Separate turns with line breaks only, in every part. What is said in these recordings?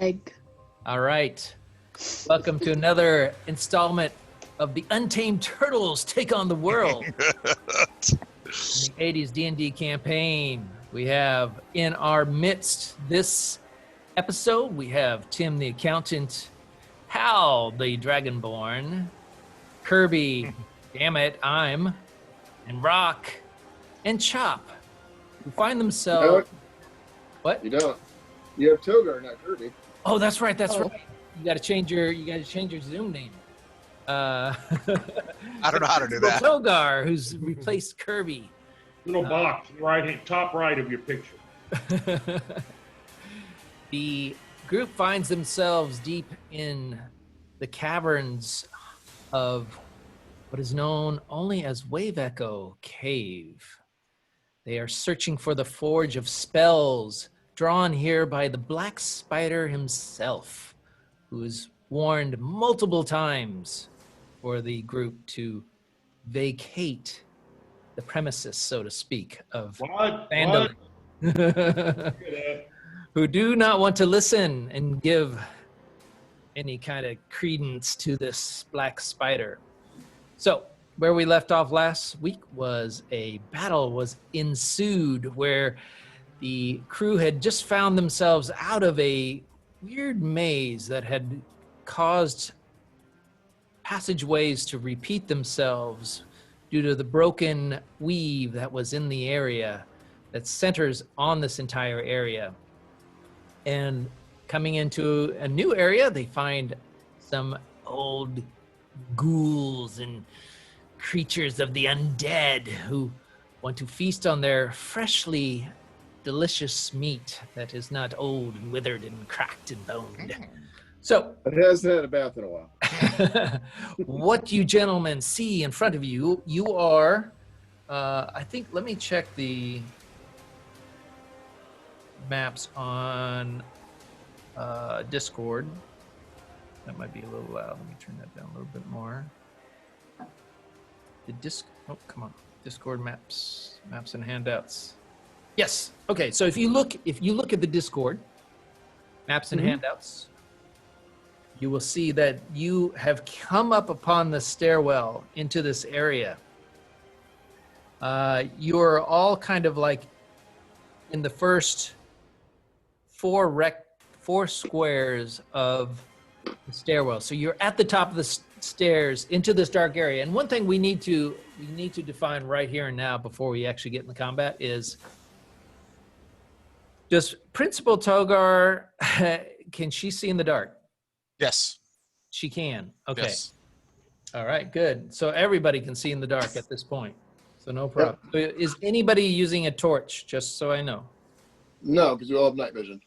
Egg.
All right. Welcome to another installment of the Untamed Turtles Take on the World. In the 80s D&D campaign, we have in our midst this episode, we have Tim the Accountant, Hal the Dragonborn, Kirby, damn it, and Rock, and Chop, who find themselves... What?
You don't. You have Togar, not Kirby.
Oh, that's right. That's right. You got to change your Zoom name.
I don't know how to do that.
Togar, who's replaced Kirby.
Little box, top right of your picture.
The group finds themselves deep in the caverns of what is known only as Wave Echo Cave. They are searching for the forge of spells drawn here by the Black Spider himself, who is warned multiple times for the group to vacate the premises, so to speak, of Vandal, who do not want to listen and give any kind of credence to this Black Spider. So, where we left off last week was a battle was ensued where the crew had just found themselves out of a weird maze that had caused passageways to repeat themselves due to the broken weave that was in the area that centers on this entire area. And coming into a new area, they find some old ghouls and creatures of the undead who want to feast on their freshly delicious meat that is not old and withered and cracked and boned. So,
it hasn't had a bath in a while.
What you gentlemen see in front of you, you are, I think, let me check the maps on Discord. That might be a little loud. Let me turn that down a little bit more. Oh, come on. Discord maps and handouts. Yes. Okay. So if you look at the Discord maps and handouts, you will see that you have come up upon the stairwell into this area. You're all kind of like in the first four squares of the stairwell. So you're at the top of the stairs into this dark area. And one thing we need to define right here and now before we actually get in the combat is, does Principal Togar, can she see in the dark?
Yes.
She can. Okay.
Yes.
All right, good. So everybody can see in the dark at this point. So no problem. Yep. Is anybody using a torch, just so I know?
No, because we all have night vision.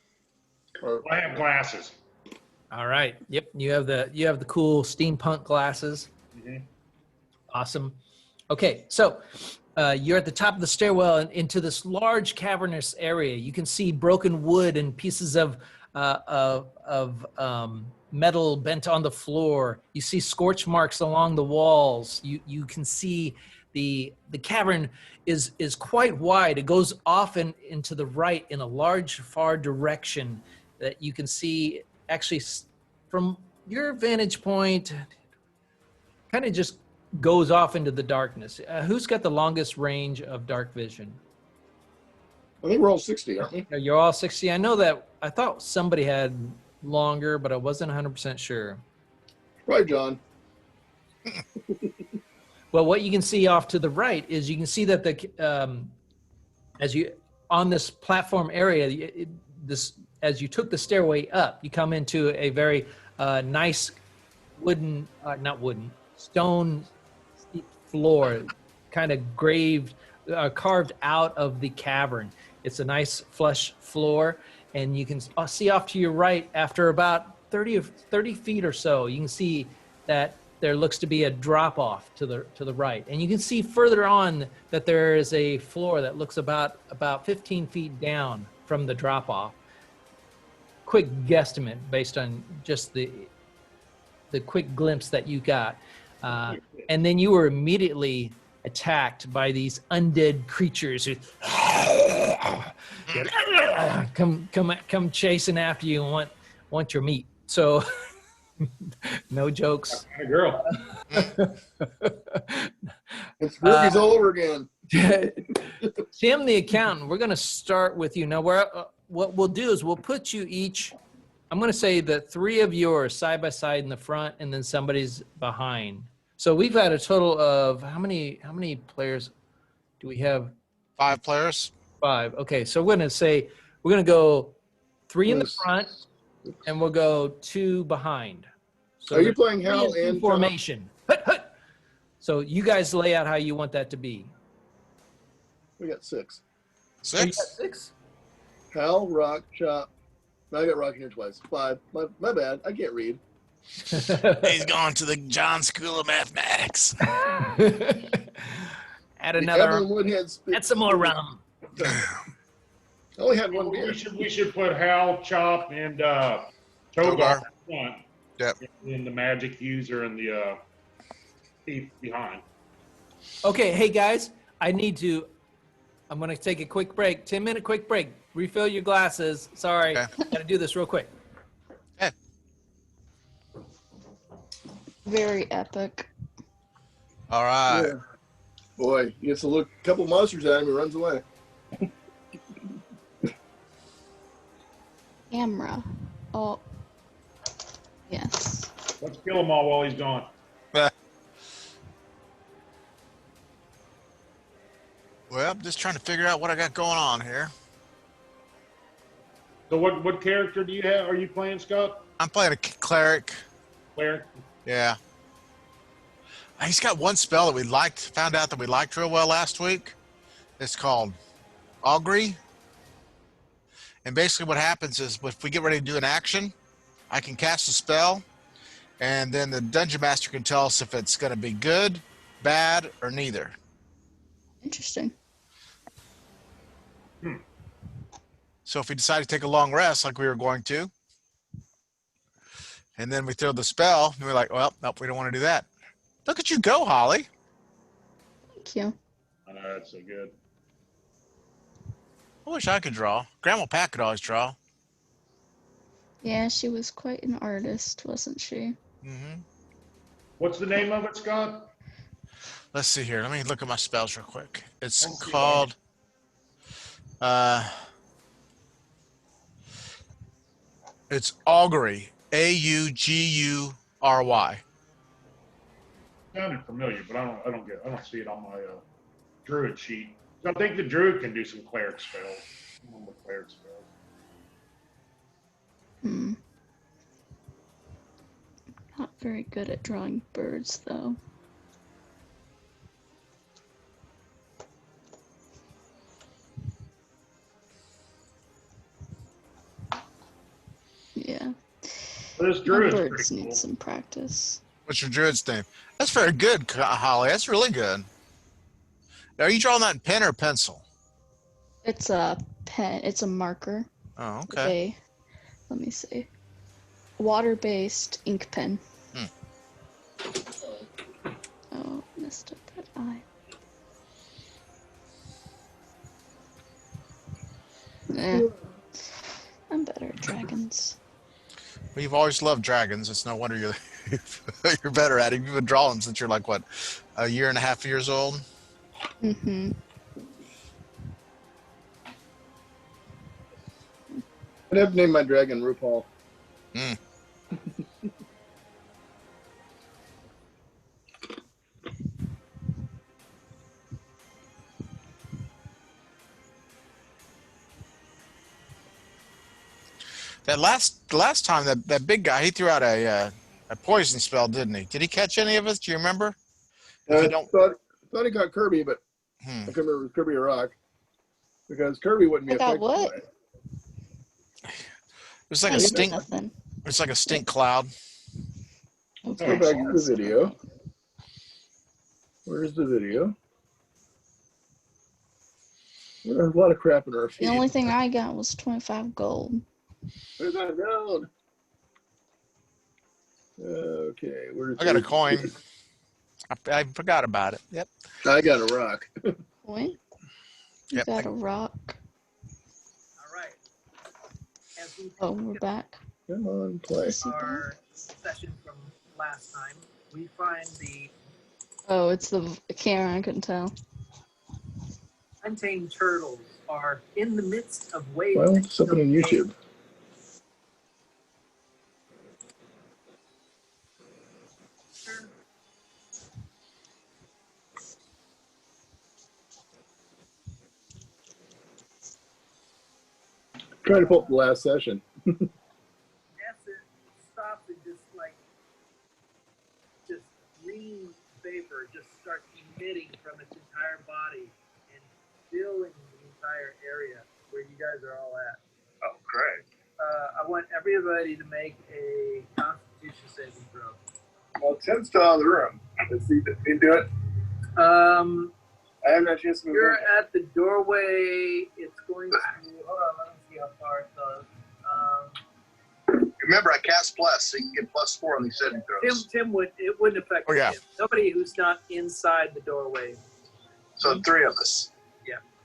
I have glasses.
All right. Yep. You have the cool steampunk glasses.
Mm-hmm.
Awesome. Okay. So you're at the top of the stairwell and into this large cavernous area. You can see broken wood and pieces of metal bent on the floor. You see scorch marks along the walls. You can see the cavern is quite wide. It goes off into the right in a large far direction that you can see actually from your vantage point kind of just goes off into the darkness. Who's got the longest range of dark vision?
I think we're all 60, aren't we?
You're all 60. I know that. I thought somebody had longer, but I wasn't 100% sure.
Probably John.
Well, what you can see off to the right is you can see that as you on this platform area, as you took the stairway up, you come into a very nice stone steep floor, kind of carved out of the cavern. It's a nice flush floor, and you can see off to your right after about 30 feet or so, you can see that there looks to be a drop off to the right. And you can see further on that there is a floor that looks about 15 feet down from the drop off. Quick guesstimate based on just the quick glimpse that you got. And then you were immediately attacked by these undead creatures who come chasing after you and want your meat. So no jokes.
Kind of girl.
It's groupies all over again.
Tim, the accountant, we're going to start with you. Now, what we'll do is we'll put you each, I'm going to say the three of you are side by side in the front and then somebody's behind. So we've got a total of how many players do we have?
5 players.
5. Okay, so we're going to go 3 in the
Yes.
front and we'll go 2 behind. So
Are you
there's
playing
3
Hal
in
and
formation? Hut, hut. So you guys lay out how you want that to be.
We got 6.
Oh, you got
6.
6?
Hal, Rock, Chop. I got Rock in here twice. 5. My bad. I can't read.
He's gone to the John School of Mathematics.
Add
The
another.
Evelyn Woodhead
Add some more rum.
I only had one beer.
We should put Hal, Chop, and Togar
Togar.
up front.
Yep.
And then the magic user and the thief behind.
Okay, hey guys, I'm going to take a quick break, 10-minute quick break. Refill your glasses. Sorry,
Okay.
got to do this real quick.
Okay.
Very epic.
All right.
Yeah. Boy, he gets to look a couple monsters at him. He runs away.
Camera. Oh. Yes.
Let's kill them all while he's gone.
Well, I'm just trying to figure out what I got going on here.
So what character do you have? Are you playing, Scott?
I'm playing a cleric.
Claire?
Yeah. He's got one spell that found out that we liked real well last week. It's called Augury. And basically what happens is if we get ready to do an action, I can cast a spell, and then the Dungeon Master can tell us if it's going to be good, bad, or neither.
Interesting.
So if we decide to take a long rest like we were going to, and then we throw the spell, and we're like, well, nope, we don't want to do that. Look at you go, Holly.
Thank you.
I know, that's so good.
I wish I could draw. Grandma Pat could always draw.
Yeah, she was quite an artist, wasn't she?
Mm-hmm.
What's the name of it, Scott?
Let's see here. Let me look at my spells real quick. It's
Let's see
called it's Augury. Augury.
Sounded familiar, but I don't see it on my druid sheet. So I think the druid can do some cleric spells. Cleric spells.
Not very good at drawing birds, though. Yeah.
But this
My
druid's
birds
pretty
need
cool.
some practice.
What's your druid's name? That's very good, Holly. That's really good. Are you drawing that in pen or pencil?
It's a pen. It's a marker.
Oh, okay.
Let me see. Water-based ink pen. Oh, messed up that eye. I'm better at dragons.
Well, you've always loved dragons. It's no wonder you're you're better at it. You've been drawing since you're like, what, a year and a half years old?
Mm-hmm.
I'd have to name my dragon RuPaul.
The last time that big guy, he threw out a poison spell, didn't he? Did he catch any of us? Do you remember? If
I
you don't-
thought he got Kirby, but
Hmm.
I couldn't remember if it was Kirby or Rock. Because Kirby wouldn't be
I got
affected
what?
by it.
It's like
I
a
did
stink.
nothing.
It's like a stink cloud.
Let's go back to the video. Where's the video? There's a lot of crap in our feed.
The only thing I got was 25 gold.
Where's that gold? Okay, where's
I got a coin. I forgot about it. Yep.
I got a rock.
Coin? You
Yep.
got a rock.
All right. As we
Oh, we're back.
Come on, play.
our session from last time, we find the
Oh, it's the camera. I couldn't tell.
untamed turtles are in the midst of waves.
Why won't this open on YouTube? Trying to pull up the last session.
Yes, it stops and just green vapor just starts emitting from its entire body and filling the entire area where you guys are all at.
Oh, great.
I want everybody to make a Constitution saving throw.
Well, Tim's still out of the room. Let's see if he can do it. I haven't had a chance to move
You're
in.
at the doorway. It's going to. Hold on, let me see how far it goes.
Remember, I cast plus, so you can get +4 on these saving throws.
Tim it wouldn't affect
Oh, yeah.
him. Somebody who's not inside the doorway.
So 3 of us.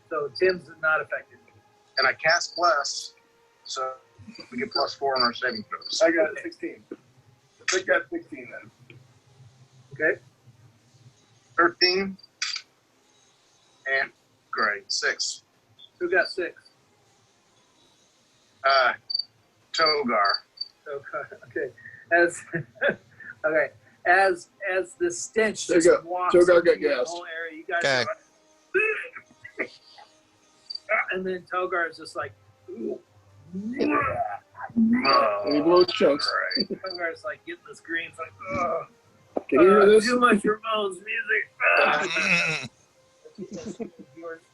So Tim's not affected.
And I cast plus, so we get +4 on our saving throws. I got 16. I got 16 then.
Okay.
13. And great. 6.
Who got 6?
Togar.
Okay. As okay. As the stench
There you
just
go.
walks
Togar
into
got
the
gassed.
whole area, you guys
Okay.
are like, and then Togar is just like,
And he blows chunks.
Togar's like getting this green. It's like, ugh.
Can you hear this?
Too much Ramones music.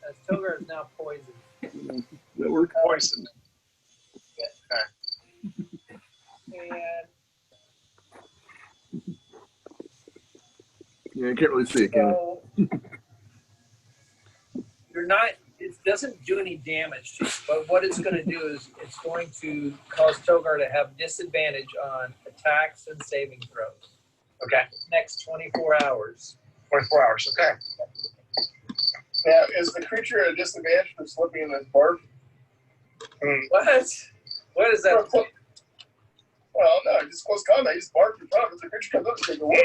As Togar is now poisoned.
That we're poisoned.
And
Yeah, you can't really see it, can you?
so you're not. It doesn't do any damage to you, but what it's going to do is it's going to cause Togar to have disadvantage on attacks and saving throws.
Okay.
Next 24 hours.
24 hours, okay. Now, is the creature at a disadvantage for slipping in this barb?
What? What is that?
Well, no, just close combat. He's barb in front of us. The creature comes up and takes a whoop.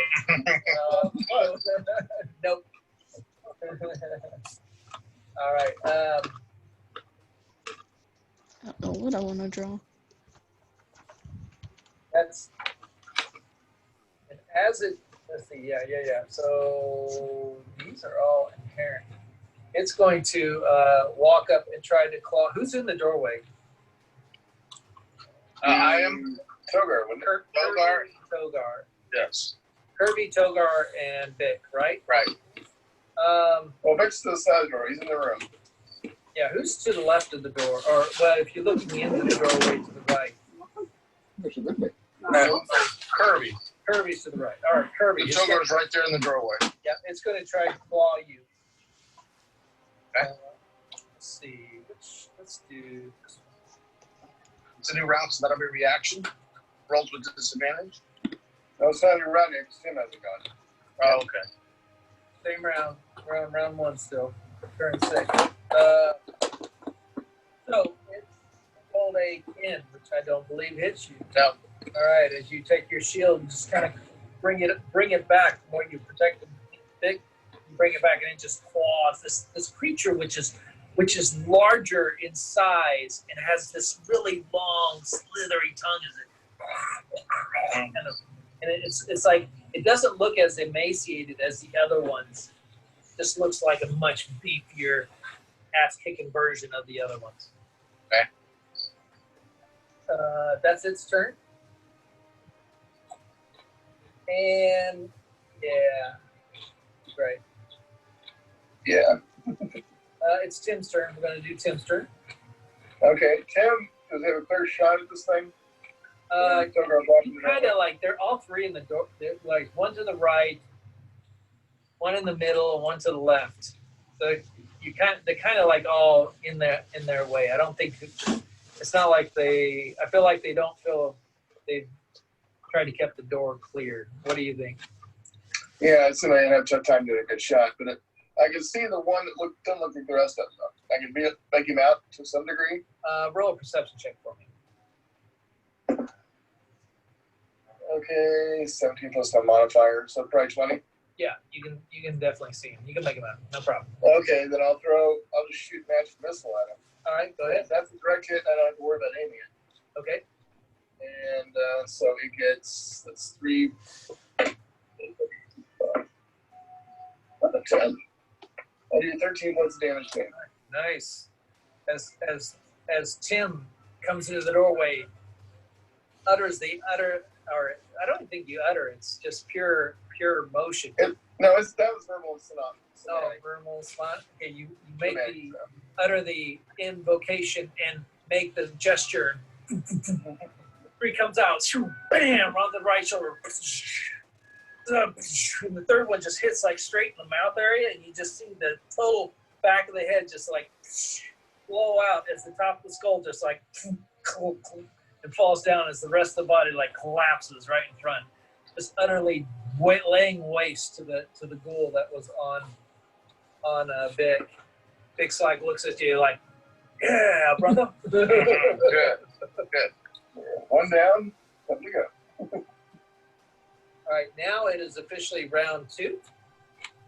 Nope. All right.
I don't know what I want to draw.
That's and as it. Let's see. Yeah. So these are all inherent. It's going to walk up and try to claw. Who's in the doorway?
I am Togar.
Togar.
Yes.
Kirby, Togar, and Vic, right?
Right. Well, Vic's to the side of the door. He's in the room.
Yeah, who's to the left of the door? Or, well, if you're looking into the doorway to the right.
Kirby.
Kirby's to the right. All right, Kirby.
The Togar's right there in the doorway.
Yeah, it's going to try to claw you.
Okay.
Let's see. Let's do this one.
It's a new round, so that'll be a reaction. Rolls with disadvantage. No, it's not a new round yet because Tim hasn't gone. Oh, okay.
Same round. We're on round 1 still. Turn 6. So it's rolled a 10, which I don't believe hits you.
No.
All right, as you take your shield and just kind of bring it back from where you protected Vic, you bring it back and it just claws this creature which is larger in size and has this really long slithery tongue and it's like it doesn't look as emaciated as the other ones. It just looks like a much beefier ass-kicking version of the other ones.
Okay.
That's its turn. And yeah, right.
Yeah.
It's Tim's turn. We're going to do Tim's turn.
Okay. Tim, does he have a clear shot at this thing?
Kind of like they're all three in the door. They're like one to the right, one in the middle, and one to the left. So they're kind of like all in their way. I don't think it's not like I feel like they don't feel they've tried to keep the door clear. What do you think?
Yeah, it's gonna have a time to get a good shot, but I can see the one that doesn't look like the rest of them. I can make him out to some degree.
Roll a perception check for me.
Okay, 17 plus my modifier, so probably 20.
Yeah, you can definitely see him. You can make him out. No problem.
Okay, then I'll just shoot magic missile at him.
All right, go ahead.
That's a direct hit, and I don't have to worry about aiming it.
Okay.
And so it gets, that's 3, 10. I do 13 points of damage to him.
Nice. As Tim comes into the doorway, utters the utter, or I don't think you utter. It's just pure motion.
No, that was verbal and somatic.
Oh, verbal spot. Okay, you make utter the invocation and make the gesture. 3 comes out. Bam! On the right shoulder. And the third one just hits like straight in the mouth area, and you just see the total back of the head just like blow out as the top of the skull just like and falls down as the rest of the body like collapses right in front, just utterly laying waste to the ghoul that was on Vic. Big Slide looks at you like, yeah, brother.
Good. One down, time to go.
All right, now it is officially round 2.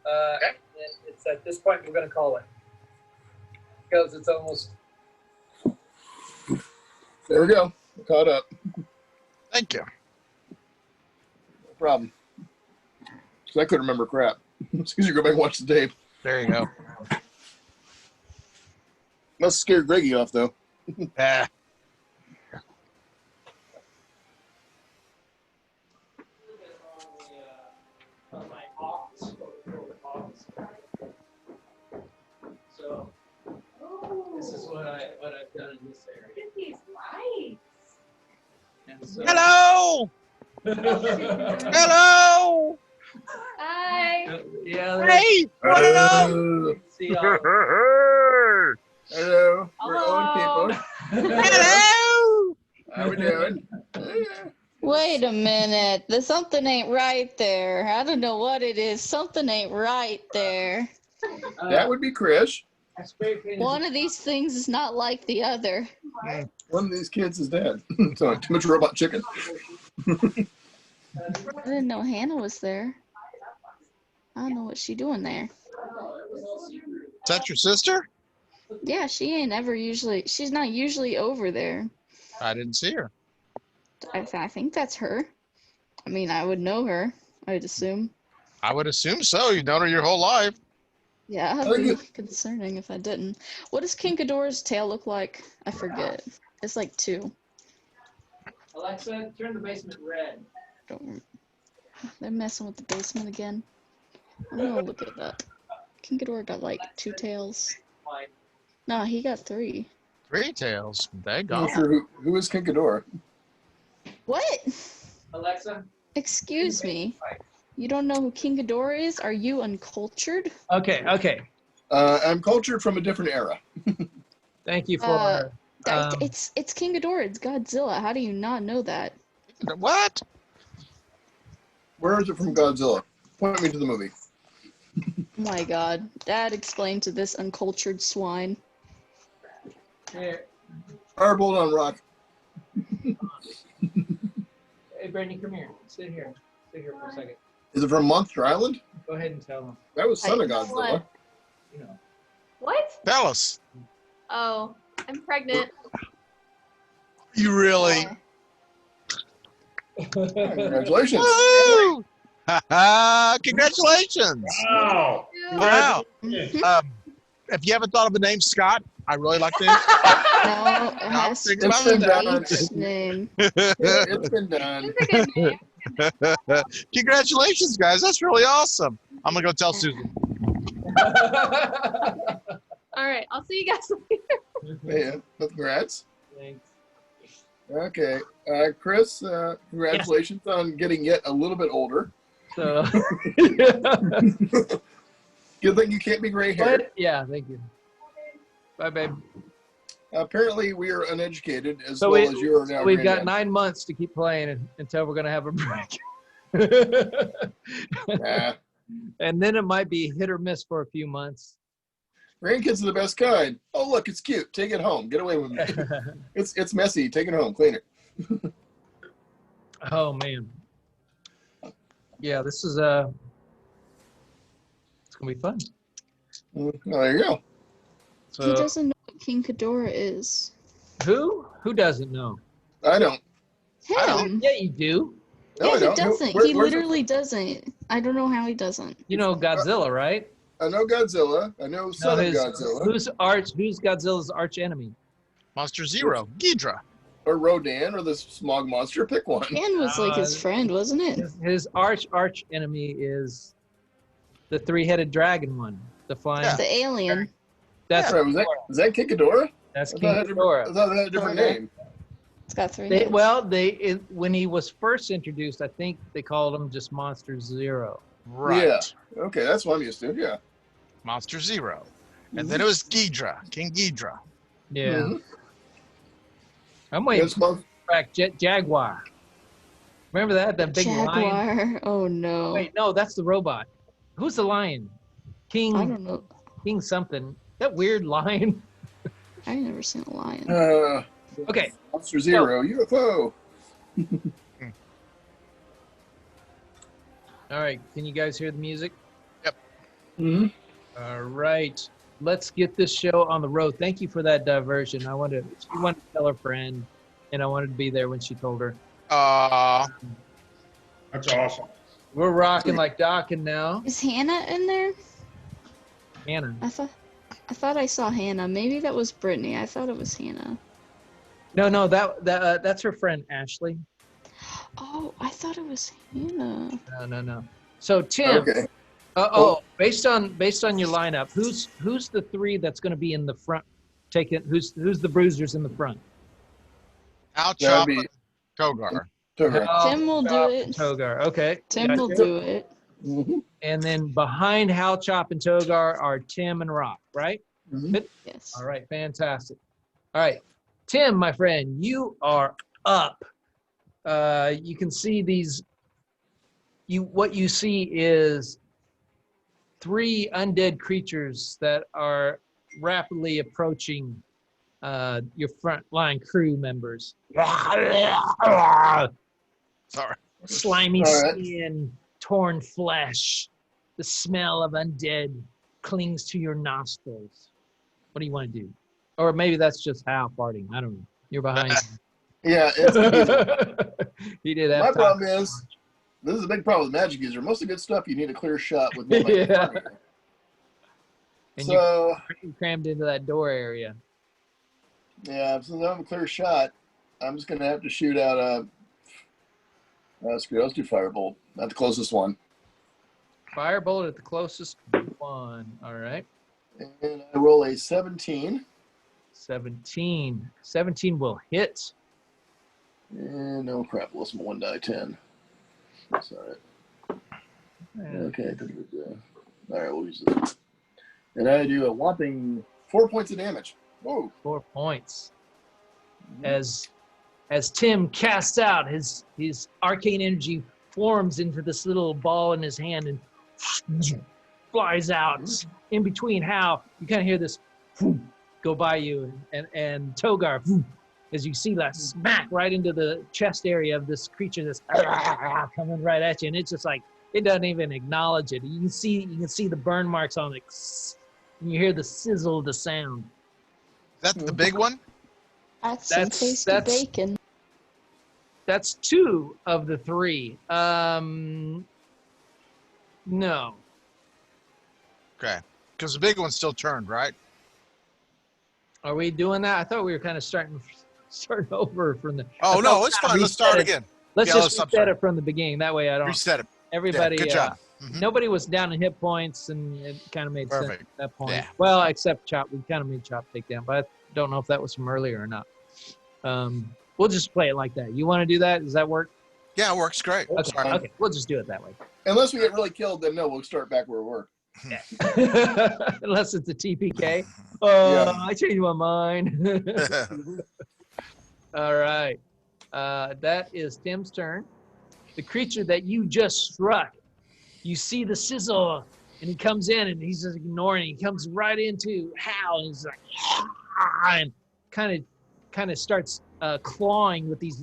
And it's at this point we're going to call it because it's almost.
There we go. Caught up.
Thank you.
No problem. Because I couldn't remember crap. It's because you go back and watch the tape.
There you go.
Must scare Greggy off, though.
Ah.
So this is what I've done in this area.
Look at these lights.
And so,
Hello. Hello.
Hi.
yeah,
Hey. What up?
see y'all.
Hello.
We're old people.
Hello.
How we doing?
Wait a minute. There's something ain't right there. I don't know what it is. Something ain't right there.
That would be Krish.
One of these things is not like the other.
One of these kids is dead. So, too much robot chicken.
I didn't know Hannah was there. I don't know what she doing there.
Is that your sister?
Yeah, she's not usually over there.
I didn't see her.
I think that's her. I mean, I would know her, I'd assume.
I would assume so. You've known her your whole life.
Yeah,
Oh,
it'd
you-
be concerning if I didn't. What does Kinkadora's tail look like? I forget. It's like 2.
Alexa, turn the basement red.
They're messing with the basement again. I'm gonna look it up. Kinkadora got like 2 tails. No, he got 3.
3 tails. They
I'm
go.
not sure who is Kinkadora.
What?
Alexa.
Excuse me. You don't know who Kinkadora is? Are you uncultured?
Okay.
I'm cultured from a different era.
Thank you for.
It's Kinkadora. It's Godzilla. How do you not know that?
What?
Where is it from Godzilla? Point me to the movie.
Oh my god. Dad explained to this uncultured swine.
Here.
Firebolt on rock.
Hey, Brittany, come here. Sit here. Sit here for a second.
Is it from Monster Island?
Go ahead and tell them.
That was Son of
know
Godzilla.
what?
You know.
What?
Tell us.
Oh, I'm pregnant.
You really?
Congratulations.
Woo! Congratulations.
Wow.
Wow.
Mhm.
If you haven't thought of the name Scott, I really like the
No, it has to
think
be
about it.
an H name.
It's been done.
It's a good name.
Congratulations, guys. That's really awesome. I'm going to go tell Susan.
All right, I'll see you guys later.
Yeah, congrats.
Thanks.
Okay. Chris, congratulations on getting yet a little bit older.
So.
Good thing you can't be gray haired.
Yeah, thank you. Bye, babe.
Apparently, we are uneducated as
So
well as you are now.
We've got
granddad.
9 months to keep playing until we're going to have a break.
Nah,
And then it might be hit or miss for a few months.
grandkids are the best kind. Oh, look, it's cute. Take it home. Get away with me. It's messy. Take it home. Clean it.
Oh, man. Yeah, this is it's gonna be fun.
Well, there you go.
He
So
doesn't know what King Ghidorah is.
who doesn't know?
I don't.
I don't.
Him.
Yeah, you do.
No,
Yeah,
I
he
don't.
doesn't.
Where's
He
it?
literally doesn't. I don't know how he doesn't.
You know Godzilla, right?
I know Godzilla. I know
No,
Son of Godzilla.
who's Godzilla's arch enemy?
Monster Zero, Ghidra.
Or Rodan, or the smog monster. Pick one.
Ken was like his friend, wasn't it?
His arch enemy is the three-headed dragon one, the flying.
Yeah.
The alien.
That's
Right, was that King Ghidorah?
that's
I
King
thought
Ghidorah.
that had a different name.
It's got 3
They,
heads.
well, when he was first introduced, I think they called him just Monster Zero.
Right.
Yeah. Okay, that's what I'm used to. Yeah.
Monster Zero. And then it was Ghidra, King Ghidra.
Yeah,
Mhm.
I'm waiting
It's both-
for back Jaguar. Remember that big lion?
Jaguar. Oh no.
Wait, no, that's the robot. Who's the lion?
I
King
don't know.
something. That weird lion.
I ain't never seen a lion.
Okay.
Monster Zero, UFO.
All right. Can you guys hear the music?
Mm-hmm.
All right. Let's get this show on the road. Thank you for that diversion. She wanted to tell her friend, and I wanted to be there when she told her.
That's awesome.
We're rocking like docking now.
Is Hannah in there?
Hannah.
I thought I saw Hannah. Maybe that was Brittany. I thought it was Hannah.
No, that's her friend Ashley.
Oh, I thought it was Hannah.
No. So Tim.
Okay.
Based on your lineup, who's the 3 that's going to be in the front? Who's the bruisers in the front?
Al
That'd
Chop,
be
Togar.
Togar.
Hal,
Tim will do
Chop,
it.
and Togar. Okay.
Tim will
Gotcha.
do it.
Mm-hmm.
And then behind Hal, Chop, and Togar are Tim and Rock, right?
Mm-hmm.
Yes.
All right, fantastic. All right, Tim, my friend, you are up. You can see these. What you see is 3 undead creatures that are rapidly approaching your front line crew members.
Sorry.
Slimy
All right.
skin, torn flesh. The smell of undead clings to your nostrils. What do you want to do? Or maybe that's just Hal farting. I don't know. You're behind.
Yeah, it's
He did have
my
time.
problem is this is a big problem with magic user. Most of the good stuff you need a clear shot with nobody in front of you.
And
So
you're crammed into that door area.
yeah, since I have a clear shot, I'm just gonna have to shoot out screw it, let's do firebolt. Not the closest one.
Firebolt at the closest one. All right.
And I roll a 17.
17. 17 will hit.
And no crap, lost my 1 die 10. That's all right. Okay. All right, we'll use this. And I do a whopping 4 points of damage. Whoa.
4 points. As Tim casts out his arcane energy, forms into this little ball in his hand and flies out. In between Hal, you kind of hear this go by you, and Togar, as you see that smack right into the chest area of this creature that's coming right at you, and it's just like it doesn't even acknowledge it. You can see the burn marks on it, and you hear the sizzle of the sound.
Is that the big one?
That's some tasty bacon.
That's 2 of the 3. No.
Okay. Because the big one still turned, right?
Are we doing that? I thought we were kind of starting over from the.
Oh, no, it's fine. Let's start again.
Let's
Yeah,
just
let's
reset it from the beginning. That way I don't.
Reset it.
Everybody.
Yeah, good job. Mhm.
Nobody was down in hit points, and it kind of made sense
Perfect.
at that point.
Yeah.
Well, except Chop. We kind of made Chop take down, but I don't know if that was from earlier or not. We'll just play it like that. You want to do that? Does that work?
Yeah, it works great.
Okay.
fine.
Okay. We'll just do it that way.
Unless we get really killed, then no, we'll start back where we were.
Unless it's a TPK.
Yeah.
I changed my mind. All right. That is Tim's turn. The creature that you just struck, you see the sizzle, and he comes in, and he's just ignoring it. He comes right into Hal, and he's like, and kind of starts clawing with these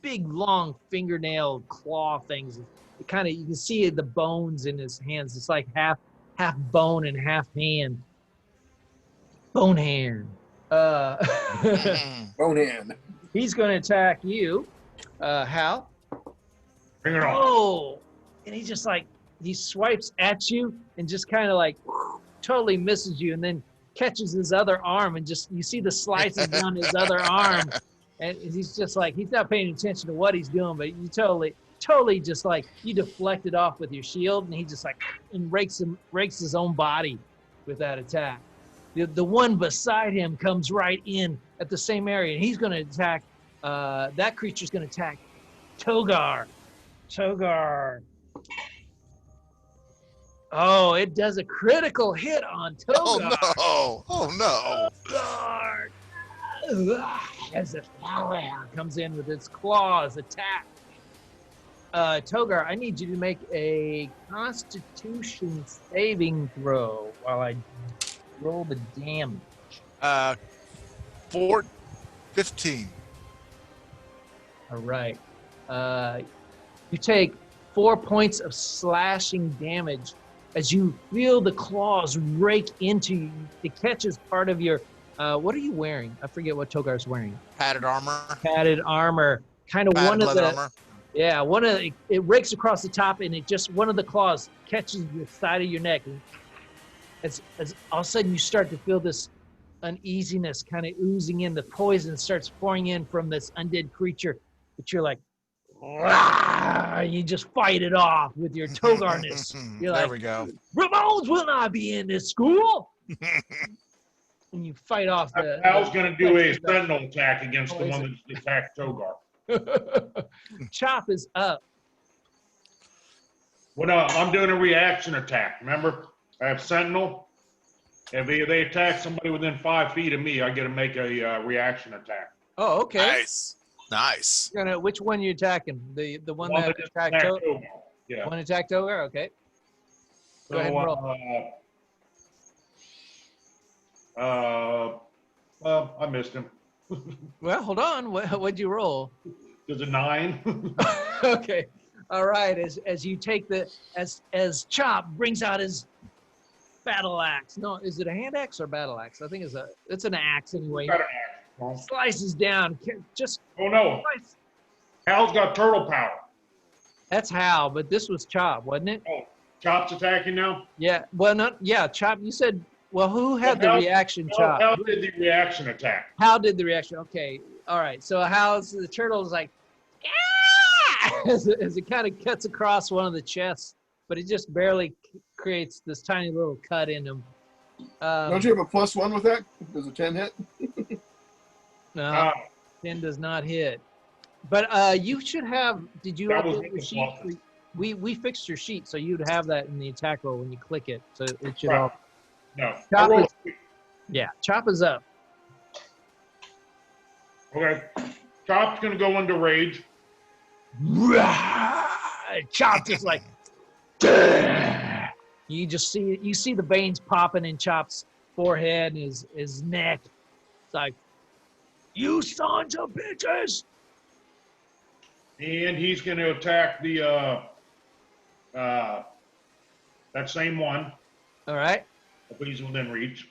big, long fingernail claw things. It kind of, you can see the bones in his hands. It's like half bone and half hand. Bone hand.
Mhm.
Bone hand.
He's going to attack you, Hal.
Bring it on.
Oh, and he just like, he swipes at you and just kind of like totally misses you, and then catches his other arm, and just, you see the slices down his other arm, and he's just like, he's not paying attention to what he's doing, but you totally just like, you deflect it off with your shield, and he just like, and rakes his own body with that attack. The one beside him comes right in at the same area, and he's going to attack, that creature's going to attack Togar. Oh, it does a critical hit on Togar.
Oh no! Oh no!
Togar. As it comes in with its claws, attack. Togar, I need you to make a Constitution saving throw while I roll the damage.
15.
All right. You take 4 points of slashing damage as you feel the claws rake into you. It catches part of your, what are you wearing? I forget what Togar's wearing.
Padded armor.
Padded armor. Kind of
Padded
one of
leather
the,
armor.
yeah, it rakes across the top, and it just, one of the claws catches the side of your neck. And as all of a sudden you start to feel this uneasiness kind of oozing in, the poison starts pouring in from this undead creature, but you're like, you just fight it off with your Togarness. You're
There
like,
we go.
Ramones will not be in this school. And you fight off the.
Hal's going to do a sentinel attack against the one that attacked Togar.
Chop is up.
Well, no, I'm doing a reaction attack. Remember, I have sentinel. If they attack somebody within 5 feet of me, I get to make a reaction attack.
Oh, okay.
Nice.
You're gonna, which one you attacking? The one
One
that
that
attacked
attacked
Togar?
Togar. Yeah.
One attacked Togar? Okay. Go ahead and roll.
I missed him.
Well, hold on. What'd you roll?
There's a 9.
Okay. All right. As you take as Chop brings out his battle axe. No, is it a hand axe or battle axe? I think it's an axe anyway.
Got an axe.
Slices down. Just.
Oh no.
Slice.
Hal's got turtle power.
That's Hal, but this was Chop, wasn't it?
Oh, Chop's attacking now?
Yeah. Well, not. Yeah, Chop. You said. Well, who had the reaction? Chop.
Hal did the reaction attack.
Hal did the reaction. Okay. All right. So the turtle is like, as it kind of cuts across one of the chests, but it just barely creates this tiny little cut in him.
Don't you have a +1 with that? Does a 10 hit?
No, 10 does not hit. But you should have. Did you update your sheet? We fixed your sheet, so you'd have that in the attack roll when you click it. So it should all.
No.
Chop is up.
Okay. Chop's gonna go into rage.
Chop just like. You see the veins popping in Chop's forehead and his neck. It's like, you sons of bitches!
And he's gonna attack the that same one.
All right.
If he's within reach.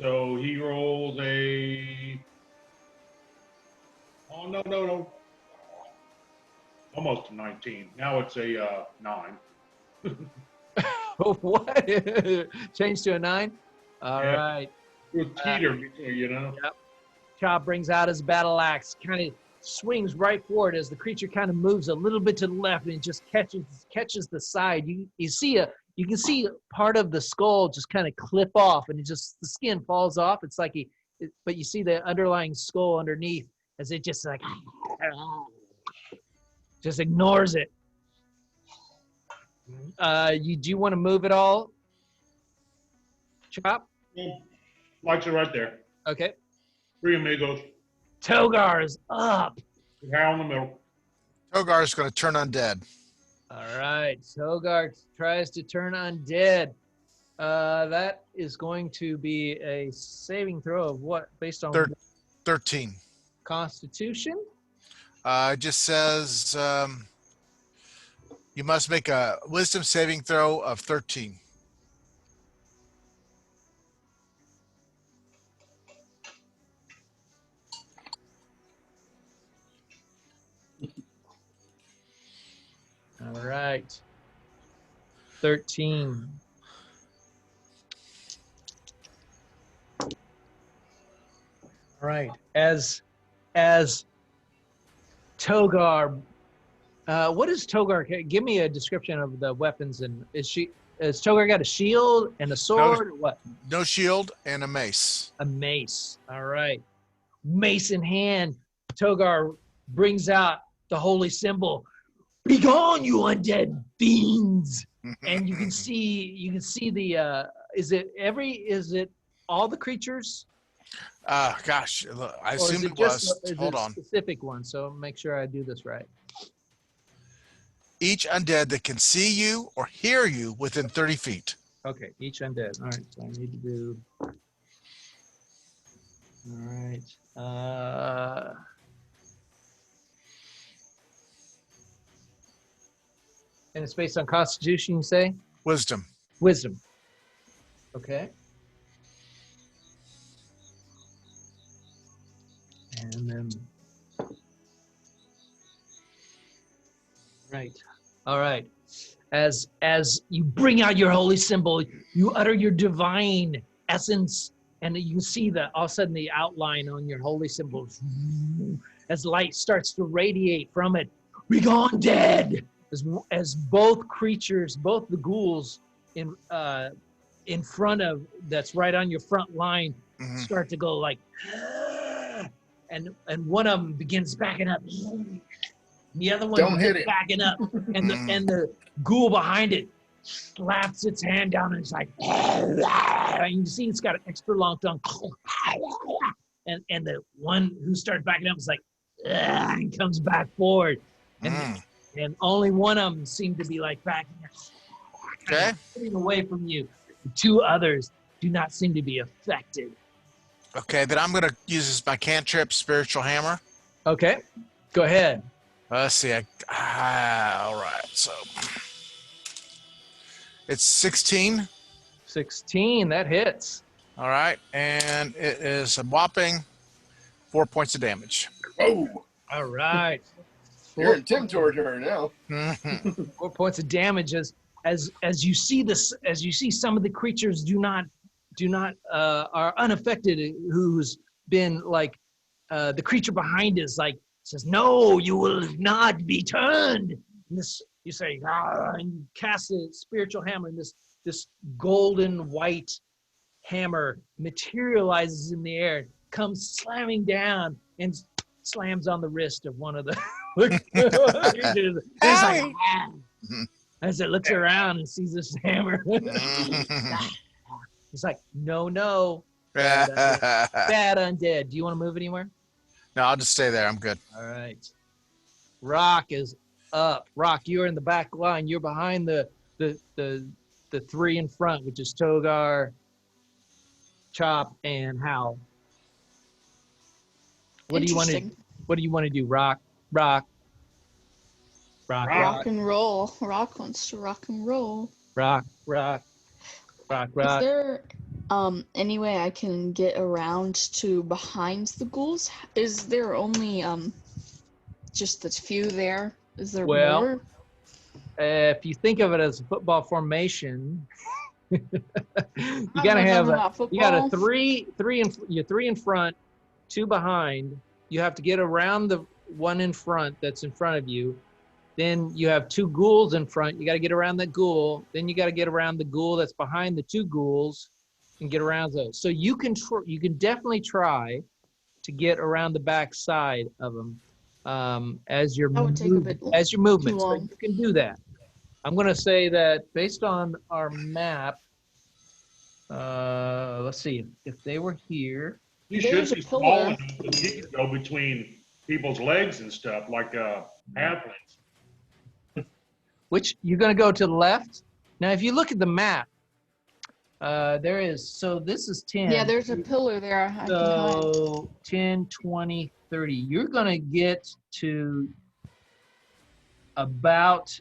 So he rolls a. Oh no. Almost a 19. Now it's a 9.
What? Change to a 9? All
Yeah.
right.
With teeter, you know.
Yep. Chop brings out his battle axe, kind of swings right forward as the creature kind of moves a little bit to the left, and it just catches the side. You can see part of the skull just kind of clip off, and the skin falls off. It's like but you see the underlying skull underneath as it just like just ignores it. Do you want to move at all, Chop?
Lights are right there.
Okay.
3 amigos.
Togar is up.
Hal in the middle.
Togar's going to turn undead.
All right. Togar tries to turn undead. That is going to be a saving throw of what? Based on
13.
Constitution?
It just says you must make a wisdom saving throw of 13.
All right. 13. All right. As Togar, what is Togar? Give me a description of the weapons. And has Togar got a shield and a sword or what?
No shield and a mace.
A mace. All right. Mace in hand, Togar brings out the holy symbol. Begone, you undead fiends! And you can see the is it all the creatures?
Gosh, look, I
Or is
assume
it
it
just
was.
is
Hold
it a
on.
specific one? So make sure I do this right.
Each undead that can see you or hear you within 30 feet.
Okay, each undead. All right, so I need to do. All right. And it's based on Constitution, you say?
Wisdom.
Wisdom. Okay. And then. Right. All right. As you bring out your holy symbol, you utter your divine essence, and you can see that all of a sudden the outline on your holy symbol as light starts to radiate from it. Begone, dead! As both creatures, both the ghouls in front of that's right on your front line start to go like, and one of them begins backing up. The other one
Don't hit
is
it.
backing up, and the ghoul behind it slaps its hand down, and it's like, and you see it's got an extra long tongue, and the one who started backing up is like, and comes back forward, and only one of them seemed to be like backing up,
Okay.
putting away from you. The two others do not seem to be affected.
Okay, then I'm gonna use this my cantrip, spiritual hammer.
Okay, go ahead.
Let's see. All right. So it's 16.
16, that hits.
All right, and it is a whopping 4 points of damage.
Oh,
All right.
you're in Tim territory now.
4 points of damage as you see this, as you see some of the creatures are unaffected, who's been like the creature behind is like says, no, you will not be turned. And this, you say, and you cast a spiritual hammer, and this golden white hammer materializes in the air, comes slamming down, and slams on the wrist of one of the creatures. It's like, as it looks around and sees this hammer. It's like, no. Bad undead. Do you want to move anywhere?
No, I'll just stay there. I'm good.
All right. Rock is up. Rock, you're in the back line. You're behind the three in front, which is Togar, Chop, and Howl. What do you want to do? Rock.
Rock and roll. Rock wants to rock and roll.
Rock.
Is there any way I can get around to behind the ghouls? Is there only just the few there? Is there more?
If you think of it as a football formation, you gotta have a three in front, two behind. You have to get around the one in front that's in front of you. Then you have two ghouls in front. You got to get around that ghoul. Then you got to get around the ghoul that's behind the two ghouls and get around those. So you can definitely try to get around the back side of them as your movement. So you can do that. I'm going to say that based on our map. Let's see if they were here.
You should be small enough that he can go between people's legs and stuff like halflings.
Which you're going to go to the left. Now, if you look at the map, there is, so this is 10.
Yeah, there's a pillar there.
So 10, 20, 30. You're going to get to about,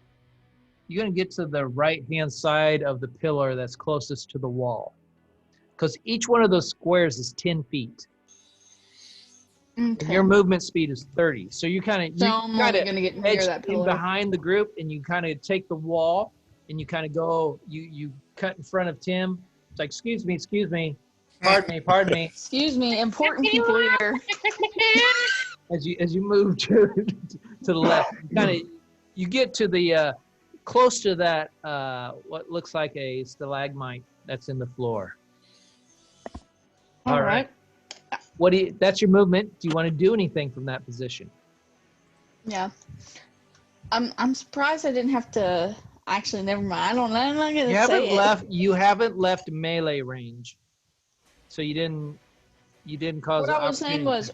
you're going to get to the right-hand side of the pillar that's closest to the wall. Because each one of those squares is 10 feet.
Okay.
And your movement speed is 30. So you kind of,
So I'm only gonna get near that
in
pillar.
behind the group, and you kind of take the wall, and you kind of go, you cut in front of Tim. It's like, excuse me, pardon me.
Excuse me, important people here.
As you move to the left, you get to the close to that what looks like a stalagmite that's in the floor. All right. That's your movement. Do you want to do anything from that position?
Yeah. I'm surprised I didn't have to. Actually, never mind. I'm not gonna say it.
You haven't left melee range, so you didn't cause.
What I was saying was,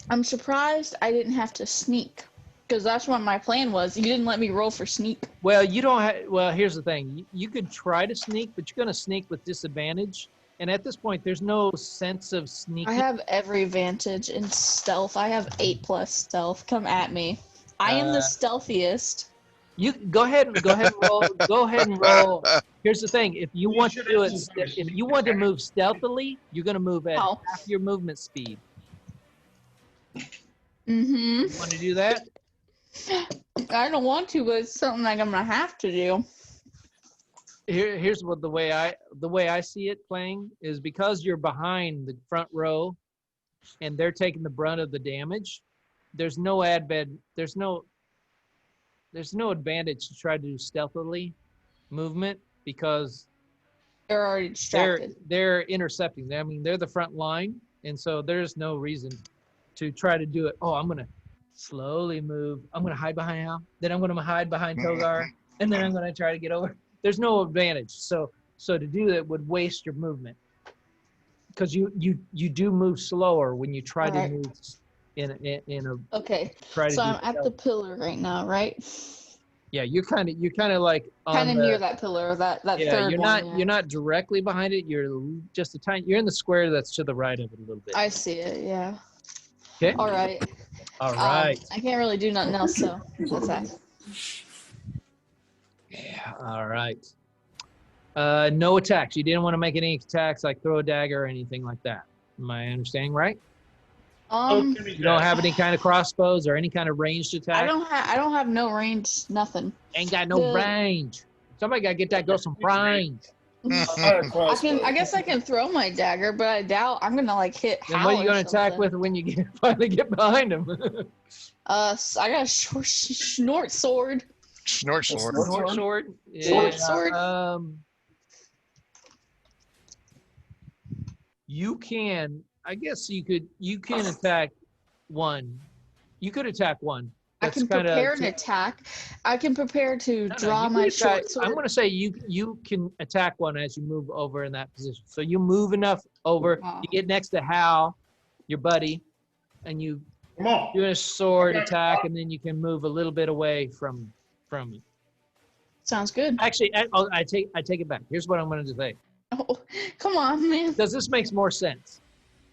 I'm surprised I didn't have to sneak, because that's what my plan was. You didn't let me roll for sneak.
Well, you don't have. Well, here's the thing. You could try to sneak, but you're gonna sneak with disadvantage. And at this point, there's no sense of sneaking.
I have every advantage in stealth. I have 8+ stealth. Come at me. I am the stealthiest.
You go ahead and roll. Go ahead and roll. Here's the thing: if you want to do it, if you want to move stealthily, you're going to move at half your movement speed.
Mm-hmm.
You want to do that?
I don't want to, but it's something like I'm gonna have to do.
Here's what the way I see it playing is, because you're behind the front row, and they're taking the brunt of the damage. There's no advantage to try to do stealthily movement, because
They're already distracted.
They're intercepting. I mean, they're the front line, and so there's no reason to try to do it. Oh, I'm gonna slowly move. I'm gonna hide behind Al. Then I'm gonna hide behind Togar, and then I'm gonna try to get over. There's no advantage. So to do that would waste your movement, because you do move slower when you try to move in a.
Okay. So I'm at the pillar right now, right?
Yeah, you're kind of like
kind of near that pillar, that third
you're
one.
You're not directly behind it. You're just you're in the square that's to the right of it a little bit.
I see it. Yeah.
Okay.
All right. I can't really do nothing else, so that's that.
Yeah. All right. No attacks. You didn't want to make any attacks, like throw a dagger or anything like that. Am I understanding right? You don't have any kind of crossbows or any kind of ranged attack?
I don't have no range, nothing.
Ain't got no range. Somebody gotta get that girl some range.
I guess I can throw my dagger, but I doubt I'm gonna like hit.
Then what are you gonna attack with when you finally get behind him?
I got a snort sword.
Snort sword.
Snort sword.
Yeah. Sword.
You can. I guess you can attack one. You could attack one.
That's I can prepare an attack. I can prepare to draw my short sword.
I'm going to say you can attack one as you move over in that position. So you move enough over. You get next to Hal, your buddy, and you do a sword attack, and then you can move a little bit away from it.
Sounds good.
Actually, I take it back. Here's what I'm going to say.
Oh, come on, man.
Because this makes more sense.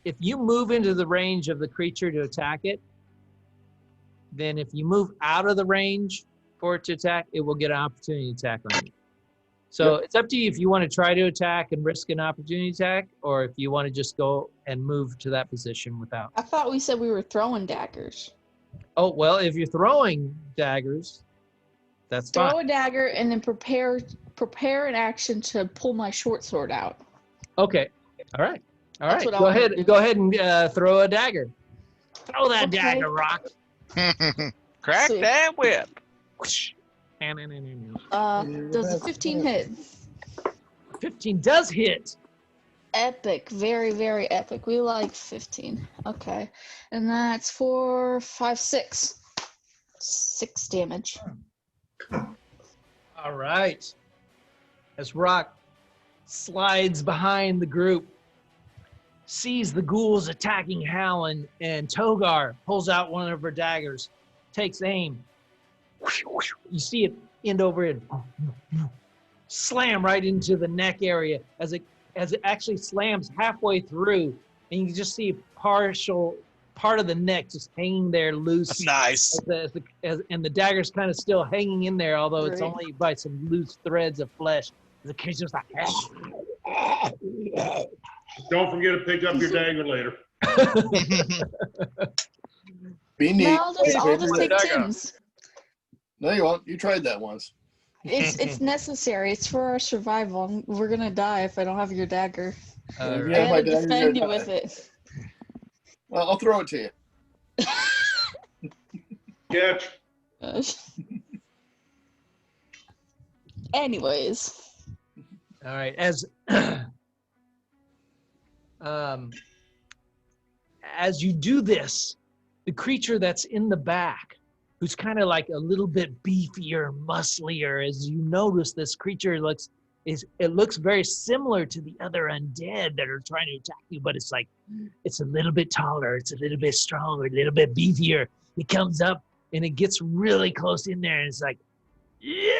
If you move into the range of the creature to attack it, then if you move out of the range for it to attack, it will get an opportunity attack on you. So It's up to you if you want to try to attack and risk an opportunity attack, or if you want to just go and move to that position without.
I thought we said we were throwing daggers.
Oh, well, if you're throwing daggers, that's fine.
Throw a dagger and then prepare an action to pull my short sword out.
Okay. All right. Go ahead and throw a dagger. Throw that dagger, Rock.
Crack that whip.
Does a 15 hit?
15 does hit.
Epic. Very, very epic. We like 15. Okay. And that's 4, 5, 6. 6 damage.
All right. As Rock slides behind the group, sees the ghouls attacking Hal, and Togar pulls out one of her daggers, takes aim. You see it end over and slam right into the neck area as it actually slams halfway through, and you can just see partial part of the neck just hanging there loose.
Nice.
And the dagger's kind of still hanging in there, although it's
Right.
only by some loose threads of flesh. The creature's like,
Don't forget to pick up your dagger later.
Be neat.
No, I'll just take
Dagger.
Tim's.
No, you won't. You tried that once.
It's necessary. It's for our survival. We're gonna die if I don't have your dagger.
If you
I
have my
gotta
dagger,
defend you
you're
with
gonna
it.
die. I'll throw it to you.
Catch.
Anyways,
all right, as you do this, the creature that's in the back, who's kind of like a little bit beefier, musclier, as you notice, this creature looks very similar to the other undead that are trying to attack you, but it's a little bit taller, it's a little bit stronger, a little bit beefier. It comes up and it gets really close in there, and it's like, yeah.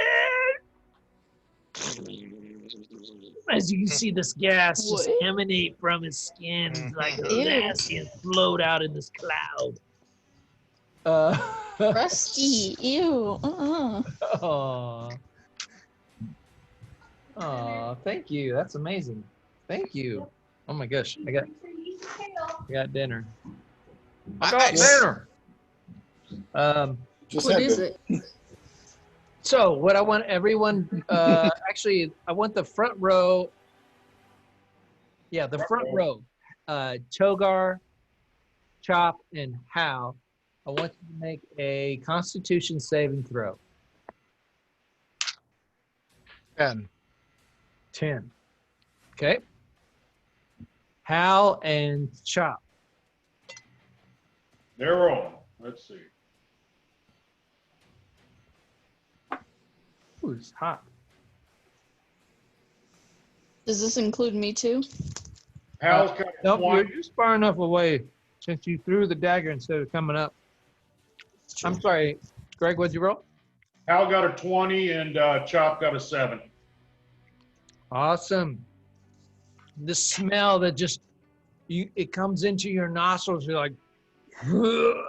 As you can see, this gas just
What?
emanate from his skin like a
Ew.
gas and float out in this cloud.
rusty. Ew.
Aw. Aw, thank you. That's amazing. Thank you. Oh my gosh, I got dinner. I got
Nice.
dinner.
Just
What
have
is
to.
it?
So what I want everyone, actually, I want the front row. Yeah, the front row. Togar, Chop, and Hal. I want you to make a Constitution saving throw.
10.
10. Okay. Hal and Chop.
They're rolling. Let's see.
Ooh, it's hot.
Does this include me too?
Hal's got
Nope,
20.
you're far enough away since you threw the dagger instead of coming up. I'm sorry, Greg, what'd you roll?
Hal got a 20 and Chop got a 7.
Awesome. The smell that it comes into your nostrils. You're like,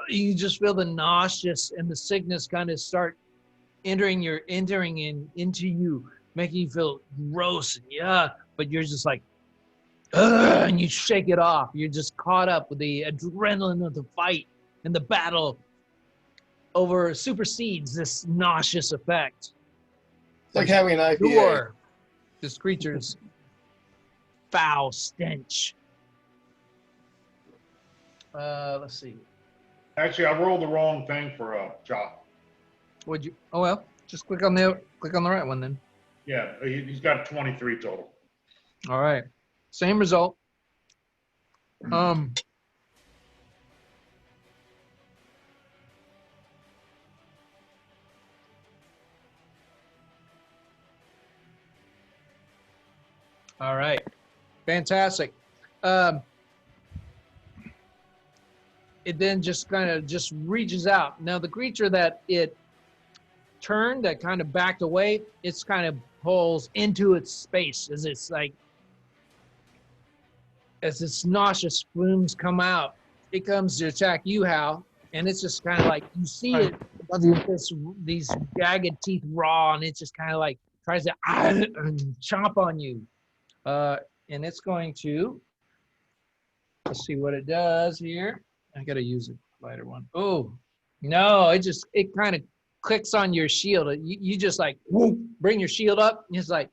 you just feel the nauseous and the sickness kind of start entering into you, making you feel gross and yuck, but you're just like, ugh, and you shake it off. You're just caught up with the adrenaline of the fight, and the battle supersedes this nauseous effect.
It's like having an IPA.
Or this creature's foul stench. Let's see.
Actually, I rolled the wrong thing for Chop.
Would you? Oh well, just click on the right one then.
Yeah, he's got 23 total.
All right, same result. All right, fantastic. It then just kind of just reaches out. Now the creature that it turned, that kind of backed away, it's kind of pulls into its space as it's like, as its nauseous fumes come out, it comes to attack you, Hal, and it's just kind of like, you see it, these jagged teeth raw, and it just kind of like tries to chomp on you. And it's going to, let's see what it does here. I gotta use a lighter one. Oh, no, it kind of clicks on your shield. You just like, whoop, bring your shield up, and it's like,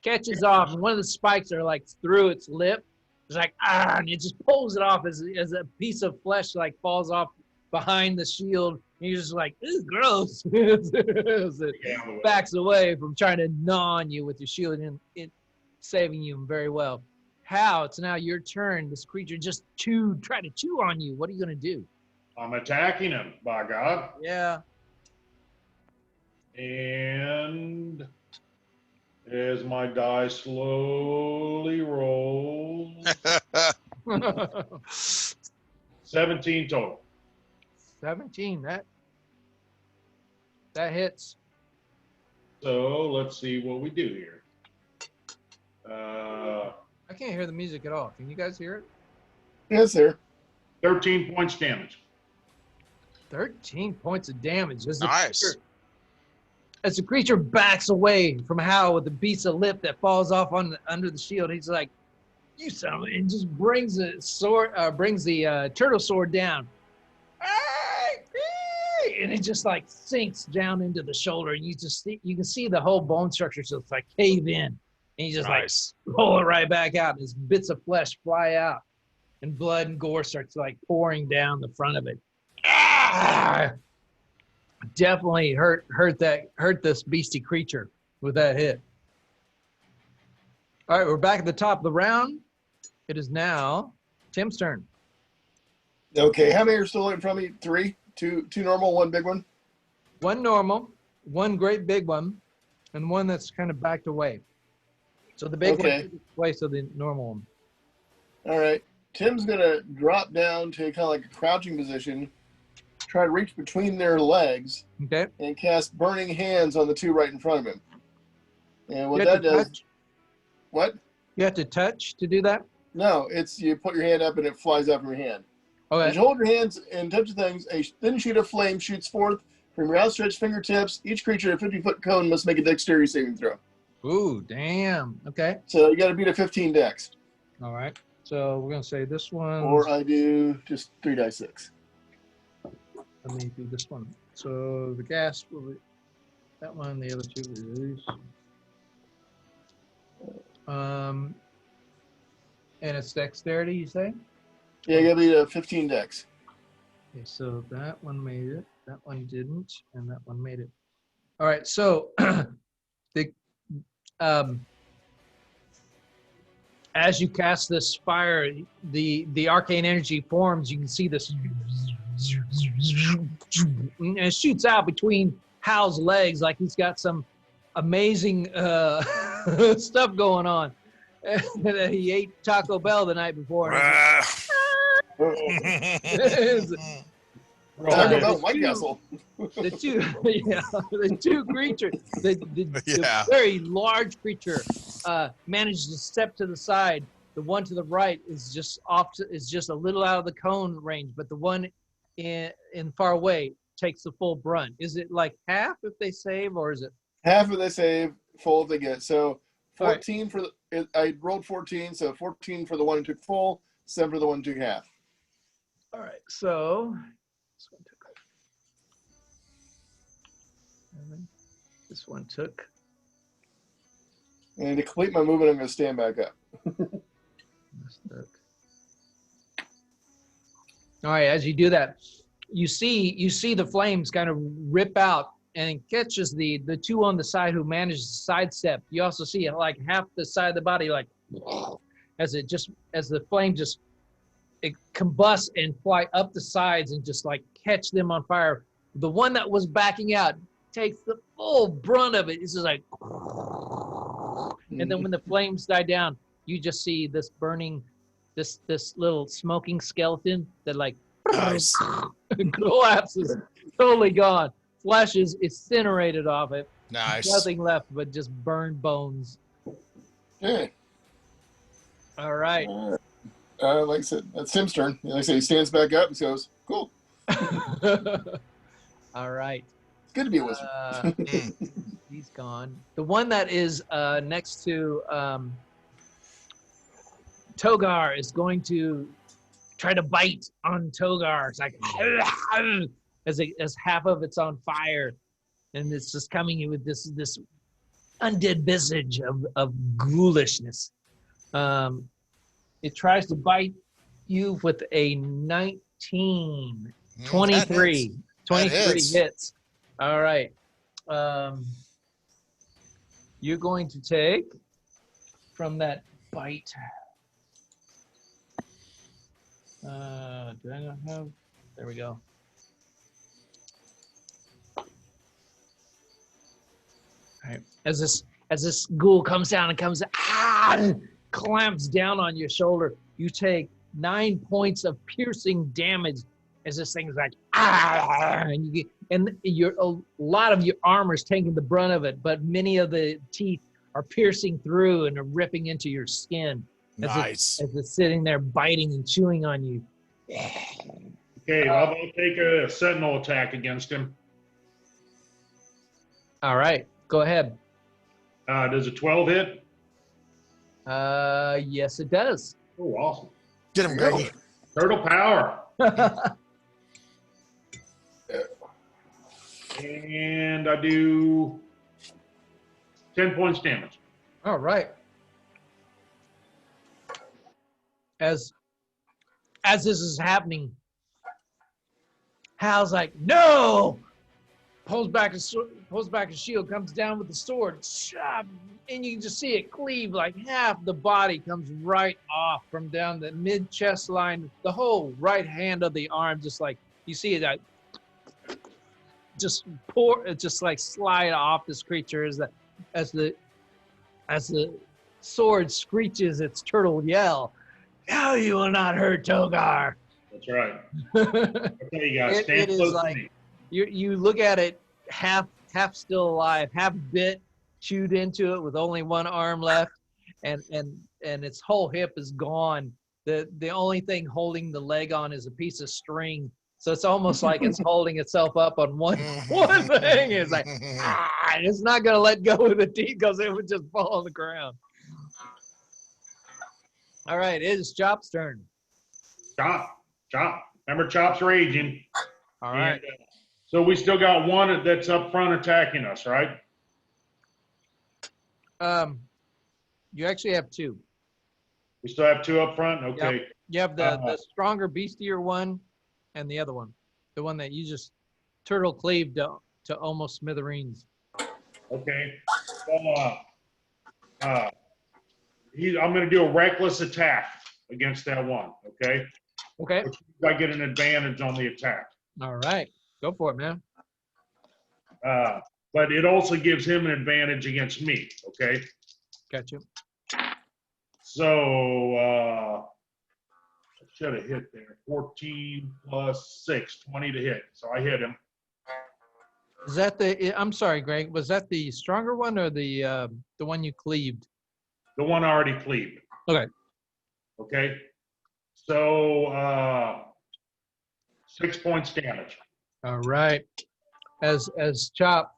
catches off, and one of the spikes are like through its lip. It's like, and it just pulls it off as a piece of flesh like falls off behind the shield. And you're just like, ooh, gross. It backs away from trying to gnaw on you with your shield, and it saving you very well. Hal, it's now your turn. This creature just tried to chew on you. What are you gonna do?
I'm attacking him, by God.
Yeah.
And as my die slowly rolls, 17 total.
17. That hits.
So let's see what we do here.
I can't hear the music at all. Can you guys hear it?
Yes, sir.
13 points damage.
13 points of damage.
Nice.
As the creature backs away from Hal with a piece of lip that falls off under the shield, he's like, "You son of a," and just brings the sword, brings the turtle sword down, and it just like sinks down into the shoulder. And you can see the whole bone structure just like cave in, and you just
Nice.
like pull it right back out, and his bits of flesh fly out, and blood and gore starts like pouring down the front of it. Definitely hurt this beastie creature with that hit. All right, we're back at the top of the round. It is now Tim's turn.
Okay, how many are still in front of me? 3? Two normal, 1 big one?
One normal, one great big one, and one that's kind of backed away. So the big one takes place of the normal one.
All right. Tim's going to drop down to kind of like a crouching position, try to reach between their legs,
Okay.
and cast Burning Hands on the 2 right in front of him. And what that does...
Touch?
What?
You have to touch to do that?
No, it's you put your hand up and it flies out from your hand.
Okay.
As you hold your hands and touch the things, a thin sheet of flame shoots forth from your outstretched fingertips. Each creature in a 50-foot cone must make a dexterity saving throw.
Ooh, damn. Okay.
So you got to beat a 15 dex.
All right. So we're going to say this one.
Or I do just 3d6.
Let me do this one. So the gas will be that one, the other 2 will be these. And it's dexterity, you say?
Yeah, you got to beat a 15 dex.
Okay, so that one made it, that one didn't, and that one made it. All right, so the as you cast this fire, the arcane energy forms. You can see this, and it shoots out between Hal's legs like he's got some amazing stuff going on. That he ate Taco Bell the night before.
Taco Bell, White Castle.
The two creatures, the very large creature managed to step to the side. The one to the right is just a little out of the cone range, but the one in far away takes the full brunt. Is it like half if they save, or is it
half if they save, full if they get? So 14 for the. I rolled 14, so 14 for the one who took full, 7 for the one who took half.
All right, so this one took.
And to complete my movement, I'm going to stand back up.
All right, as you do that, you see the flames kind of rip out and catches the 2 on the side who managed to sidestep. You also see like half the side of the body, like as the flame just it combusts and fly up the sides and just like catch them on fire. The one that was backing out takes the full brunt of it. It's just like, and then when the flames die down, you just see this burning, this little smoking skeleton that like collapses, totally gone. Flesh is incinerated off it.
Nice.
Nothing left but just burned bones.
Okay.
All right.
Like I said, that's Tim's turn. Like I said, he stands back up and goes, "Cool."
All right.
It's good to be a wizard.
He's gone. The one that is next to Togar is going to try to bite on Togar. It's like as half of it's on fire, and it's just coming in with this undead visage of ghoulishness. It tries to bite you with a 19, 23. 23 hits. All right. You're going to take from that bite. Do I not have? There we go. All right. As this ghoul comes down and clamps down on your shoulder, you take 9 points of piercing damage as this thing is like and a lot of your armor is taking the brunt of it, but many of the teeth are piercing through and are ripping into your skin as
Nice.
as it's sitting there biting and chewing on you.
Okay, I'll take a sentinel attack against him.
All right, go ahead.
Does a 12 hit?
Yes, it does.
Oh, awesome.
Get him, Greggy.
Turtle power. And I do 10 points damage.
All right. As this is happening, Hal's like, no! Pulls back his shield, comes down with the sword, and you can just see it cleave like half the body comes right off from down the mid chest line. The whole right hand of the arm, just like you see it, just like slide off this creature as the sword screeches its turtle yell. Now you will not hurt Togar.
That's right. Okay, you guys, stand
it is
close to
like
me.
you look at it half still alive, half bit, chewed into it with only one arm left, and its whole hip is gone. The only thing holding the leg on is a piece of string. So it's almost like it's holding itself up on one thing. It's like, it's not going to let go of the teeth because it would just fall on the ground. All right, it is Chop's turn.
Chop. Remember, Chop's raging.
All right.
And, so we still got one that's up front attacking us, right?
You actually have two.
We still have two up front? Okay.
Yep. You have the stronger, beastier one and the other one. The one that you just turtle cleaved to almost smithereens.
Okay. I'm going to do a reckless attack against that one, okay?
Okay.
Which means I get an advantage on the attack.
All right. Go for it, man.
But it also gives him an advantage against me, okay?
Gotcha.
So, I should have hit there. 14 plus 6, 20 to hit. So I hit him.
Is that I'm sorry, Greg, was that the stronger one or the one you cleaved?
The one I already cleaved.
Okay.
Okay. So, 6 points damage.
All right. As Chop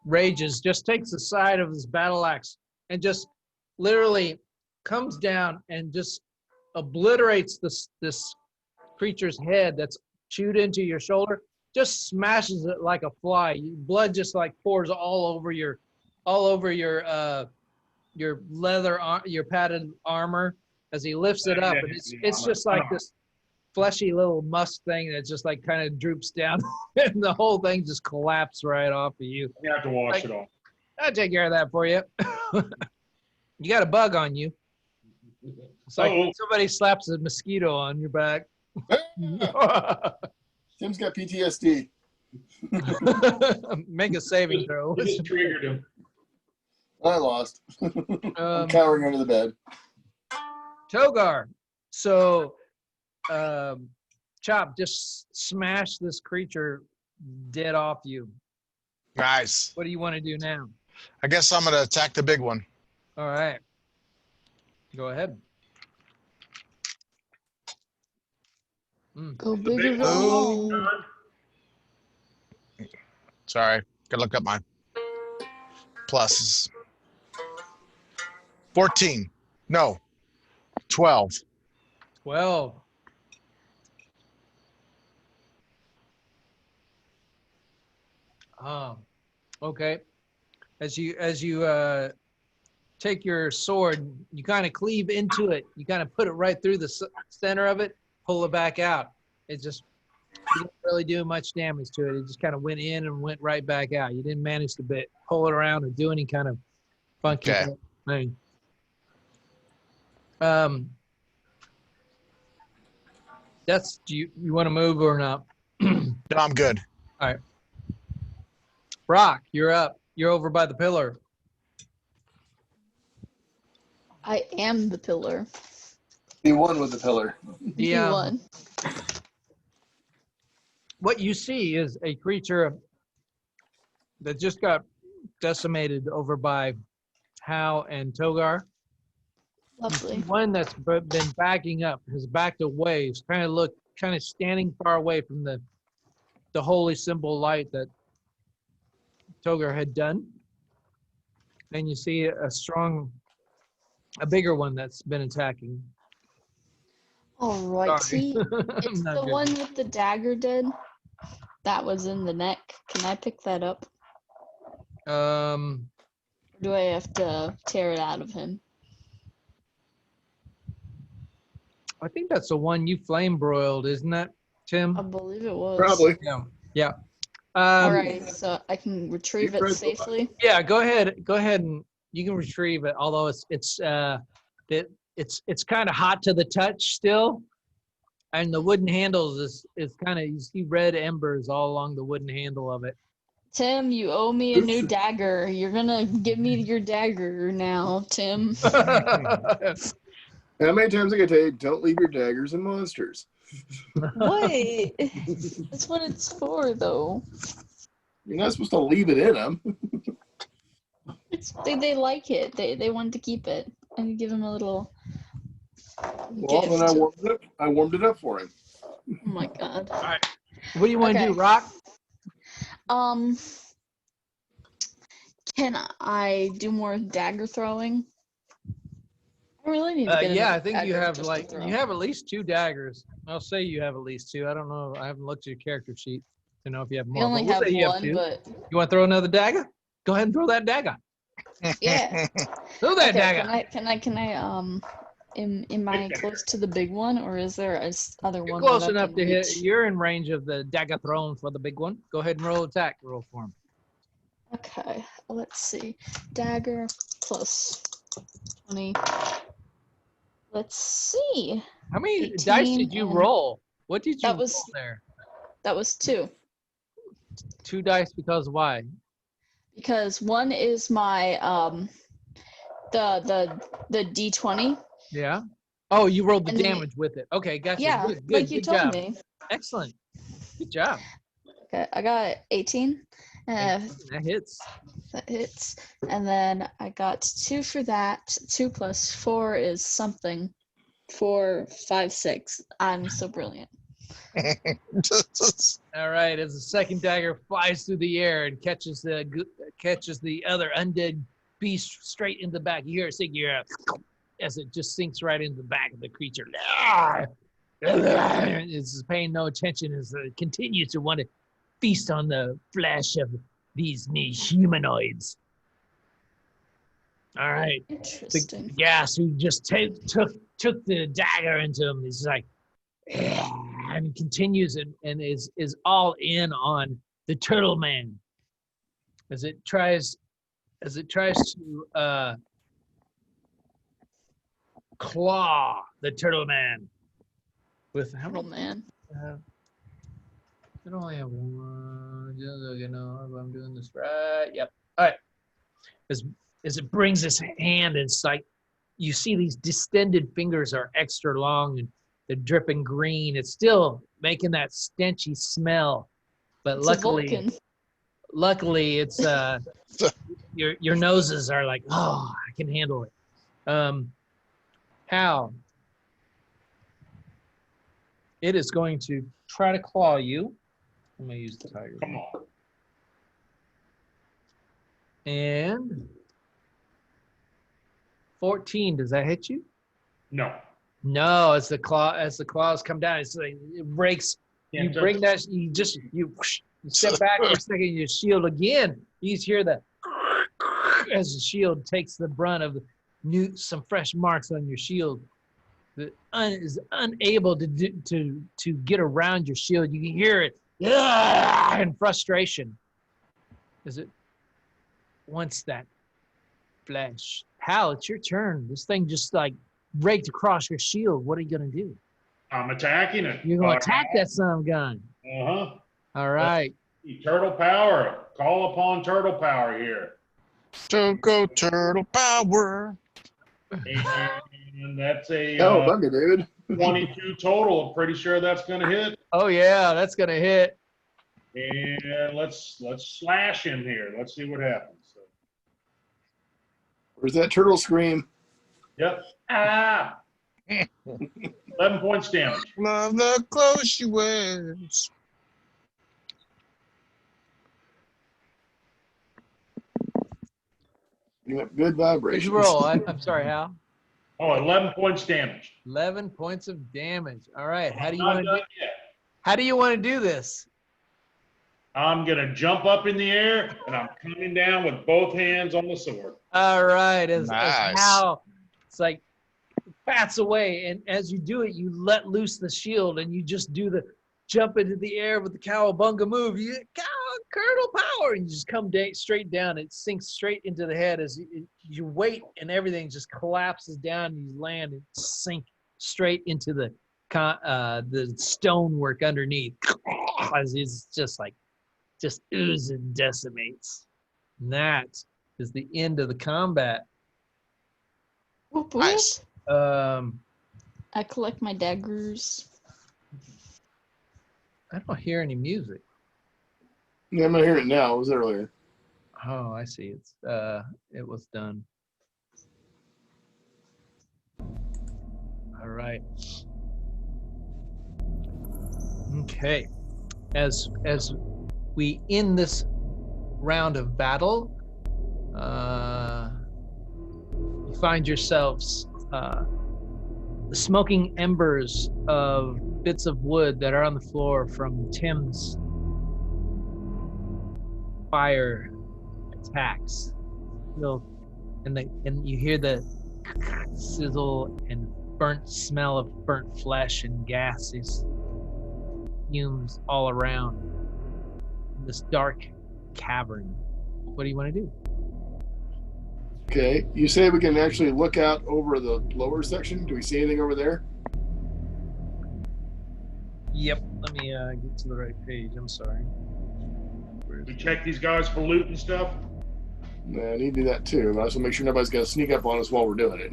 rages, just takes the side of his battle axe and just literally comes down and just obliterates this creature's head that's chewed into your shoulder, just smashes it like a fly. Blood just like pours all over your leather, your padded armor as he lifts it up. And it's just like this fleshy little musk thing that just like kind of droops down and the whole thing just collapses right off of you.
You have to wash it off.
I'll take care of that for you. You got a bug on you. It's like somebody slaps a mosquito on your back.
Tim's got PTSD.
Make a saving throw.
You just triggered him.
I lost. I'm cowering under the bed.
Togar. So, Chop, just smash this creature dead off you.
Nice.
What do you want to do now?
I guess I'm going to attack the big one.
All right. Go ahead.
Go big or go home.
Sorry. Gotta look up my pluses. 14. No. 12.
12. Okay. As you take your sword, you kind of cleave into it. You kind of put it right through the center of it, pull it back out. It just you didn't really do much damage to it. It just kind of went in and went right back out. You didn't manage to pull it around or do any kind of funky thing. That's do you want to move or not?
No, I'm good.
All right. Brock, you're up. You're over by the pillar.
I am the pillar.
Be one with the pillar.
Be one.
What you see is a creature that just got decimated over by Hal and Togar.
Lovely.
One that's been backing up, has backed away, is kind of standing far away from the holy symbol light that Togar had done. And you see a bigger one that's been attacking.
Alrighty. It's
Not
the
good.
one with the dagger dead. That was in the neck. Can I pick that up? Or do I have to tear it out of him?
I think that's the one you flame broiled, isn't that, Tim?
I believe it was.
Probably.
Yeah.
Alright, so I can retrieve it safely.
Yeah, go ahead and you can retrieve it. Although it's kind of hot to the touch still, and the wooden handles is kind of, you see red embers all along the wooden handle of it.
Tim, you owe me a new dagger. You're gonna give me your dagger now, Tim.
How many times I can tell you, don't leave your daggers in monsters?
Wait, that's what it's for, though.
You're not supposed to leave it in them.
They like it. They want to keep it. And give him a little.
Well,
gift.
then I warmed it up for him.
Oh my god.
All right. What do you want to do, Rock?
Can I do more dagger throwing? I really need to get
Yeah,
another
I think you
dagger
have
just to throw.
you have at least 2 daggers. I'll say you have at least 2. I don't know. I haven't looked at your character sheet to know if you have more.
I only
but we'll
have
say you
one,
2.
but
You want to throw another dagger? Go ahead and throw that dagger.
yeah.
Throw that
Okay,
dagger.
can I am I close to the big one, or is there a other
You're
one
close
that I
enough
can
to hit.
reach?
You're in range of the dagger thrown for the big one. Go ahead and roll attack. Roll for him.
Okay, let's see. Dagger plus 20. Let's see.
How many
18
dice did you
and-
roll? What did you
That was-
roll there?
That was 2.
2 dice because why?
Because one is my the D20.
Yeah. Oh, you rolled the
And then-
damage with it. Okay, gotcha.
Yeah,
Good,
like you
good
told
job.
me.
Excellent. Good job.
Okay, I got 18.
That hits.
That hits. And then I got 2 for that. 2 plus 4 is something. 4, 5, 6. I'm so brilliant.
All right, as the second dagger flies through the air and catches the other undead beast straight in the back. You hear it sink as it just sinks right into the back of the creature. It's paying no attention as it continues to want to feast on the flesh of these new humanoids. All right. The
Interesting.
gas who just took the dagger into him is like, and continues and is all in on the turtle man as it tries to claw the turtle man with how
Turtle
many?
man.
I only have one. Just so you know if I'm doing this right. Yep. All right. As it brings his hand, and it's like you see these distended fingers are extra long and they're dripping green. It's still making that stenchy smell, but
It's a Vulcan.
luckily it's your noses are like, oh, I can handle it. Hal, it is going to try to claw you. I'm gonna use the tiger.
Come on.
And 14, does that hit you?
No.
No, as the claws come down, it's like it breaks. You
Can't
bring
touch.
that, you step back for a second, you shield again. You hear the as the shield takes the brunt of some fresh marks on your shield. Is unable to get around your shield. You can hear it in frustration as it wants that flesh. Hal, it's your turn. This thing just like raked across your shield. What are you gonna do?
I'm attacking it.
You're gonna attack that son of a gun.
Uh-huh.
All right.
Turtle power. Call upon turtle power here.
Go turtle power.
And that's a
Oh, bugger, dude.
22 total. I'm pretty sure that's going to hit.
Oh yeah, that's gonna hit.
And let's slash him here. Let's see what happens. So,
Where's that turtle scream?
Yep. Ah. 11 points damage.
Love the clothes she wears.
You have good
What'd
vibrations.
you roll? I'm sorry, Hal.
Oh, 11 points damage.
11 points of damage. All right. How do you
Not
want to
done
do?
yet.
How do you want to do this?
I'm gonna jump up in the air and I'm coming down with both hands on the sword.
All right. As
Nice.
Hal, it's like bats away, and as you do it, you let loose the shield, and you just do the jump into the air with the cowabunga move. You Colonel Power, and you just come straight down. It sinks straight into the head as you wait, and everything just collapses down. And you land and sink straight into the stonework underneath. As it's just oozes and decimates. And that is the end of the combat.
Whoop, whoop.
Nice.
I collect my daggers.
I don't hear any music.
Yeah, I'm not hearing it now. It was earlier.
Oh, I see. It was done. All right. Okay. As we end this round of battle, you find yourselves the smoking embers of bits of wood that are on the floor from Tim's fire attacks. And you hear the sizzle and burnt smell of burnt flesh and gases, fumes all around in this dark cavern. What do you want to do?
Okay. You say we can actually look out over the lower section. Do we see anything over there?
Yep. Let me get to the right page. I'm sorry.
We check these guys for loot and stuff.
No, I need to do that too. But I just want to make sure nobody's going to sneak up on us while we're doing it.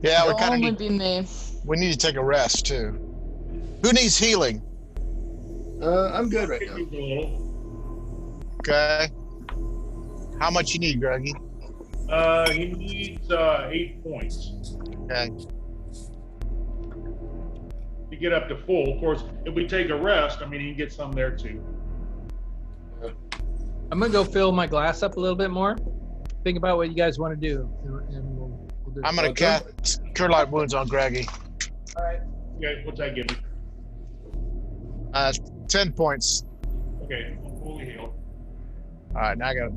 Yeah, we
It'll
kind
only
of
be me.
we need to take a rest too. Who needs healing?
I'm good right now.
A little.
Okay. How much you need, Greggy?
He needs 8 points
Okay.
to get up to full. Of course, if we take a rest, I mean, he can get some there too.
I'm gonna go fill my glass up a little bit more. Think about what you guys want to do, and we'll do
I'm gonna cast Cure Light Wounds on Greggy.
All right.
Okay, what's that give me?
10 points.
Okay, I'm fully healed.
All right, now I got.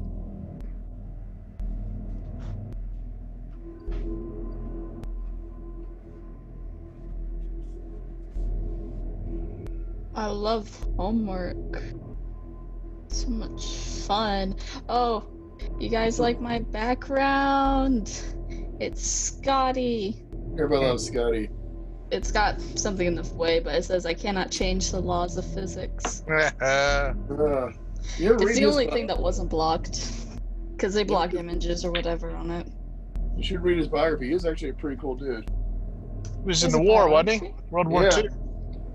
I love homework. So much fun. Oh, you guys like my background? It's Scotty.
Everybody loves Scotty.
It's got something in the way, but it says I cannot change the laws of physics.
You ever
It's
read
the
his
only
bi-
thing that wasn't blocked. Because they block images or whatever on it.
You should read his biography. He's actually a pretty cool dude.
He was in
Is
the
it
war, wasn't he?
biography?
World War
Yeah.
II.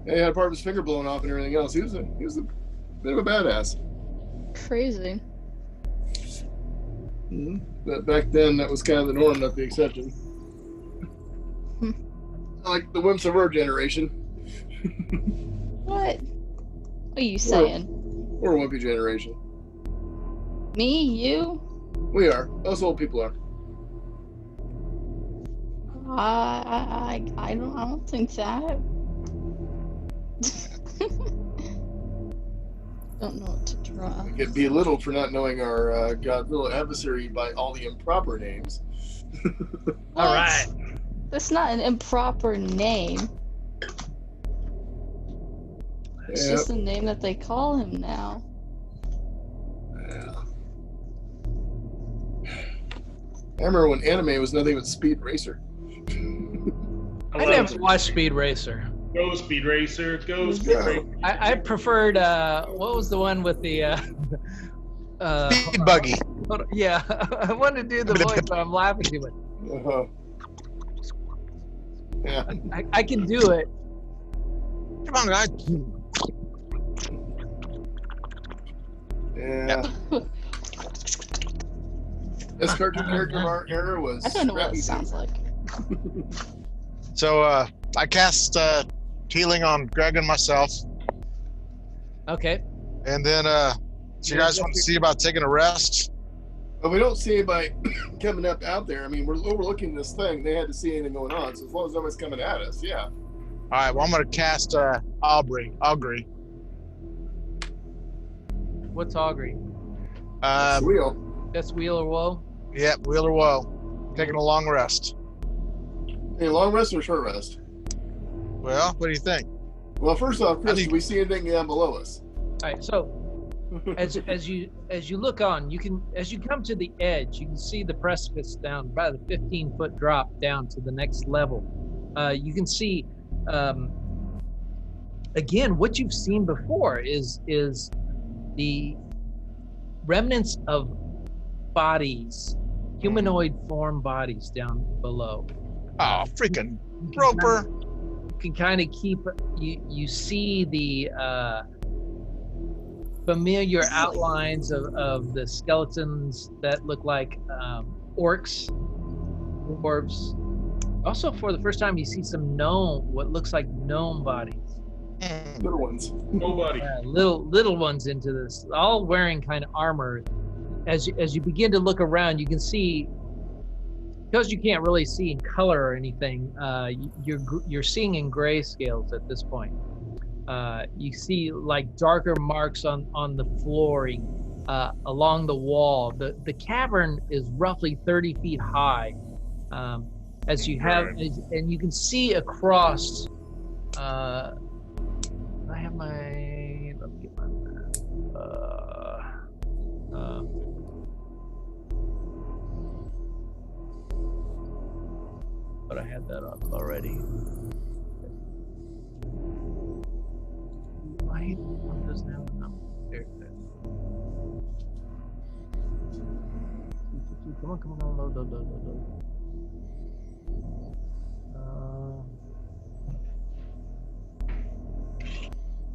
Yeah, he had a part of his finger blown off and everything else. He was a bit of a badass.
Crazy.
But back then, that was kind of the norm, not the exception. Like the wimps of our generation.
What? What are you saying?
We're a wimpy generation.
Me? You?
We are. Us old people are.
I don't think that. Don't know what to draw.
We get belittled for not knowing our Godzilla adversary by all the improper names.
All right.
That's not an improper name. It's just the name that they call him now.
Yeah. I remember when anime was nothing but Speed Racer.
I never watched Speed Racer.
Go Speed Racer. Go Speed
Yeah.
Racer.
I preferred what was the one with the
Speed Buggy.
yeah, I wanted to do the voice, but I'm laughing too much.
Uh-huh. Yeah.
I can do it.
Come on, guys.
Yeah. This cartoon character of our era was.
I don't know what
Scrappy
it sounds like.
So I cast healing on Greg and myself,
Okay.
and then so you guys want to see about taking a rest?
But we don't see anybody coming up out there. I mean, we're overlooking this thing. They had to see anything going on. So as long as nobody's coming at us, yeah.
All right. Well, I'm going to cast Aubrey.
What's augury?
Wheel.
That's wheel or woe?
Yep, Wheel or Woe. Taking a long rest.
Hey, long rest or short rest?
Well, what do you think?
Well, first off, Chris,
I think-
do we see anything down below us?
All right. So as you look on, you can, as you come to the edge, you can see the precipice down, about a 15-foot drop down to the next level. You can see, again, what you've seen before is the remnants of bodies, humanoid form bodies down below.
Oh, freaking Roper.
You can kind of keep, you see the familiar outlines of the skeletons that look like orcs, dwarves. Also, for the first time, you see some what looks like gnome bodies.
Little ones.
Nobody.
Little ones into this, all wearing kind of armor. As you begin to look around, you can see, because you can't really see in color or anything, you're seeing in grayscales at this point. You see like darker marks on the flooring, along the wall. The cavern is roughly 30 feet high. As you have, and you can see across. I have my. Let me get my map. But I had that up already. Why doesn't have a number? There it is. Come on, load.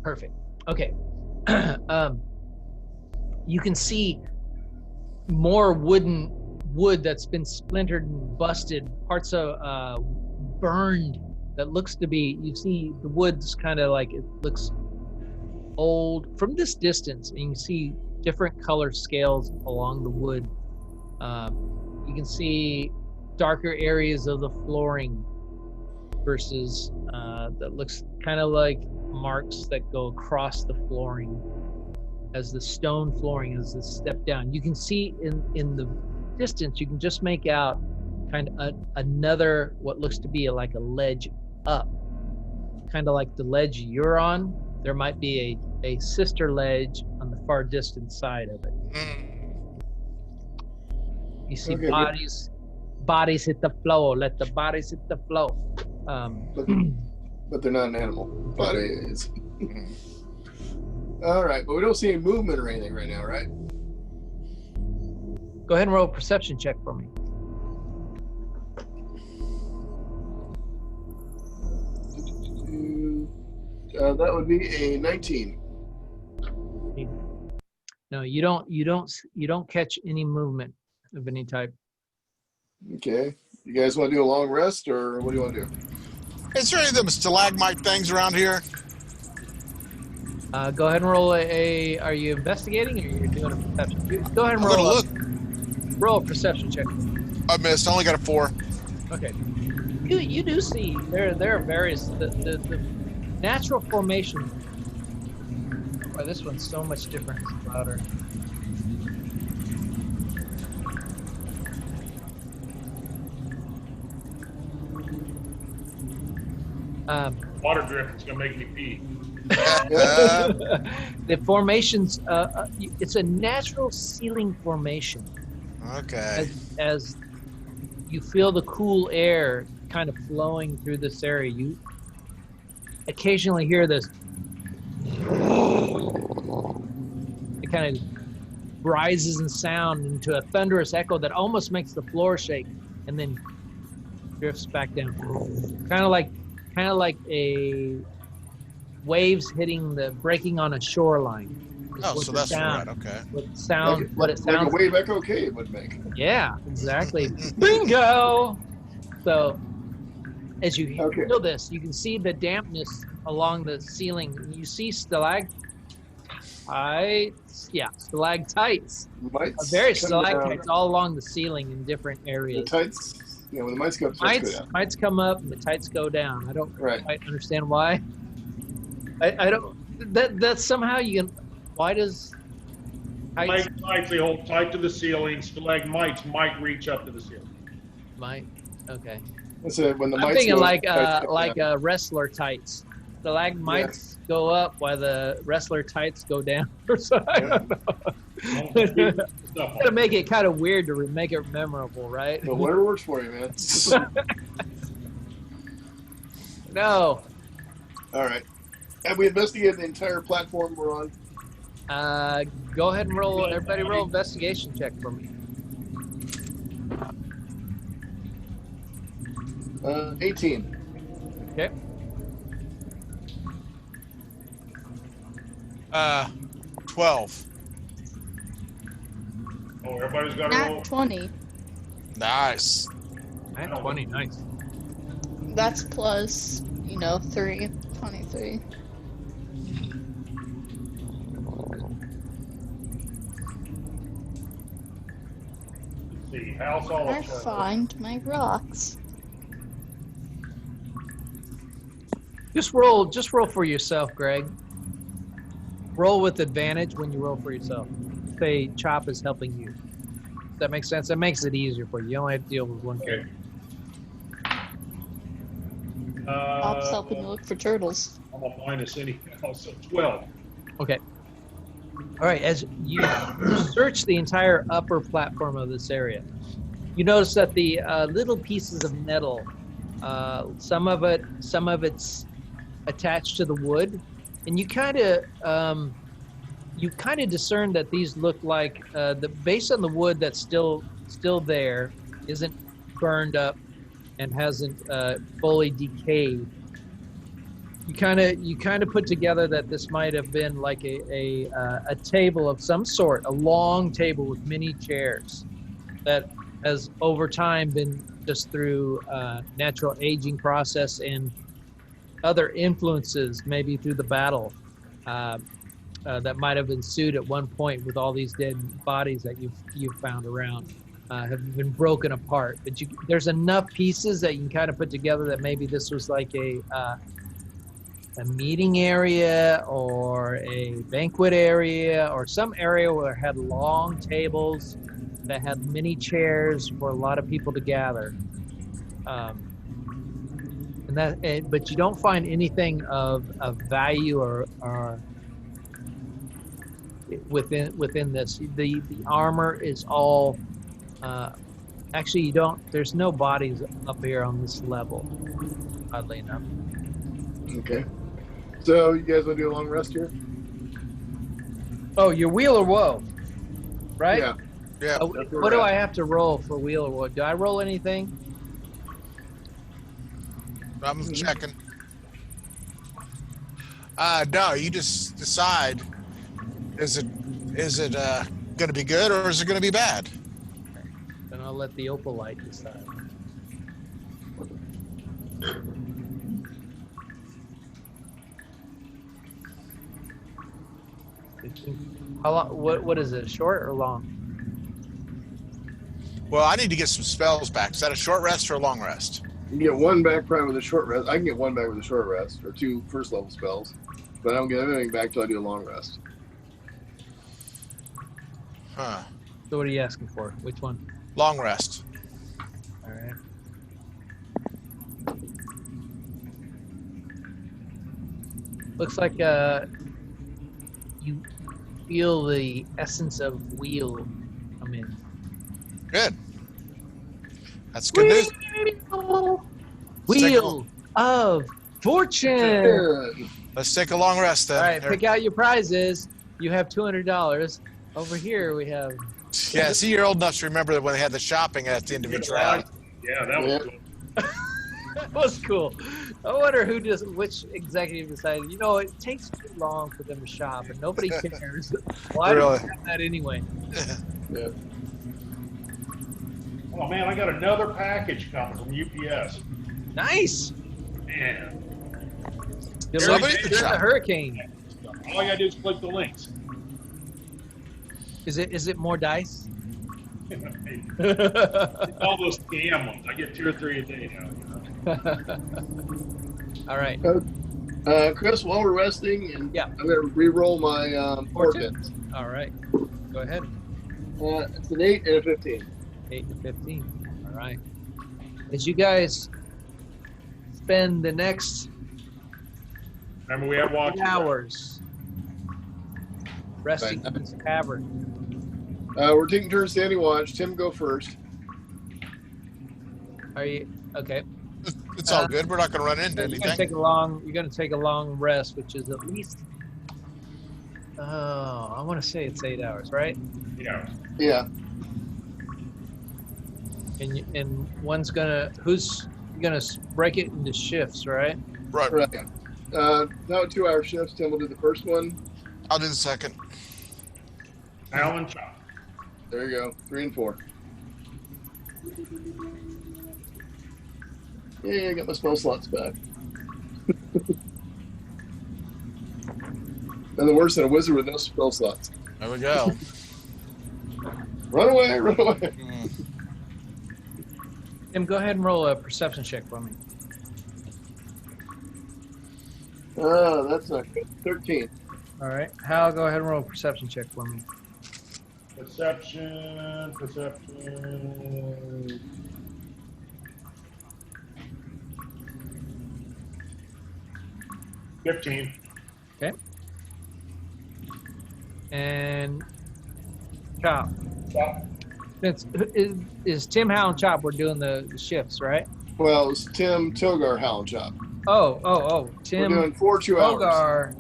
Perfect. Okay. You can see more wood that's been splintered and busted, parts of burned that looks to be, you see the wood's kind of like, it looks old from this distance, and you can see different color scales along the wood. You can see darker areas of the flooring versus that looks kind of like marks that go across the flooring as the stone flooring as the step down. You can see in the distance, you can just make out kind of another, what looks to be like a ledge up, kind of like the ledge you're on. There might be a sister ledge on the far distant side of it. You see bodies hit the floor. Let the bodies hit the floor.
But they're not an animal. But it is. All right, but we don't see any movement or anything right now, right?
Go ahead and roll a perception check for me.
That would be a 19.
No, you don't catch any movement of any type.
Okay. You guys want to do a long rest, or what do you want to do?
Is there any of them stalagmite things around here?
Go ahead and roll are you investigating or you're doing a perception? Go ahead and
I'm gonna
roll
look.
Roll a perception check.
I missed. I only got a 4.
Okay. You do see there are various the natural formation. Oh, this one's so much different. It's louder.
Water drift is gonna make me pee.
The formations, it's a natural ceiling formation.
Okay.
As you feel the cool air kind of flowing through this area, you occasionally hear this. It kind of rises in sound into a thunderous echo that almost makes the floor shake, and then drifts back down. Kind of like a waves breaking on a shoreline.
Oh,
what
so
the
that's
sound,
right. Okay.
what it
Like
sounds.
a Wayback Okay would make.
Yeah, exactly. Bingo. So as you
Okay.
feel this, you can see the dampness along the ceiling. You see stalactites. Yeah, stalactites.
Mites
Various
come down.
stalactites all along the ceiling in different
The
areas.
tights, when the mites go up, the tights go down.
Mites come up and the tights go down. I don't
Right.
quite understand why. I don't. That's somehow you can. Why does tights
Stalagmites, they hold tight to the ceiling. Stalagmites might reach up to the ceiling.
might? Okay.
So when the
I'm
mites
thinking
go
like
up, the tights come down.
wrestler tights. Stalagmites go up while the wrestler tights go down. Or something. I don't know. Gotta make it kind of weird to make it memorable, right?
But whatever works for you, man.
No.
All right. Have we investigated the entire platform we're on?
Go ahead and roll. Everybody, roll investigation check for me.
18.
Okay.
12.
Oh, everybody's got to roll.
Nat 20.
Nice.
I had 20. Nice.
That's plus, 3. 23.
Let's see, house all
I
of
find my rocks.
Just roll for yourself, Greg. Roll with advantage when you roll for yourself. Say Chop is helping you. Does that make sense? That makes it easier for you. You only have to deal with one character.
Bob's helping you look for turtles.
I'm a minus anyhow, so 12.
Okay. All right. As you search the entire upper platform of this area, you notice that the little pieces of metal, some of it's attached to the wood, and you kind of discern that these look like based on the wood that's still there, isn't burned up and hasn't fully decayed. You kind of put together that this might have been like a table of some sort, a long table with many chairs that has over time been just through natural aging process and other influences, maybe through the battle that might have ensued at one point with all these dead bodies that you've found around. Have been broken apart, but there's enough pieces that you can kind of put together that maybe this was like a meeting area or a banquet area or some area where it had long tables that had many chairs for a lot of people to gather. But you don't find anything of value or within this. The armor is all. Actually, you don't. There's no bodies up here on this level. Oddly enough.
Okay. So you guys want to do a long rest here?
Oh, your wheel or woe, right?
Yeah.
Yeah.
What do I have to roll for wheel or woe? Do I roll anything?
I'm checking. No, you just decide. Is it going to be good or is it going to be bad?
Then I'll let the opalite decide. How long? What is it? Short or long?
Well, I need to get some spells back. Is that a short rest or a long rest?
You can get one back probably with a short rest. I can get one back with a short rest or 2 first level spells, but I don't get anything back till I do a long rest.
Huh.
So what are you asking for? Which one?
Long rest.
All right. Looks like you feel the essence of wheel come in.
Good. That's good news.
Wheel of Fortune.
Good.
Let's take a long rest then.
All right, pick out your prizes. You have $200. Over here we have.
Yeah, see, you're old enough to remember when they had the shopping at the end of each round.
Yeah, that was good.
That was cool. I wonder which executive decided, it takes too long for them to shop and nobody cares. Why do we
Really?
have that anyway?
Yeah.
Oh man, I got another package coming from UPS.
Nice.
Man.
Somebody
There's
could
the
shop.
hurricane.
All you gotta do is click the links.
Is it more dice?
All those scam ones. I get 2 or 3 a day now.
All right.
Chris, while we're resting, and
Yeah.
I'm going to re-roll my portents.
All right. Go ahead.
It's an 8 and a 15.
8 to 15. All right. As you guys spend the next
Remember, we have watch.
2 hours resting
Right.
in this cavern.
We're taking turns standing watch. Tim, go first.
Are you okay?
It's all good. We're not going to run into
You're gonna
anything.
take a long rest, which is at least I want to say it's 8 hours, right?
Yeah.
Yeah.
And who's gonna break it into shifts, right?
Right.
Right. Now 2-hour shifts. Tim will do the first one.
I'll do the second.
Alan Chop.
There you go. 3 and 4. Yeah, I got my spell slots back. Nothing worse than a wizard with no spell slots.
There we go.
Run away, run away.
Mm.
Tim, go ahead and roll a perception check for me.
That's not good. 13.
All right. Hal, go ahead and roll a perception check for me.
Perception. 15.
Okay. And Chop. Is Tim, Hal, and Chop? We're doing the shifts, right?
Well, it's Tim, Togar, Hal, and Chop.
Oh. Tim,
We're doing 4 2 hours.
Togar.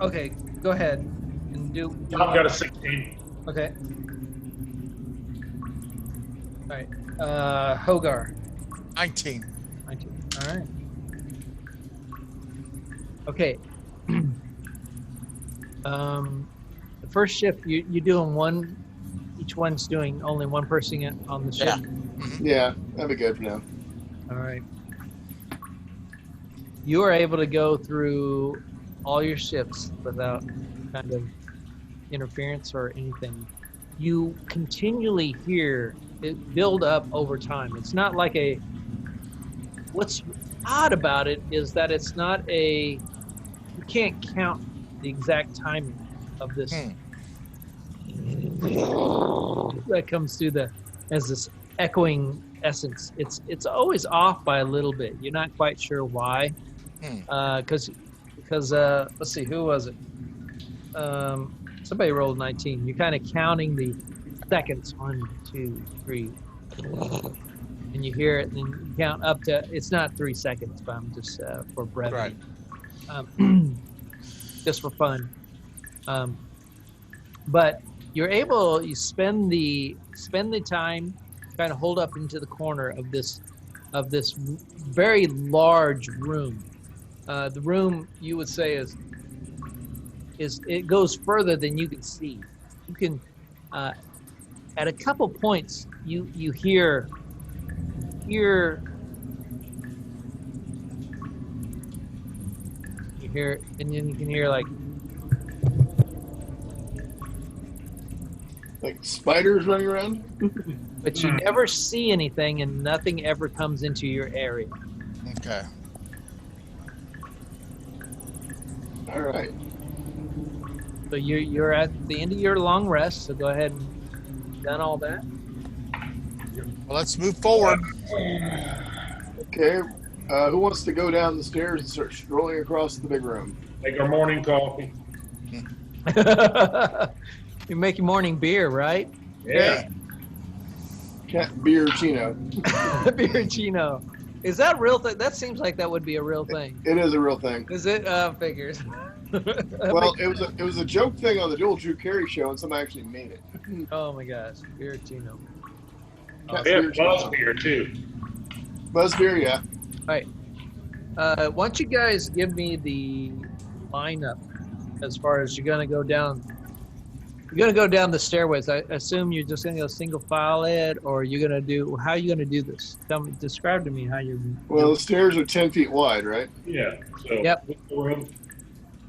Okay, go ahead and do.
Chop got a 16.
Okay. All right. Hogar.
19.
19. All right. Okay. The first shift, you're doing one. Each one's doing only one person on the shift.
Yeah, that'd be good for now.
All right. You are able to go through all your shifts without kind of interference or anything. You continually hear it build up over time. It's not like what's odd about it is that it's not you can't count the exact timing of this. That comes through as this echoing essence. It's always off by a little bit. You're not quite sure why. Because let's see, who was it? Somebody rolled 19. You're kind of counting the seconds, 1, 2, 3, and you hear it, and then you count up to. It's not 3 seconds, but I'm just for brevity, just for fun. But you spend the time, kind of hold up into the corner of this very large room. The room, you would say, is it goes further than you can see. You can at a couple points you hear and then you can hear like
spiders running around.
but you never see anything, and nothing ever comes into your area.
Okay.
All right.
So you're at the end of your long rest, so go ahead and done all that.
Well, let's move forward.
Okay. Who wants to go down the stairs and start strolling across the big room?
Take our morning coffee.
You make your morning beer, right?
Yeah.
Cat beer chino.
Beer chino. Is that real thing? That seems like that would be a real thing.
It is a real thing.
Is it? Figures.
Well, it was a joke thing on the Dual Drew Carey show, and somebody actually made it.
Oh my gosh, beer chino.
Cat
They
beer
have buzz
chino.
beer too.
Buzz beer, yeah.
All right. Why don't you guys give me the lineup as far as you're gonna go down? You're gonna go down the stairways. I assume you're just gonna go single file it, or you're gonna do. How are you gonna do this? Tell me. Describe to me how you're.
Well, the stairs are 10 feet wide, right?
Yeah. So
Yep.
room.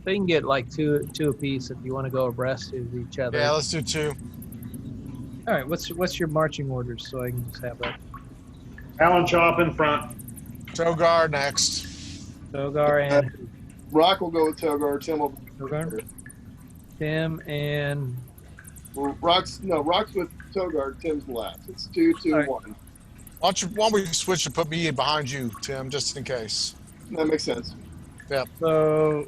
So you can get like two apiece if you want to go abreast of each other.
Yeah, let's do 2.
All right. What's your marching orders so I can just have that?
Alan Chop in front.
Togar next.
Togar and
Rock will go with Togar. Tim will.
Togar. Tim and
Well, Rock's with Togar. Tim's last. It's 2, 2,
All right.
1.
Why don't we switch and put me behind you, Tim, just in case.
That makes sense.
so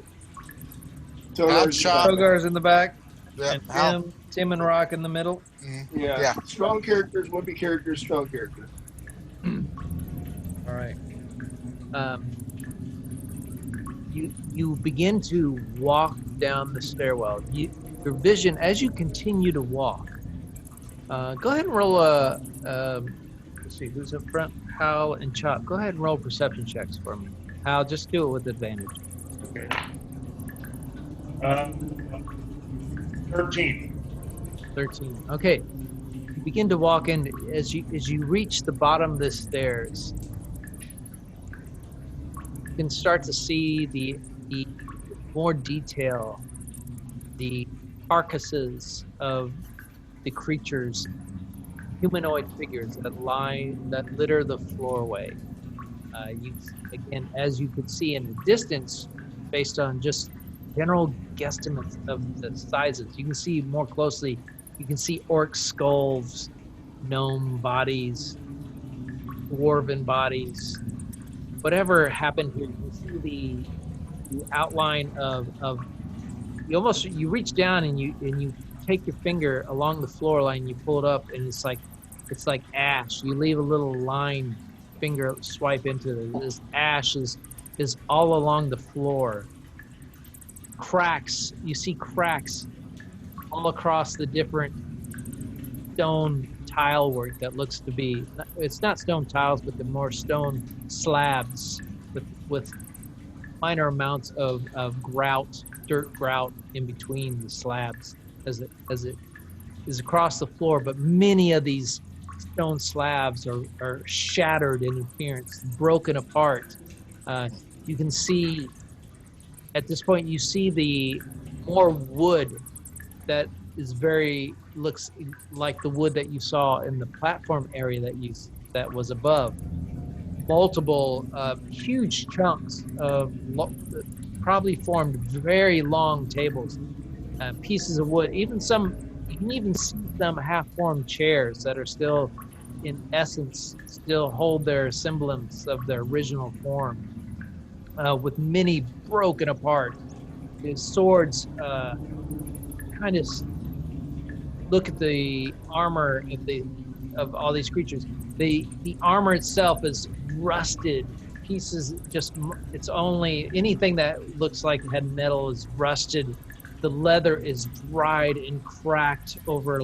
Togar's
Chop.
Togar's in the back,
Yeah.
and Tim and Rock in the middle.
Yeah.
Yeah.
Strong characters, would be characters, strong characters.
All right. You begin to walk down the stairwell. Your vision as you continue to walk. Go ahead and roll a. Let's see who's up front. Hal and Chop. Go ahead and roll perception checks for me. Hal, just do it with advantage.
Okay. 13.
13. Okay. You begin to walk in as you reach the bottom of the stairs. You can start to see the more detail, the carcasses of the creatures, humanoid figures that litter the floorway. Again, as you could see in the distance, based on just general guesstimates of the sizes, you can see more closely. You can see orc skulls, gnome bodies, dwarven bodies. Whatever happened here, you can see the outline of you reach down and you take your finger along the floor line, you pull it up, and it's like ash. You leave a little line, finger swipe into it. This ash is all along the floor. Cracks. You see cracks all across the different stone tile work that looks to be, it's not stone tiles, but the more stone slabs with minor amounts of grout, dirt grout in between the slabs as it is across the floor. But many of these stone slabs are shattered in appearance, broken apart. You can see, at this point, you see the more wood that looks like the wood that you saw in the platform area that was above. Multiple huge chunks of probably formed very long tables, pieces of wood. You can even see some half-formed chairs that are still, in essence, still hold their semblance of their original form, with many broken apart. The swords kind of look at the armor of all these creatures. The armor itself is rusted pieces. It's only anything that looks like it had metal is rusted. The leather is dried and cracked over.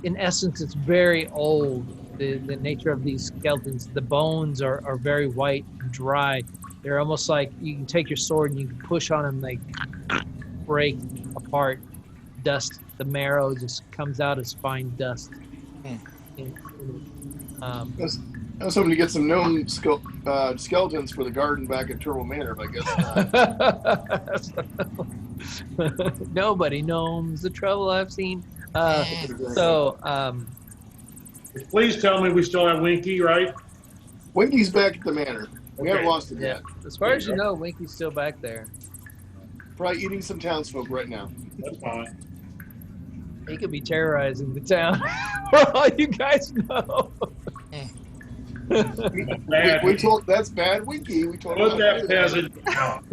In essence, it's very old. The nature of these skeletons, the bones are very white and dry. They're almost like you can take your sword and you can push on them, they break apart. Dust, the marrow just comes out as fine dust.
I was hoping to get some gnome skeletons for the garden back at Turtle Manor, but I guess not.
Nobody knows the trouble I've seen.
Please tell me we still have Winky, right?
Winky's back at the manor. We haven't lost it
Yeah.
yet.
As far as you know, Winky's still back there.
Probably eating some townsfolk right now.
That's fine.
He could be terrorizing the town, for all you guys know.
We told that's bad Winky. We told
Put
him
that peasant down.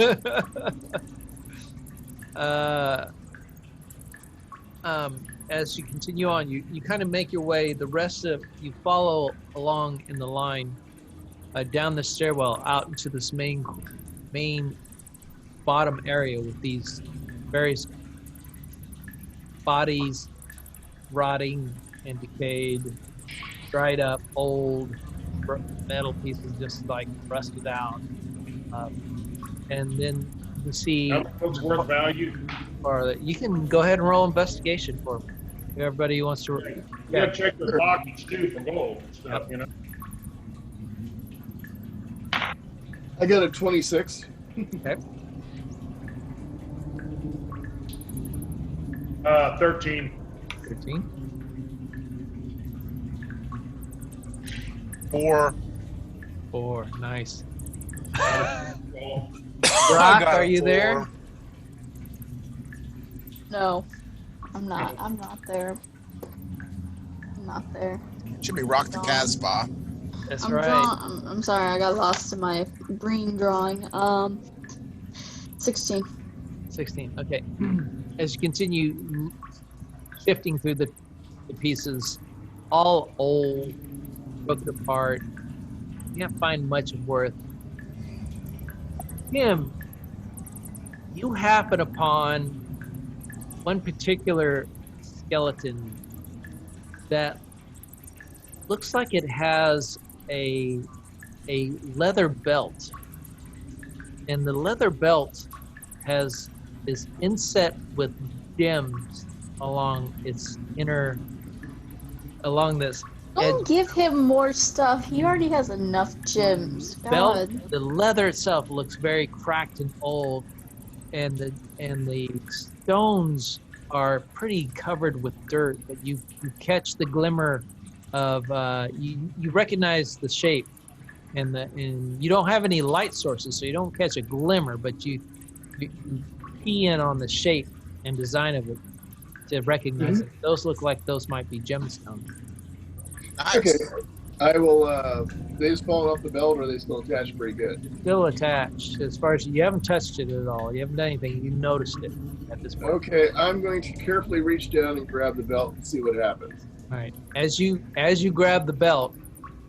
As you continue on, you kind of make your way. You follow along in the line down the stairwell out into this main bottom area with these various bodies rotting and decayed, dried up, old, metal pieces just like rusted out. And then you see,
That looks worth value.
or you can go ahead and roll investigation for me. Everybody wants to.
You gotta check your pockets too for gold and stuff, you know.
I got a 26.
Okay.
13.
13.
4.
4. Nice.
Gold.
Brock,
I got
are
a
you
4.
there?
No, I'm not. I'm not there. I'm not there.
Should be Rock the Casbah.
That's
I'm
right.
I'm sorry, I got lost in my brain drawing. 16.
16. Okay. As you continue shifting through the pieces, all old, broken apart, you can't find much of worth. Tim, you happen upon one particular skeleton that looks like it has a leather belt, and the leather belt is inset with gems along its along this
Don't give him more stuff. He already has enough gems.
belt.
God.
The leather itself looks very cracked and old, and the stones are pretty covered with dirt, but you catch the glimmer of you recognize the shape, and you don't have any light sources, so you don't catch a glimmer, but you key in on the shape and design of it to recognize it. Those look like those might be gemstones.
Nice.
Okay. I will, they just falling off the belt, or are they still attached pretty good?
Still attached. As far as you haven't touched it at all, you haven't done anything. You noticed it at this point.
Okay, I'm going to carefully reach down and grab the belt and see what happens.
All right. As you grab the belt,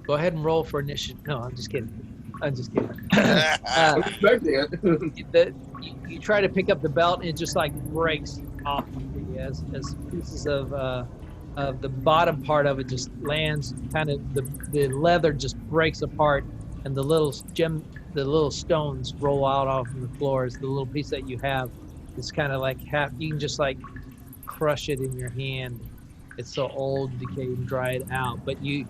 go ahead and roll for initiative. No, I'm just kidding. I'm just kidding.
I'm expecting it.
You try to pick up the belt, and it just like breaks off as pieces of the bottom part of it just lands. Kind of the leather just breaks apart, and the little stones roll out off the floors. The little piece that you have is kind of like you can just like crush it in your hand. It's so old, decayed, and dried out. But you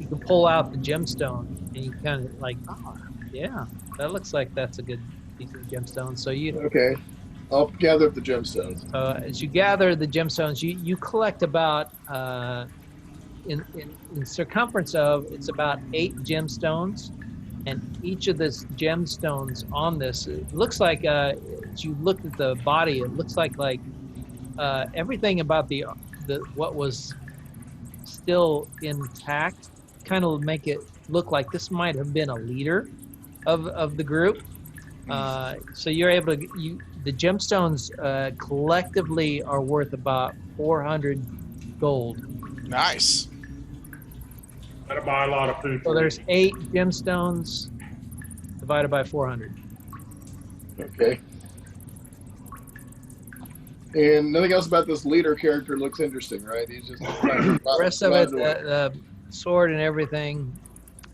can pull out the gemstone, and you kind of like, oh, yeah, that looks like that's a good piece of gemstone. So
Okay, I'll gather up the gemstones.
as you gather the gemstones, you collect about in circumference of it's about 8 gemstones, and each of these gemstones on this, it looks like as you look at the body, it looks like everything about the what was still intact kind of make it look like this might have been a leader of the group. So you're able to the gemstones collectively are worth about 400 gold.
Nice.
Gotta buy a lot of food.
So there's 8 gemstones divided by 400.
Okay. And nothing else about this leader character looks interesting, right? He's just
The rest of it, the sword and everything,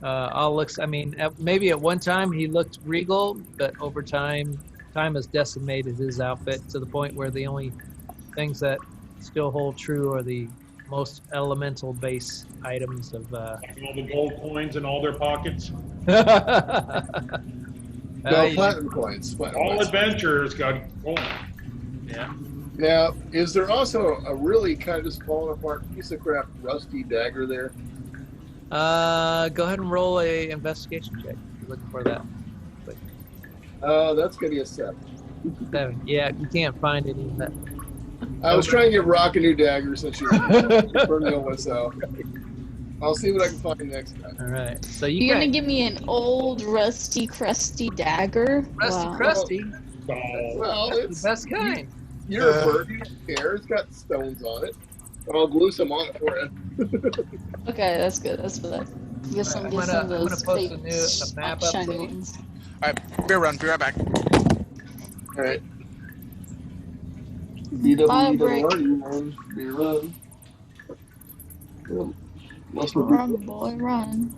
all looks. I mean, maybe at one time he looked regal, but over time has decimated his outfit to the point where the only things that still hold true are the most elemental base items of.
All the gold coins in all their pockets.
no platinum coins.
All adventurers got gold.
Yeah.
Now, is there also a really kind of just falling apart piece of crap rusty dagger there?
Go ahead and roll a investigation check. You're looking for that.
That's gonna be a 7.
7. Yeah, you can't find any of that.
I was trying to give Rock a new dagger since she burned the old one, so I'll see what I can find next time.
All right. So
You're gonna give me an old, rusty, crusty dagger?
Rusty
Wow.
crusty.
Well,
That's
it's
the best kind.
You're a bird. You don't care. It's got stones on it. I'll glue some on it for you.
Okay, that's good. That's good. Get some,
I'm
get
gonna-
some of
I'm gonna
those
post
fake
a map up
shiny
there.
ones.
All right, beer run. Be right back.
All right.
Fire break.
Be run. Must be
Run, boy, run.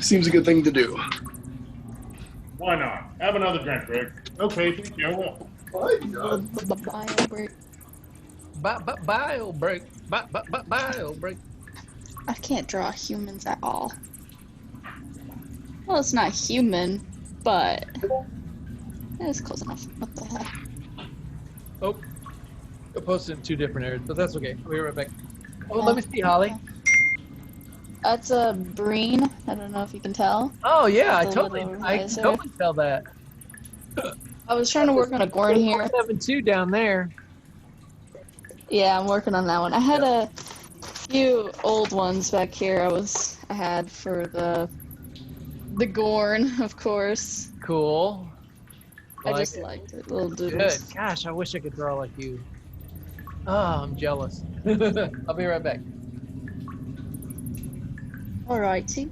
Seems a good thing to do.
Why not? Have another drink, Greg. Okay, thank you. I will.
Bio break.
Bio break. Bio break.
I can't draw humans at all. Well, it's not human, but it's close enough. What the heck?
Oh, I posted in 2 different areas, but that's okay. I'll be right back. Oh, let me see, Holly.
That's a breen. I don't know if you can tell.
Oh yeah, I
The
totally
little
I
visor.
totally tell that.
I was trying to work on a Gorn here.
472 down there.
Yeah, I'm working on that one. I had a few old ones back here. I had for the Gorn, of course.
Cool.
I just liked it, little
Good.
doodles.
Gosh, I wish I could draw like you. Oh, I'm jealous. I'll be right back.
Alrighty.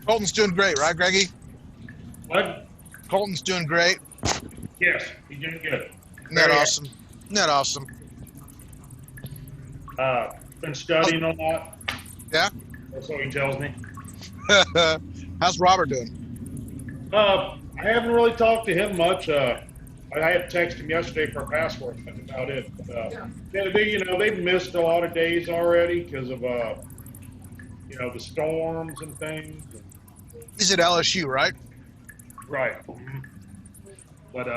Colton's doing great, right, Greggy?
What?
Colton's doing great.
Yes, he's doing good.
Isn't that
Very
awesome? Isn't that awesome?
Been studying a lot.
Yeah?
That's what he tells me.
How's Robert doing?
I haven't really talked to him much. I had to text him yesterday for a password. That's about it. They've missed a lot of days already because of the storms and things.
He's at LSU, right?
Right. Mhm. But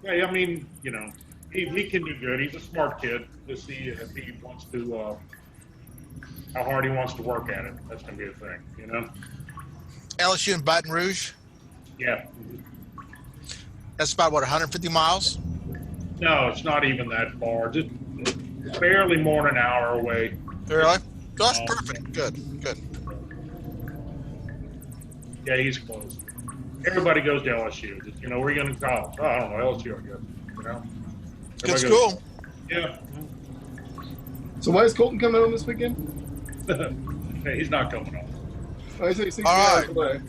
yeah, I mean, he can do good. He's a smart kid. To see if he wants to, how hard he wants to work at it. That's gonna be a thing,
LSU in Baton Rouge.
Yeah.
That's about what, 150 miles?
No, it's not even that far. Just barely more than an hour away.
Really? That's perfect. Good. Good.
Yeah, he's close. Everybody goes to LSU. Just, where are you going to college? Oh, I don't know. LSU, I guess.
Good
Everybody
school.
goes, yeah.
So why is Colton coming home this weekend?
Hey, he's not coming home.
Oh, he's like 60
All
hours
right.
away.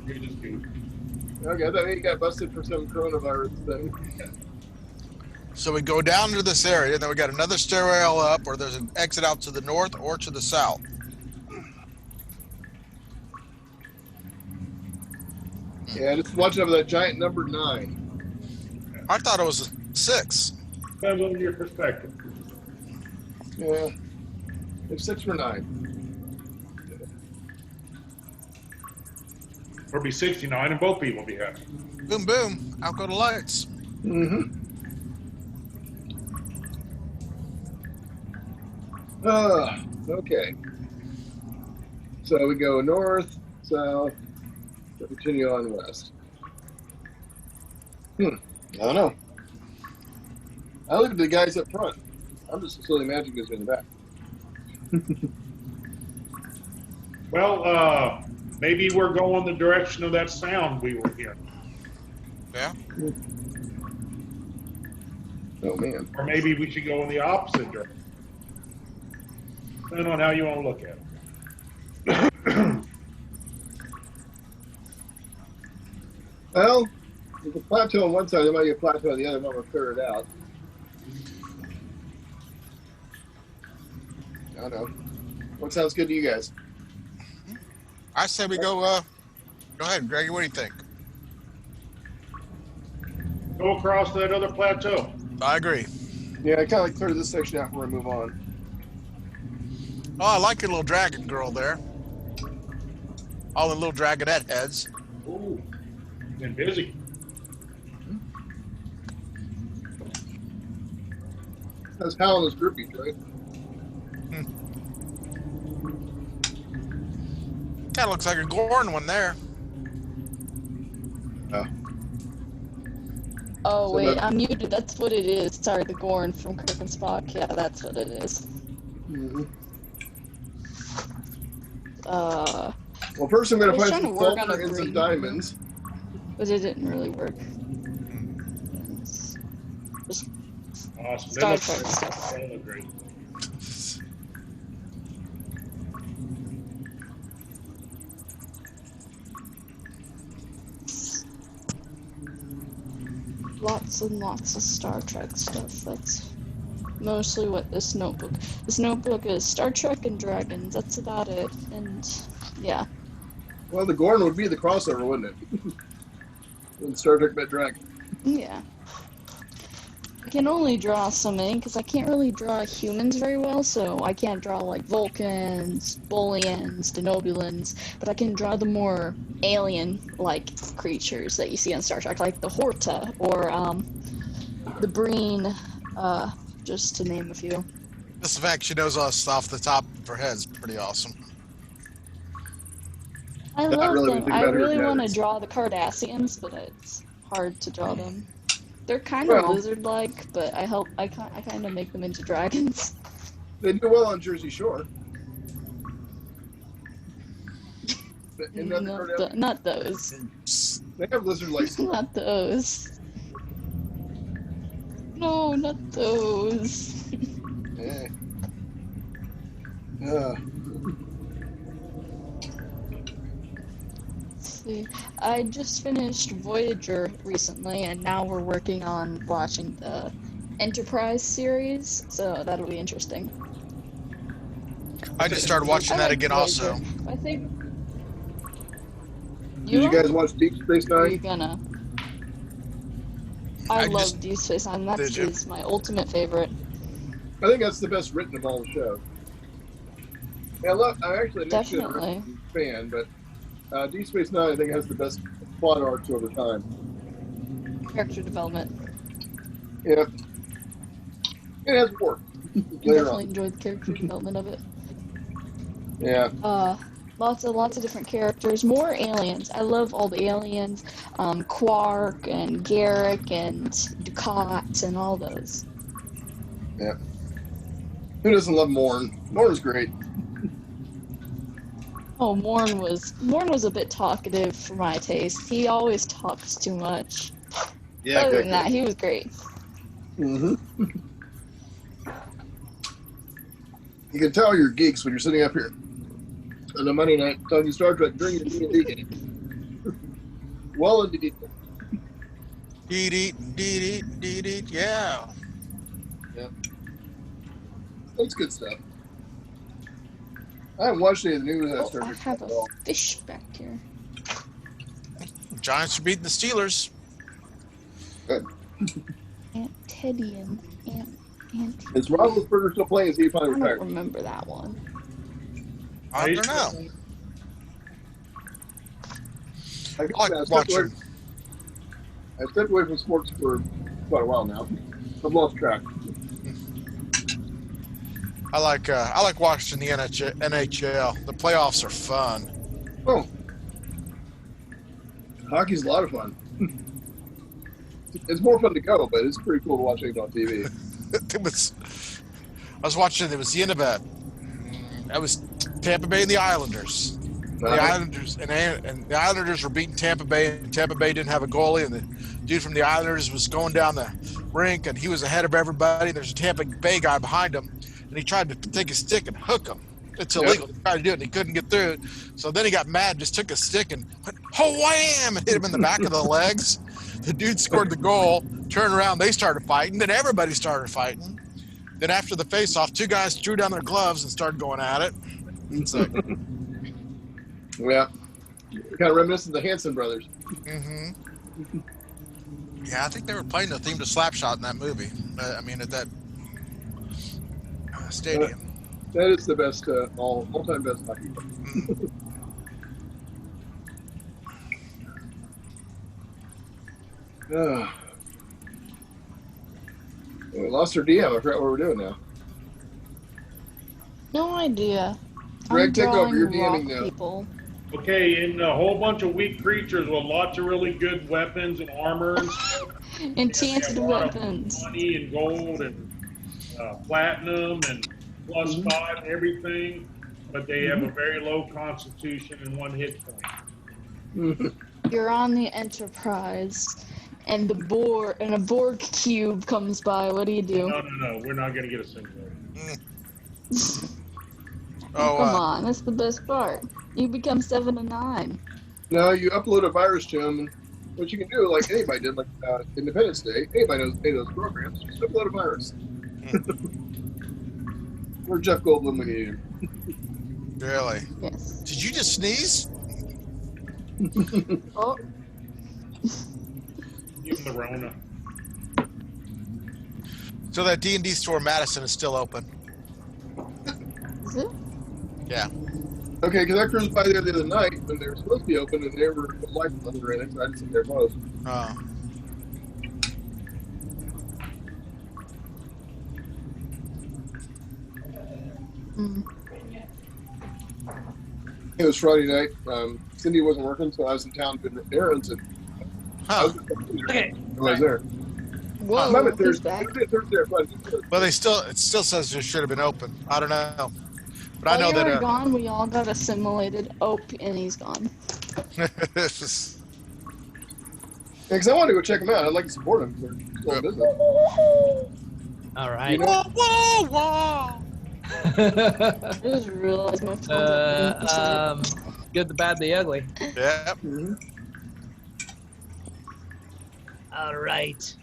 He just goofed.
Okay, I thought he got busted for some coronavirus thing.
So we go down to this area, and then we got another stairwell up, or there's an exit out to the north or to the south.
Yeah, just watching over that giant number 9.
I thought it was a 6.
Depends on your perspective.
Yeah, it's 6 for 9.
Or be 69 and both people be happy.
Boom, boom. Out go the lights.
Mm-hmm. Okay. So we go north, south, continue on west. I don't know. I look at the guys up front. I'm just silly magic goes in the back.
Well, maybe we're going the direction of that sound we were hearing.
Yeah.
Oh man.
Or maybe we should go in the opposite direction. Depending on how you want to look at it.
Well, there's a plateau on one side, there might be a plateau on the other, but we'll clear it out. I don't know. What sounds good to you guys?
I say we go, go ahead, Greggy. What do you think?
Go across that other plateau.
I agree.
Yeah, I kind of like clear this section out before we move on.
Oh, I like your little dragon girl there. All the little dragonette heads.
Ooh, been busy.
That's Hal and his groupies, right?
Kind of looks like a Gorn one there.
Oh,
So
wait,
that-
I'm muted. That's what it is. Sorry, the Gorn from Kirk and Spock. Yeah, that's what it is.
Mm-hmm.
Well,
first I'm going
I
to
was
find
trying
some
to work on
sulfur
a
and some
green
diamonds.
but it didn't really work.
Awesome. They
Star
look
Trek
great.
stuff.
They look great.
Lots and lots of Star Trek stuff. That's mostly what this notebook. This notebook is Star Trek and dragons. That's about it. And yeah.
Well, the Gorn would be the crossover, wouldn't it? When Star Trek met Dragon.
Yeah. I can only draw so many because I can't really draw humans very well, so I can't draw like Vulcans, Bolians, Denobulans, but I can draw the more alien-like creatures that you see on Star Trek, like the Horta or the Breen, just to name a few.
Just the fact she knows us off the top of her head is pretty awesome.
I
Not
love
really
them.
think
I
about her
really want to
genetics.
draw the Cardassians, but it's hard to draw them. They're kind
Well-
of lizard-like, but I kind of make them into dragons.
They do well on Jersey Shore. But in that
Not those.
they have lizard-like.
Not those. No, not those.
Yeah.
Let's see. I just finished Voyager recently, and now we're working on watching the Enterprise series, so that'll be interesting.
I just started watching
I
that
like
again
Voyager.
also.
I think.
Did you
are?
guys watch Deep Space
Or are you
Nine?
gonna? I
I
love
just-
Deep Space Nine. That
Did you?
is my ultimate favorite.
I think that's the best written of all the shows. Yeah, I'm actually an Next
Definitely.
Generation fan, but Deep Space Nine I think has the best plot arcs over time.
Character development.
Yeah. It has worked
I
later
definitely
on.
enjoyed the character development of it.
Yeah.
Lots of different characters, more aliens. I love all the aliens, Quark and Garrick and Ducat and all those.
Who doesn't love Morn? Morn's great.
Oh, Morn was a bit talkative for my taste. He always talks too much.
Yeah.
Other than that, he was great.
Mm-hmm. You can tell you're geeks when you're sitting up here on a Monday night talking Star Trek during your D&D game. Well into detail.
Deet, yeah.
That's good stuff. I haven't watched any of the new
Oh,
Star
I
Trek
have
at
a
all.
fish back here.
Giants are beating the Steelers.
Aunt Teddy and Aunt.
Is Roethlisberger still playing? Is he
I
finally
don't
retired?
remember that one.
I don't know.
I
I like watching.
I stepped away from sports for quite a while now. I've lost track.
I like watching the NHL. The playoffs are fun.
Oh, hockey's a lot of fun. It's more fun to go, but it's pretty cool to watch things on TV.
I was watching. It was the end of that was Tampa Bay and the Islanders. The Islanders and the Islanders were beating Tampa Bay, and Tampa Bay didn't have a goalie, and the dude from the Islanders was going down the rink, and he was ahead of everybody. And there's a Tampa Bay guy behind him, and he tried to take a stick and hook him. It's illegal to try to do it, and he couldn't get through it. So then he got mad, just took a stick and went, wham, and hit him in the back of the legs. The dude scored the goal, turned around, they started fighting, then everybody started fighting. Then after the face-off, two guys drew down their gloves and started going at it. It's like,
Yeah, kind of reminiscent of the Hanson brothers.
mm-hmm. Yeah, I think they were playing the theme to Slapshot in that movie. I mean, at that stadium.
That is the best, all-time best hockey player. We lost our DM. I forgot what we're doing now.
No idea.
Greg,
I'm
take over. You're
drawing
DMing
rock
now.
people.
Okay, and a whole bunch of weak creatures with lots of really good weapons and armor and stuff.
Enchanted
They have a lot of
weapons.
money and gold and platinum and plus 5 and everything, but they have a very low constitution and 1 hit point.
You're on the Enterprise, and a Borg cube comes by. What do you do?
No, we're not gonna get a simulator.
Oh,
Come on, that's the best part. You become 7 and 9.
No, you upload a virus to them. What you can do, like anybody did, like Independence Day, anybody knows any of those programs, just upload a virus. We're Jeff Goldblum when you need him.
really?
Yes.
Did you just sneeze?
Oh,
Even the Rona.
So that D&D store Madison is still open.
is it?
Yeah.
Okay, because I cruised by there the other night when they were supposed to be open, and they were life under in it, so I just sit there closed.
Oh.
Mm.
It was Friday night. Cindy wasn't working, so I was in town doing errands, and I
Huh.
was,
Okay.
I was there.
Whoa,
I meant
he's
Thursday.
back.
Thursday or Friday.
Well, it still says it should have been open. I don't know. But I
While
know
you
that.
were gone, we all got assimilated. Oh, and he's gone.
Because I wanted to go check them out. I'd like to support them. They're still in business.
All right.
You know,
whoa, whoa!
I just realized my phone.
Good, the bad, the ugly.
Yep.
All right.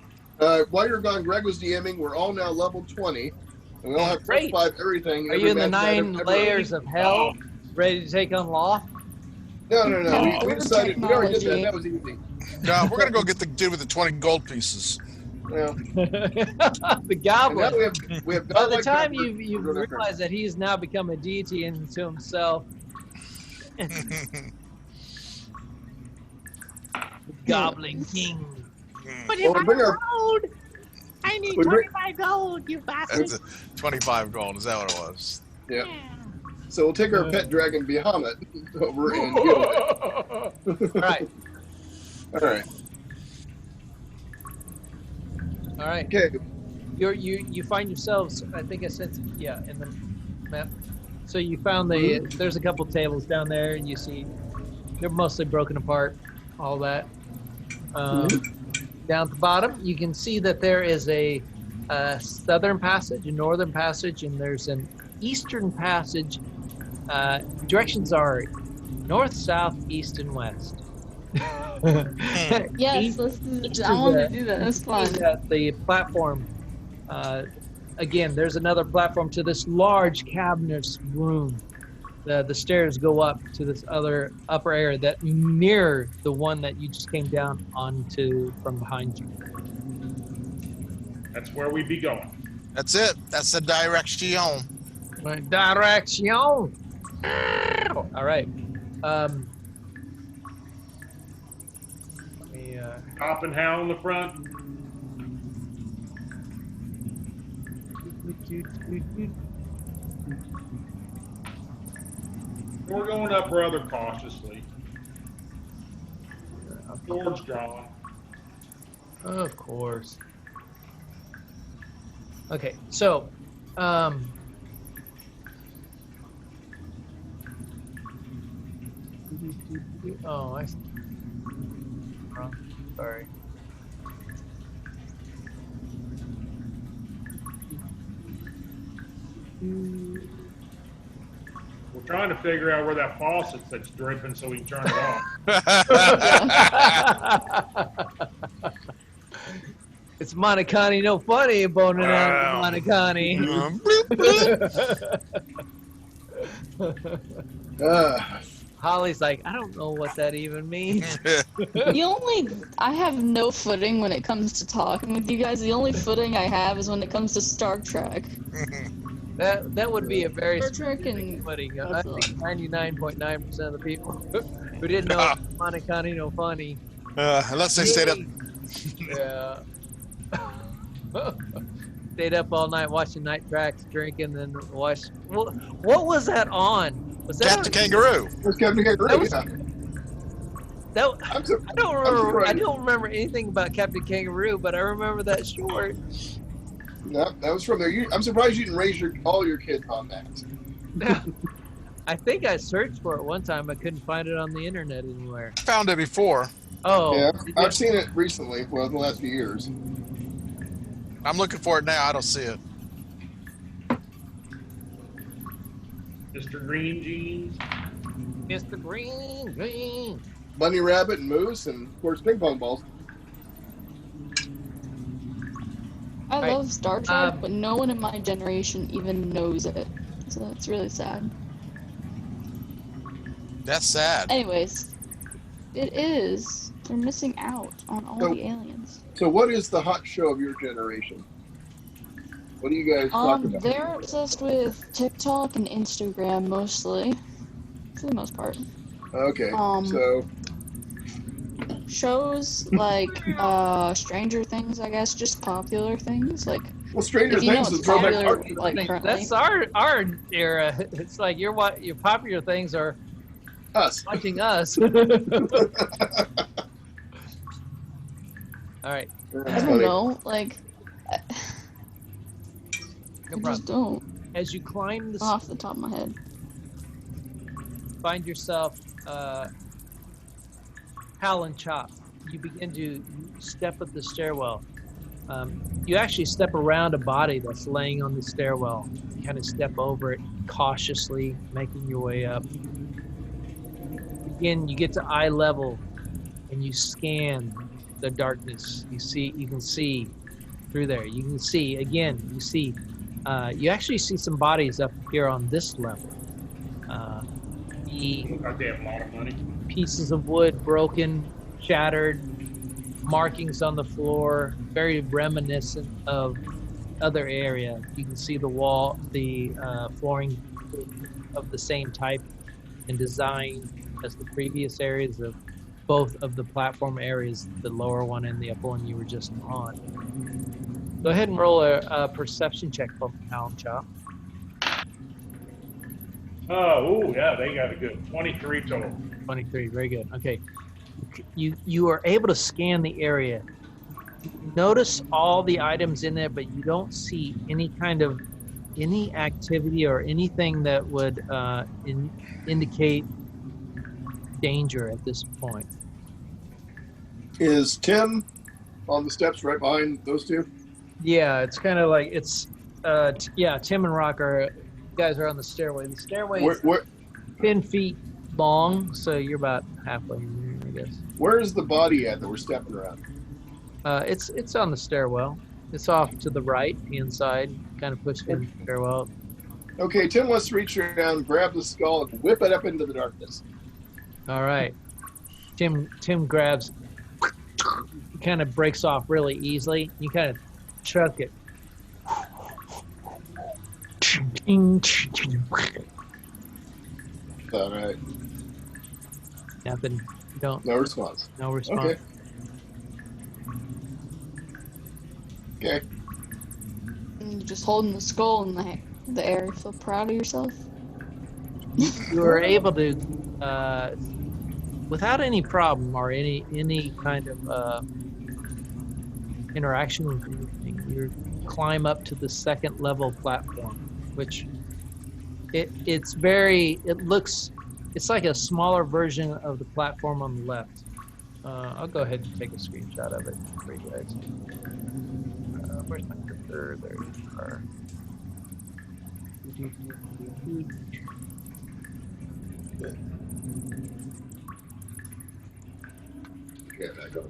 While you're gone, Greg was DMing. We're all now level 20. And we all have
Great.
5 everything.
Are
every
you in the
match,
9
every-
layers of hell, ready to take on law?
No.
No,
We
we're
decided we already did that.
technology.
That was easy.
No, we're gonna go get the dude with the 20 gold pieces.
Well,
The
and
goblin.
now we have
By the
godlike
time
power.
you
We're going after
realize that he's now become a deity into himself, Goblin King.
Well, we bring our,
I need
we bring-
25 gold, you bastard.
That's 25 gold. Is that what it was?
yeah. So we'll take our pet dragon Bahamut over and deal with it.
All right.
All right.
All right.
Okay.
You find yourselves. I think I said in the map. So you found there's a couple tables down there, and you see they're mostly broken apart. All that. Down at the bottom, you can see that there is a southern passage, a northern passage, and there's an eastern passage. Directions are north, south, east, and west.
Yes, let's do, I want to do that. That's fun.
The platform. Again, there's another platform to this large cavernous room. The stairs go up to this other upper area that mirror the one that you just came down onto from behind you.
That's where we be going.
That's it. That's the direction.
Direction. All right. Let me,
Cop and Howl in the front. We're going up rather cautiously. Sword's drawn.
Of course. Okay, so, oh, I see. Wrong. Sorry.
We're trying to figure out where that faucet's that's dripping so we can turn it off.
It's Monicani, no funny, boning out
Wow.
Monicani. Holly's like, I don't know what that even means.
I have no footing when it comes to talking with you guys. The only footing I have is when it comes to Star Trek.
That would be a very
Star Trek and
pudding. I
that's
think 99.9% of the people who didn't know Monicani no funny.
Unless they stayed up.
Yeah. Stayed up all night watching night tracks, drinking, and watched. What was that on? Was that
Captain Kangaroo.
There's Captain Kangaroo.
That was-
Yeah.
That,
I'm sur-
I don't remember.
surprised.
I don't remember anything about Captain Kangaroo, but I remember that short.
No, that was from there. I'm surprised you didn't raise all your kids on that.
I think I searched for it one time. I couldn't find it on the internet anywhere.
Found it before.
Oh,
Yeah,
did you?
I've seen it recently. Well, in the last few years.
I'm looking for it now. I don't see it.
Mr. Green Jeans.
Mr. Green.
Bunny Rabbit and Moose, and of course ping pong balls.
I
Right.
love Star Trek, but no one in my generation even knows it. So that's really sad.
That's sad.
Anyways, it is. They're missing out on all
So-
the aliens.
So, what is the hot show of your generation? What do you guys talk about?
They're obsessed with TikTok and Instagram mostly, for the most part.
Okay,
Um,
so
Shows like Stranger Things, I guess, just popular things like.
well, Stranger
If you know
Things
what's
is throwback
popular,
cartoon.
like currently.
That's our era. It's like your popular things are
Us.
watching us. All right.
I
That's
don't
funny.
know, like I
No
just
problem.
don't
As you climb the
off the top of my head.
find yourself Hal and Chop. You begin to step up the stairwell. You actually step around a body that's laying on the stairwell. You kind of step over it cautiously, making your way up. Again, you get to eye level and you scan the darkness. You can see through there. You can see, again, you actually see some bodies up here on this level. The
Goddamn lot of money.
pieces of wood broken, shattered, markings on the floor, very reminiscent of other area. You can see the wall, the flooring of the same type and design as the previous areas of both of the platform areas, the lower one and the upper one you were just on. Go ahead and roll a perception check for Hal and Chop.
Oh, yeah, they got a good 23 total.
23, very good. Okay. You are able to scan the area. Notice all the items in there, but you don't see any activity or anything that would indicate danger at this point.
Is Tim on the steps right behind those two?
Yeah, it's kind of like Tim and Rock you guys are on the stairway. The stairway is
Where
10 feet long, so you're about halfway in there, I guess.
where is the body at that we're stepping around?
It's on the stairwell. It's off to the right hand side, kind of pushed in the stairwell.
Okay, Tim wants to reach around, grab the skull, and whip it up into the darkness.
All right. Tim grabs, kind of breaks off really easily. You kind of chuck it.
All right,
Nothing. Don't.
no response.
No response.
Okay. Okay.
And you're just holding the skull in the air. You feel proud of yourself?
You were able to, without any problem or any kind of interaction with anything, you climb up to the second level platform, which it's like a smaller version of the platform on the left. I'll go ahead and take a screenshot of it for you guys. Where's my cursor? There you are.
Okay, back up.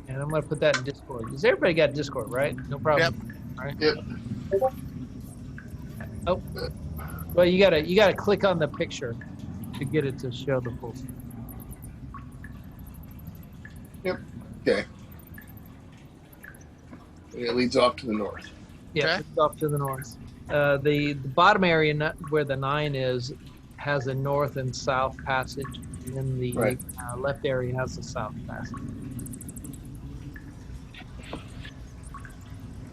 And I'm going to put that in Discord. Does everybody got Discord, right? No problem. All right.
Yep.
Oh. Well, you gotta click on the picture to get it to show the full screen.
Okay. And it leads off to the north.
Yeah,
Okay.
it's off to the north. The bottom area where the 9 is has a north and south passage, and then the
Right.
left area has a south passage.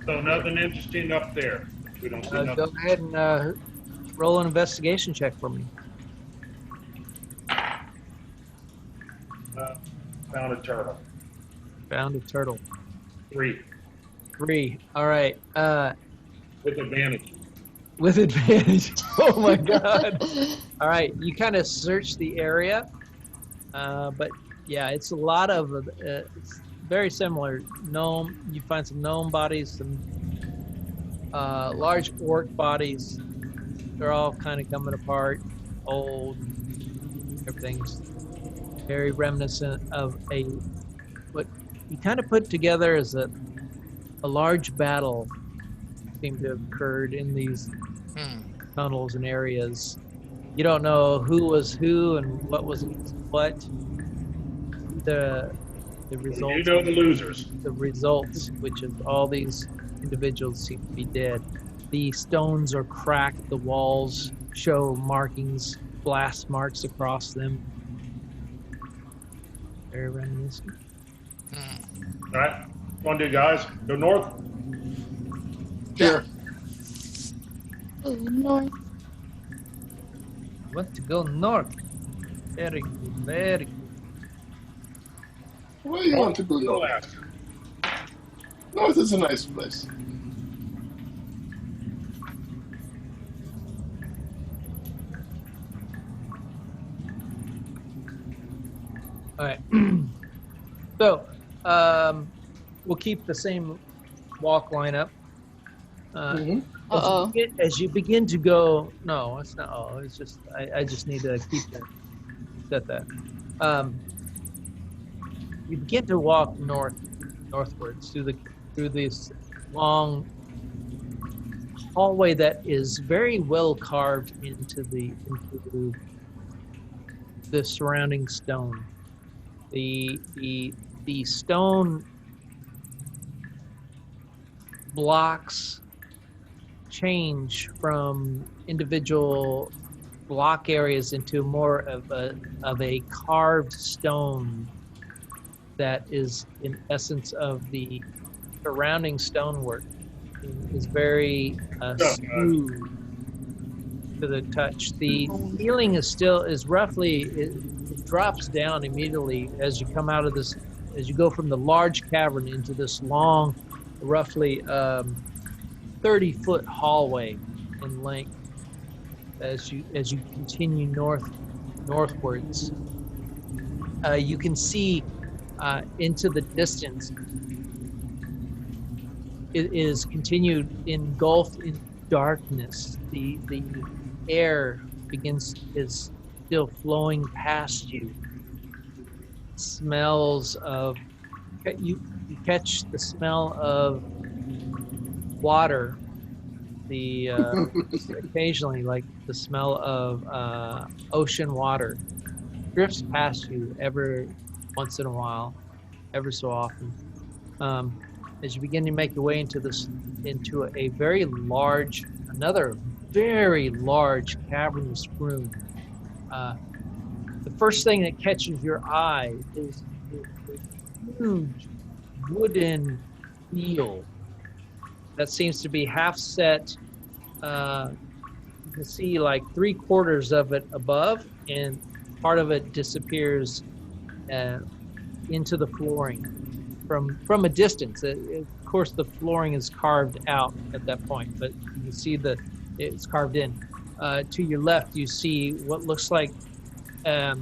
So nothing interesting up there. We don't see
Go
nothing.
ahead and roll an investigation check for me.
Found a turtle.
Found a turtle.
3
3. All right.
with advantage.
With advantage. Oh my God. All right. You kind of search the area, but yeah, it's a lot of. It's very similar. Gnome. You find some gnome bodies, some large orc bodies. They're all kind of coming apart, old. Everything's very reminiscent of what you kind of put together as a large battle seemed to have occurred in these tunnels and areas. You don't know who was who and what was what. The results.
You know the losers.
The results, which is all these individuals seem to be dead. The stones are cracked. The walls show markings, blast marks across them. Very reminiscent.
All right. Come on, dude, guys. Go north.
Sure.
Oh, north.
Want to go north. Very good, very good.
Where do you want to go
Go
north?
last.
North is a nice place.
All right. So, we'll keep the same walk lineup.
Uh-oh.
As you begin to go, no, it's not. Oh, it's just I just need to keep that. Set that. You begin to walk northwards through this long hallway that is very well carved into the surrounding stone. The stone blocks change from individual block areas into more of a carved stone that is in essence of the surrounding stonework. It is very smooth to the touch. The feeling is roughly it drops down immediately as you come out of this, as you go from the large cavern into this long, roughly 30-foot hallway in length. As you continue northwards, you can see into the distance. It is continued engulfed in darkness. The air is still flowing past you. Smells of you catch the smell of water. The occasionally, like the smell of ocean water, drifts past you every once in a while, ever so often. As you begin to make your way into another very large cavernous room, the first thing that catches your eye is a huge wooden wheel that seems to be half set. You can see like 3/4 of it above, and part of it disappears into the flooring from a distance. Of course, the flooring is carved out at that point, but you can see it's carved in. To your left, you see what looks like a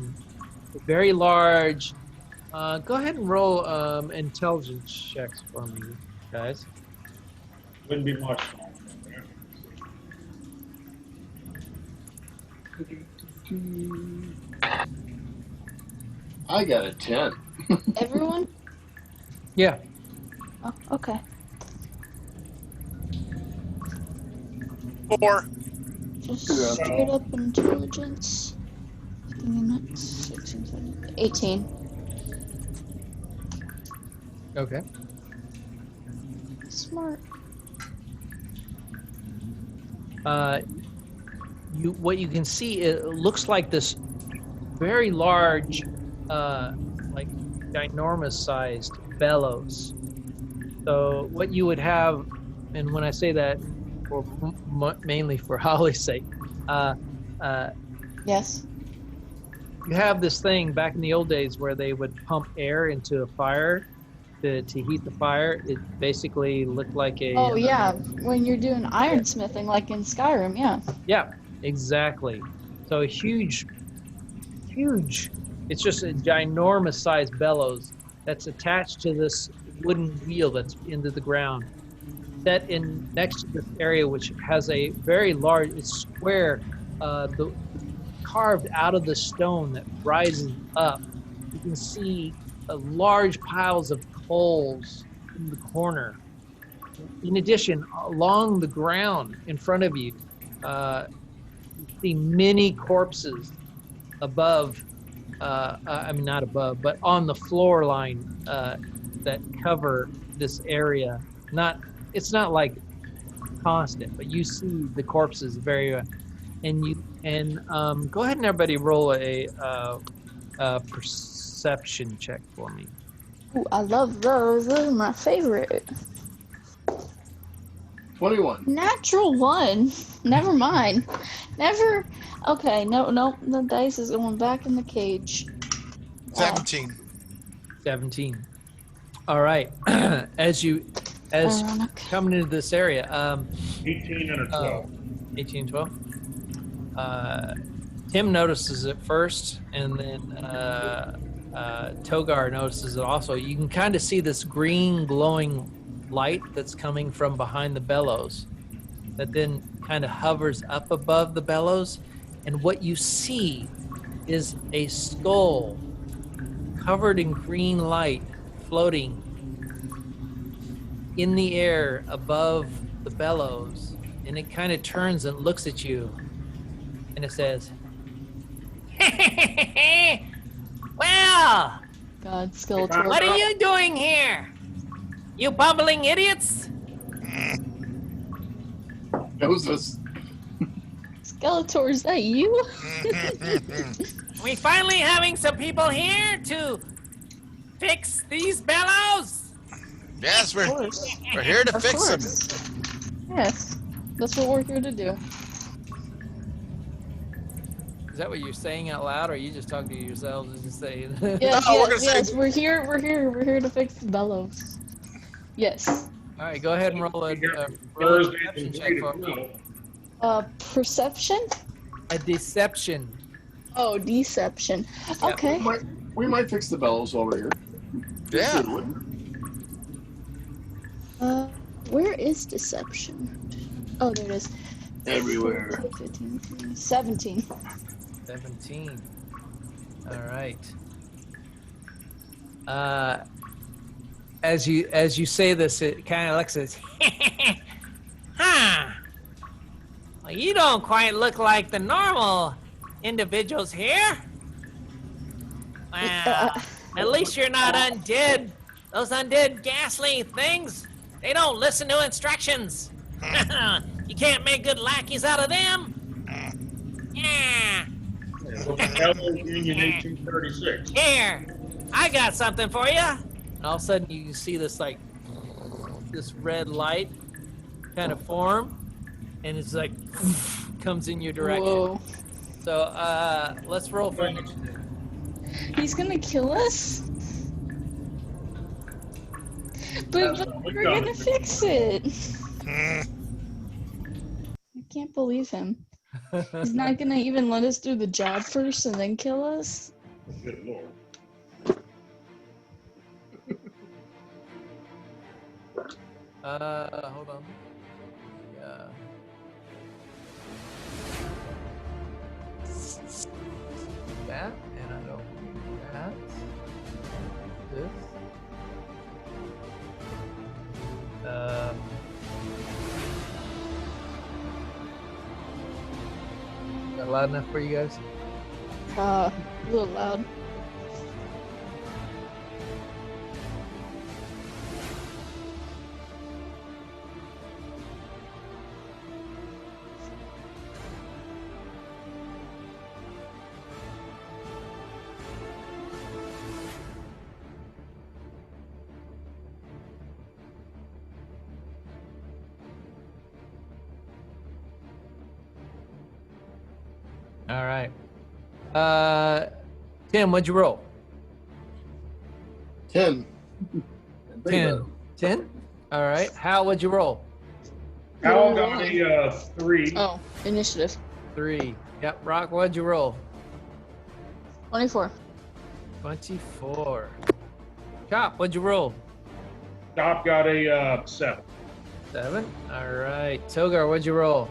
very large. Go ahead and roll intelligence checks for me, guys.
Wouldn't be much.
I got a 10.
Everyone?
Yeah.
Oh, okay.
4.
Just
Yeah.
straight up intelligence. 16, 17, 18.
Okay.
Smart.
what you can see, it looks like this very large, like ginormous sized bellows. So what you would have, and when I say that, for mainly for Holly's sake,
Yes.
you have this thing back in the old days where they would pump air into a fire to heat the fire. It basically looked like a.
Oh yeah, when you're doing ironsmithing, like in Skyrim, yeah.
Yeah, exactly. So huge. It's just a ginormous sized bellows that's attached to this wooden wheel that's into the ground, set in next to this area, which has a very large. It's square, carved out of the stone that rises up. You can see large piles of coals in the corner. In addition, along the ground in front of you, you see many corpses above. I mean, not above, but on the floor line that cover this area. It's not like constant, but you see the corpses very, go ahead and everybody roll a perception check for me.
Ooh, I love those. Those are my favorite.
21.
Natural one. Never mind. Never. Okay, no. The dice is going back in the cage.
17.
17. All right. as coming into this area,
18 and a 12.
18, 12. Tim notices it first, and then Togar notices it also. You can kind of see this green glowing light that's coming from behind the bellows that then kind of hovers up above the bellows, and what you see is a skull covered in green light floating in the air above the bellows, and it kind of turns and looks at you, and it says, "Well,
God, Skeletor.
what are you doing here? You bumbling idiots?"
Knows us.
Skeletor, is that you?
We finally having some people here to fix these bellows?
Yes,
Of course.
we're here to
Of
fix them.
course. Yes, that's what we're here to do.
Is that what you're saying out loud, or are you just talking to yourselves and just saying?
Yes,
No, we're gonna
yes,
say-
we're here to fix the bellows. Yes.
All right, go ahead and roll a
Thursday
perception
and
check
3
for
to
me.
12.
Perception?
A deception.
Oh, deception.
Yeah.
Okay.
We might fix the bellows while we're here.
Yeah.
Where is deception? Oh, there it is.
Everywhere.
15, 17.
17. All right. As you say this, it kind of looks as, huh? Well, you don't quite look like the normal individuals here. Well, at least you're not undead. Those undead ghastly things, they don't listen to instructions. You can't make good lackeys out of them. Yeah.
Rebel Union 1836.
Here, I got something for you. And all of a sudden, you see this this red light kind of form, and it's like comes in your direction.
Whoa.
So let's roll for initiative.
He's gonna kill us? But we're gonna fix it. I can't believe him. He's not gonna even let us do the job first and then kill us?
Good lord.
Hold on. Yeah. That, and I don't need that. This. Is that loud enough for you guys?
A little loud.
All right. Tim, what'd you roll?
10.
10. 10? All right. Hal, what'd you roll?
Hal got a 3.
Oh, initiative.
3. Yep. Rock, what'd you roll?
24.
24. Chop, what'd you roll?
Chop got a 7.
7. All right. Togar, what'd you roll?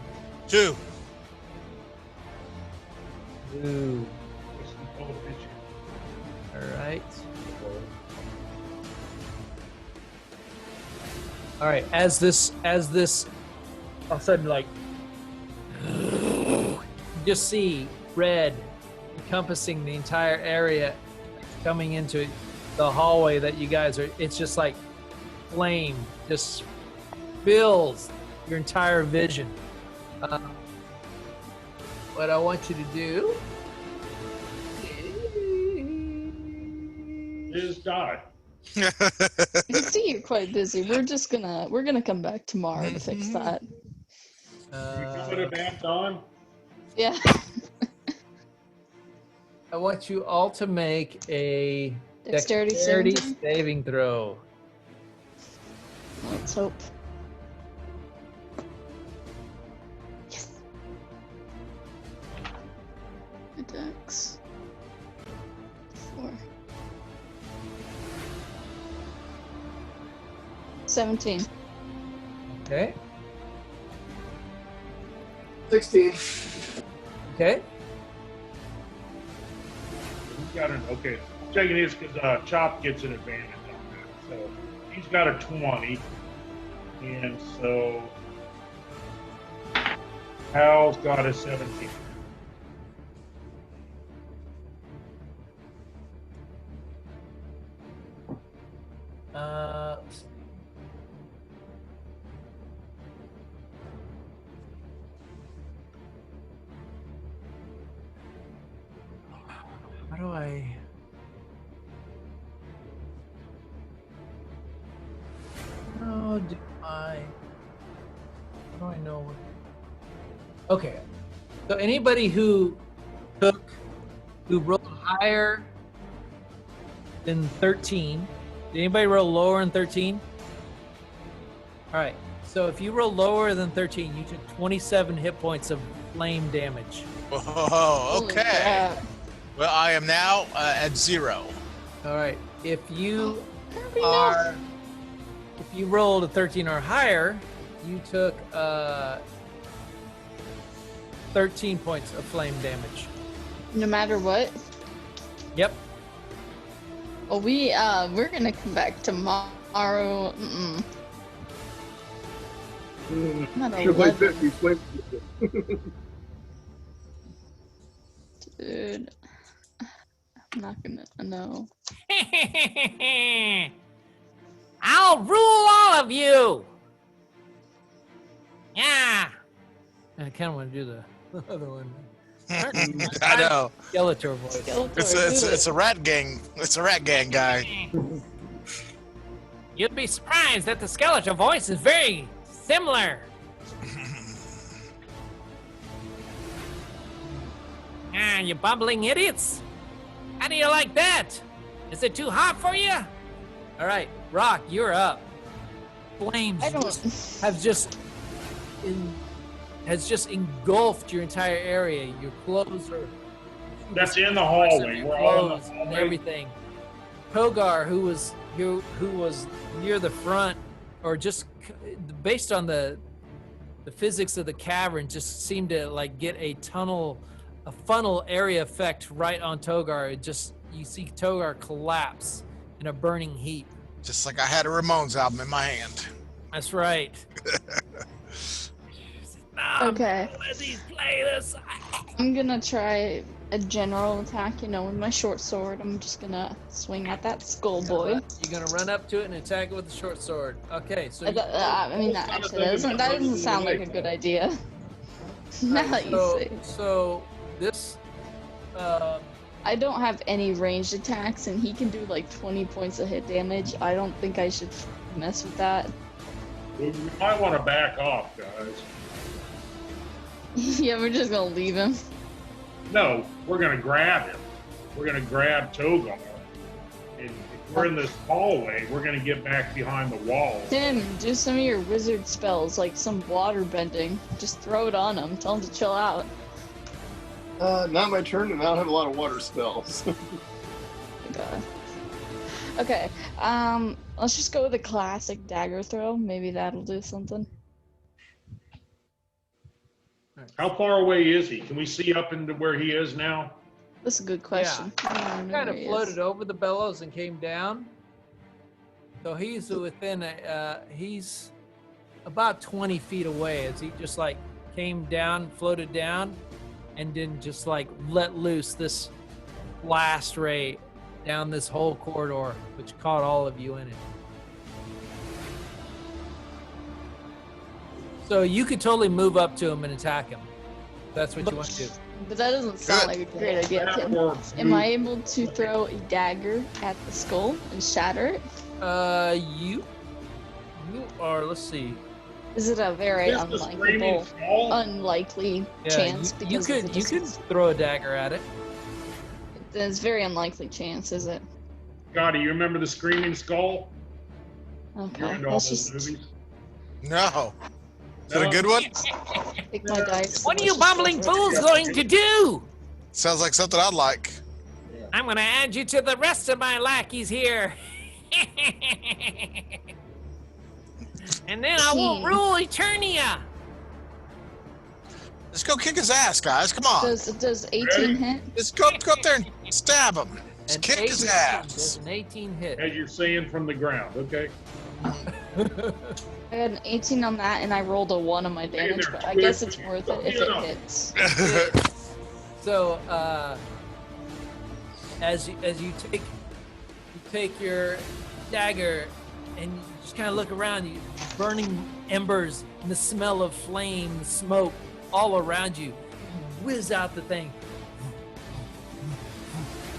2.
2. All right. All right. As this, all of a sudden, like, you just see red encompassing the entire area, coming into the hallway that you guys are. It's just like flame just fills your entire vision. What I want you to do
Is die.
I can see you're quite busy. We're gonna come back tomorrow to fix that.
You coming to back on?
Yeah.
I want you all to make a
Dexterity
saving throw.
Let's hope. Yes. Dex. 4. 17.
Okay.
16.
Okay.
He's got an okay. Checking this because Chop gets an advantage on that. So he's got a 20, and so Hal's got a 17.
Let's see. How do I? How do I? How do I know what? Okay. So anybody who rolled higher than 13, did anybody roll lower than 13? All right. So if you roll lower than 13, you took 27 hit points of flame damage.
Oh,
Holy
okay.
crap.
Well, I am now at 0.
All right. If you
Kirby, no.
are, if you rolled a 13 or higher, you took 13 points of flame damage.
No matter what.
Yep.
Well, we're gonna come back tomorrow. Not
Should play
11.
50. Play 50.
Dude. I'm not gonna know.
I'll rule all of you. Yeah.
I kind of want to do the other one.
I know.
Skeletor voice.
Skeletor,
It's a rat gang. It's a rat gang guy.
You'd be surprised that the Skeletor voice is very similar. Ah, you bumbling idiots. How do you like that? Is it too hot for you?
All right, Rock, you're up. Flames
I don't.
has just engulfed your entire area. Your clothes are.
That's in the hallway.
Your
We're all in the
clothes and
hallway.
everything. Togar, who was near the front, or just based on the physics of the cavern, just seemed to like get a funnel area effect right on Togar. You see Togar collapse in a burning heap.
Just like I had a Ramones album in my hand.
That's right.
Okay.
Let these play this.
I'm gonna try a general attack, with my short sword. I'm just gonna swing at that skull boy.
You're gonna run up to it and attack it with the short sword. Okay, so
That doesn't sound like a good idea. Now that you say.
So this.
I don't have any ranged attacks, and he can do like 20 points of hit damage. I don't think I should mess with that.
We might want to back off, guys.
Yeah, we're just gonna leave him.
No, we're going to grab him. We're going to grab Togar. And if we're in this hallway, we're going to get back behind the wall.
Tim, do some of your wizard spells, like some water bending. Just throw it on him. Tell him to chill out.
Not my turn, and I don't have a lot of water spells.
God. Okay, let's just go with a classic dagger throw. Maybe that'll do something.
How far away is he? Can we see up into where he is now?
That's a good question. I don't know
Kind
where
of
he
floated
is.
over the bellows and came down. So he's within he's about 20 feet away as he just like came down, floated down, and then just like let loose this blast ray down this whole corridor, which caught all of you in it. So you could totally move up to him and attack him. That's what you want to do.
But that doesn't sound like a great idea, Tim. Am I able to throw a dagger at the skull and shatter it?
You are, let's see.
Is it a very
Is this the screaming
unlikely
skull?
chance?
You
because of the
could
distance?
throw a dagger at it.
It's very unlikely chance, is it?
Scotty, you remember the screaming skull? You're
Okay,
into all
let's
those
just
movies?
No. Is that a good one?
pick my dice.
What are
and
you
let's just
bumbling
go for it.
fools going to do?
Sounds like something I'd like.
I'm gonna add you to the rest of my lackeys here. And then I will rule Eternia.
Let's go kick his ass, guys. Come on.
Does 18 hit?
Let's go up there and stab him. Just
An
kick his
18
ass.
does an 18 hit.
As you're saying from the ground, okay?
I got an 18 on that, and I rolled a 1 on my damage, but I guess it's worth it if it hits.
So as you take your dagger and you just kind of look around, you burning embers and the smell of flame, the smoke all around you. You whiz out the thing.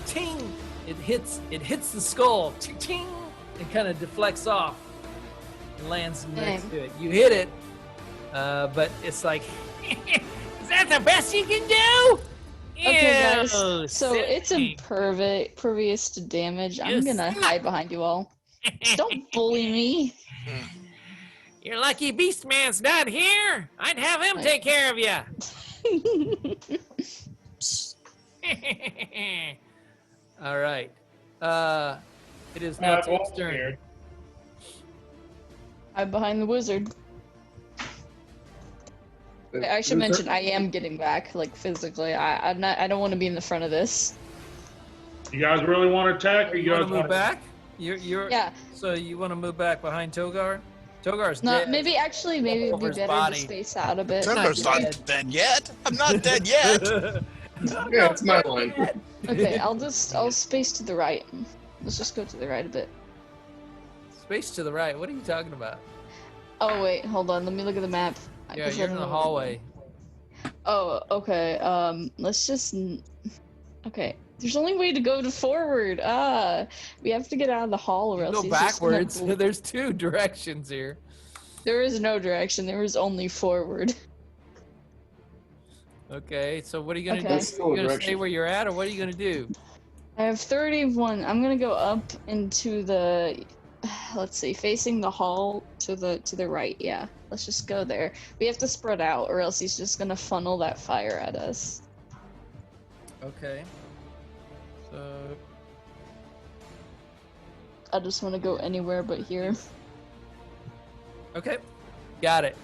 Ting! It hits the skull. Ting! And kind of deflects off and lands next to it. You hit it, but it's like,
Is that the best you can do?
Okay, guys.
Ew,
So it's
silly.
impervious to damage. I'm
You
gonna
suck.
hide behind you all. Don't bully me.
You're lucky Beast Man's not here. I'd have him take care of you.
all right. It is now
I'm
Tim's
all
turn.
scared.
I'm behind the wizard. I should mention I am getting back, like physically. I'm not. I don't want to be in the front of this.
You guys really want to attack, or
You
you
want
guys
to move back? You're
Yeah.
So you want to move back behind Togar? Togar's
No,
dead.
maybe actually, maybe it'd be
Over his
better
body.
to space out a bit.
Timber's
not
not dead yet. I'm not dead yet.
Yeah, it's my line.
Okay, I'll space to the right. Let's just go to the right a bit.
Space to the right. What are you talking about?
Oh wait, hold on. Let me look at the map.
Yeah,
'Cause I
you're
don't
in the
know where-
hallway.
Oh, okay. Let's just. Okay. There's only way to go to forward. We have to get out of the hall, or else
Go
he's just gonna
backwards. There's two directions here.
There is no direction. There is only forward.
Okay, so what are you gonna
Okay.
do?
That's still
You
a
gonna stay
direction.
where you're at, or what are you gonna do?
I have 31. I'm gonna go up into the. Let's see, facing the hall to the right. Yeah, let's just go there. We have to spread out, or else he's just gonna funnel that fire at us.
Okay. So
I just want to go anywhere but here.
okay, got it.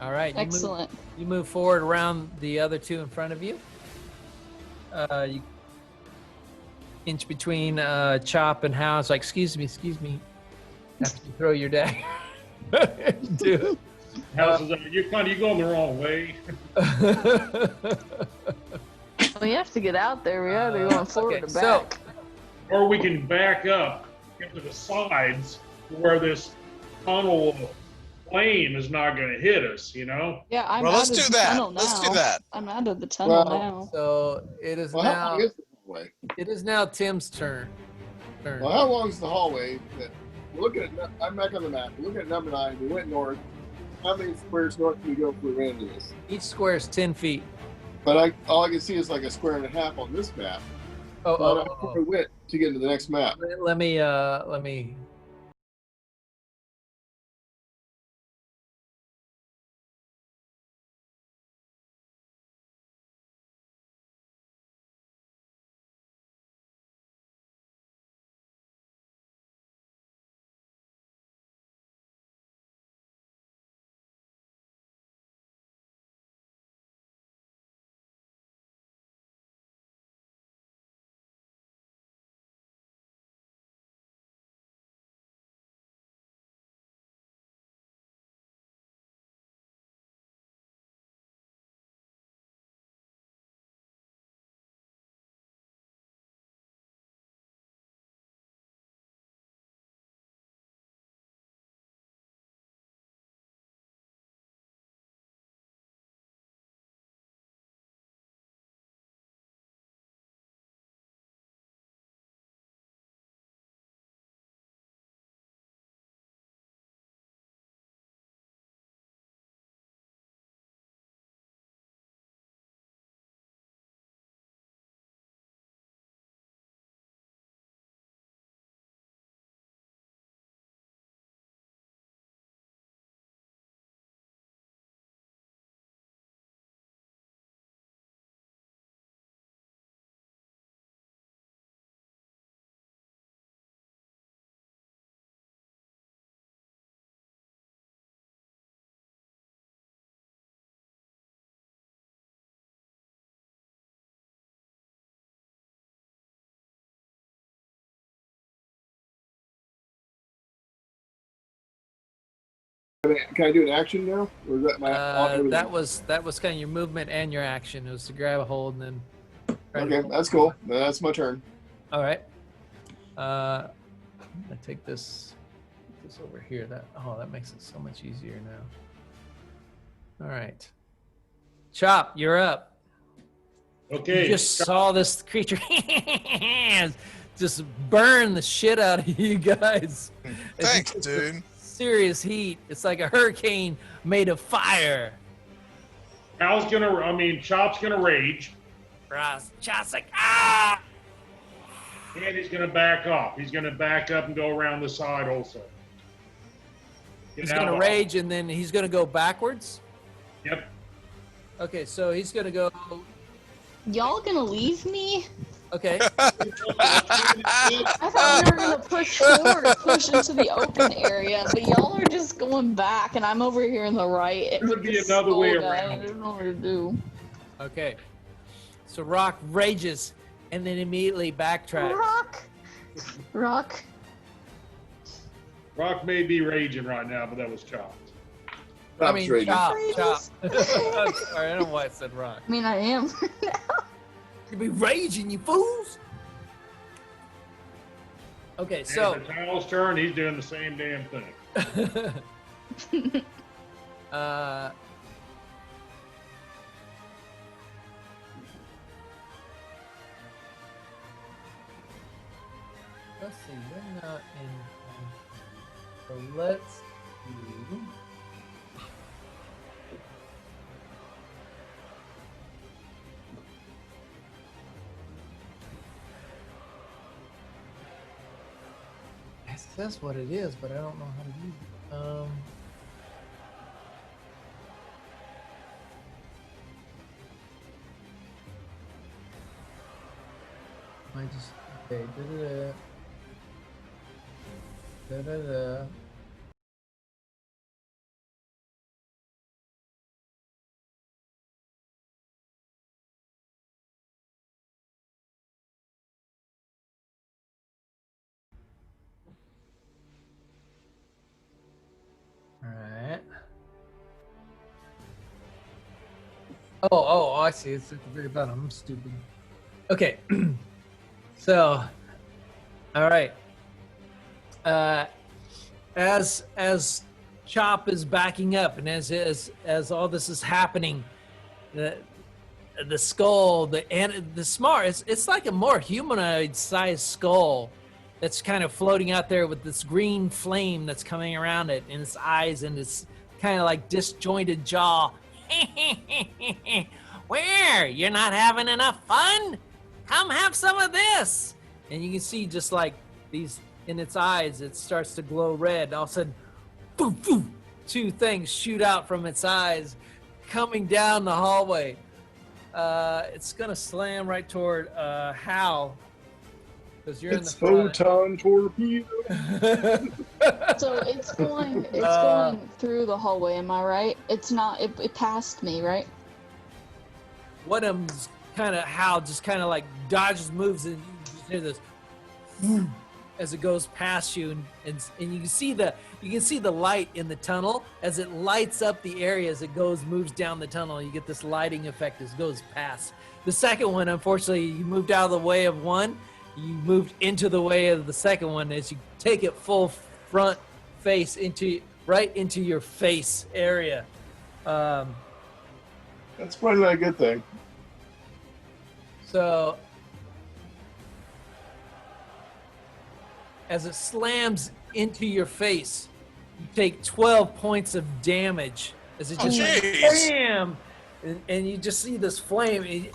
All right.
Excellent.
You move forward around the other two in front of you. You inch between Chop and House. Like, excuse me. After you throw your dagger. Do
House is you're going the wrong way.
We have to get out there. We gotta be going forward
okay,
or
so-
back.
Or we can back up, get to the sides to where this tunnel of flame is not going to hit us, you know?
Yeah, I'm
Well,
out
let's
of
do
the
that.
tunnel now.
Let's do that.
I'm out of the tunnel
Well-
now.
So it is
Well, how
now.
long is the hallway?
It is now Tim's turn.
Well, how long is the hallway? We're looking at. I'm back on the map. We're looking at number 9. We went north. How many squares north can we go if we ran into this?
Each square is 10 feet.
But all I can see is like a square and a half on this map.
Oh,
So I don't know how far I went to get to the next map.
Let me.
Can I do an action now? Or is that my
That was kind of your movement and your action. It was to grab a hold and then.
Okay, that's cool. That's my turn.
All right. I'm gonna take this over here. That makes it so much easier now. All right. Chop, you're up.
Okay.
You just saw this creature just burn the shit out of you guys.
Thanks, dude.
Serious heat. It's like a hurricane made of fire.
Chop's gonna rage.
Chop's like, ah!
And he's gonna back off. He's gonna back up and go around the side also.
He's gonna rage and then he's gonna go backwards?
Yep.
Okay, so he's gonna go.
Y'all gonna leave me?
Okay.
I thought we were gonna push forward, push into the open area, but y'all are just going back, and I'm over here in the right.
There would be another way around.
I don't know what to do.
Okay. So Rock rages and then immediately backtracks.
Rock.
Rock may be raging right now, but that was Chop.
I mean, Chop.
Rages.
I'm sorry, I don't know why I said Rock.
I mean, I am.
You be raging, you fools. Okay, so.
And it's Hal's turn. He's doing the same damn thing.
Let's see, we're not in. So let's do. That's what it is, but I don't know how to use it. I just okay. Da-da-da. All right. Oh, I see. It's at the very bottom. I'm stupid. Okay. So, all right. As Chop is backing up, and as all this is happening, the skull, the smart, it's like a more humanoid-sized skull that's kind of floating out there with this green flame that's coming around it, and its eyes and its kind of like disjointed jaw.
Where? You're not having enough fun? Come have some of this. And you can see just like these in its eyes, it starts to glow red. All of a sudden, boom, boom, two things shoot out from its eyes coming down the hallway. It's going to slam right toward Hal. Because you're
It's
in the front.
photon torpedo.
So it's going through the hallway, am I right? It's not, it passed me, right?
One of them's kind of Hal just kind of like dodges, moves, and you just hear this as it goes past you, and you can see the light in the tunnel as it lights up the area as it moves down the tunnel. You get this lighting effect as it goes past. The second one, unfortunately, you moved out of the way of one. You moved into the way of the second one as you take it full front face right into your face area.
That's probably not a good thing.
So as it slams into your face, you take 12 points of damage as it just bam, and you just see this flame.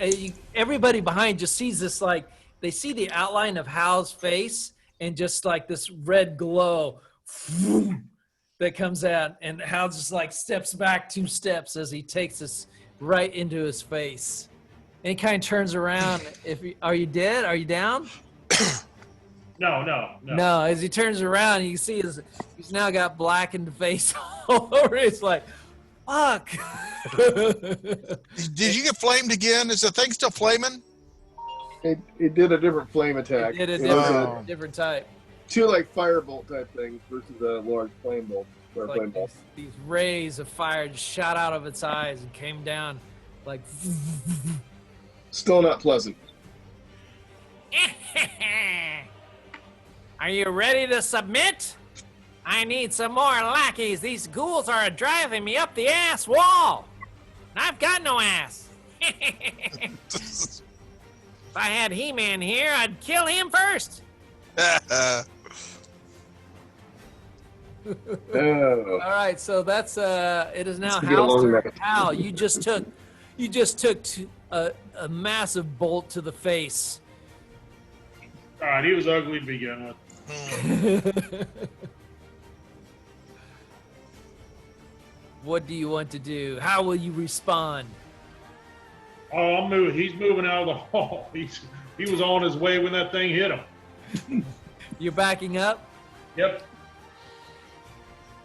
Everybody behind just sees this, like they see the outline of Hal's face and just like this red glow that comes out, and Hal just like steps back 2 steps as he takes this right into his face. And he kind of turns around. Are you dead? Are you down?
No.
As he turns around, you see he's now got blackened face all over. It's like, fuck.
Did you get flamed again? Is the thing still flaming?
It did a different flame attack.
It did a different type.
2 like firebolt type things versus a large flame bolt. Or
Like
flame bolt.
these rays of fire just shot out of its eyes and came down like.
Still not pleasant.
Are you ready to submit? I need some more lackeys. These ghouls are driving me up the ass wall. I've got no ass. If I had He-Man here, I'd kill him first.
Oh.
All right, so that's it is now
Let's get
Hal's
along
turn.
that.
Hal, you just took a massive bolt to the face.
All right, he was ugly to begin with.
What do you want to do? How will you respond?
Oh, I'm moving. He's moving out of the hall. He was on his way when that thing hit him.
You're backing up?
Yep.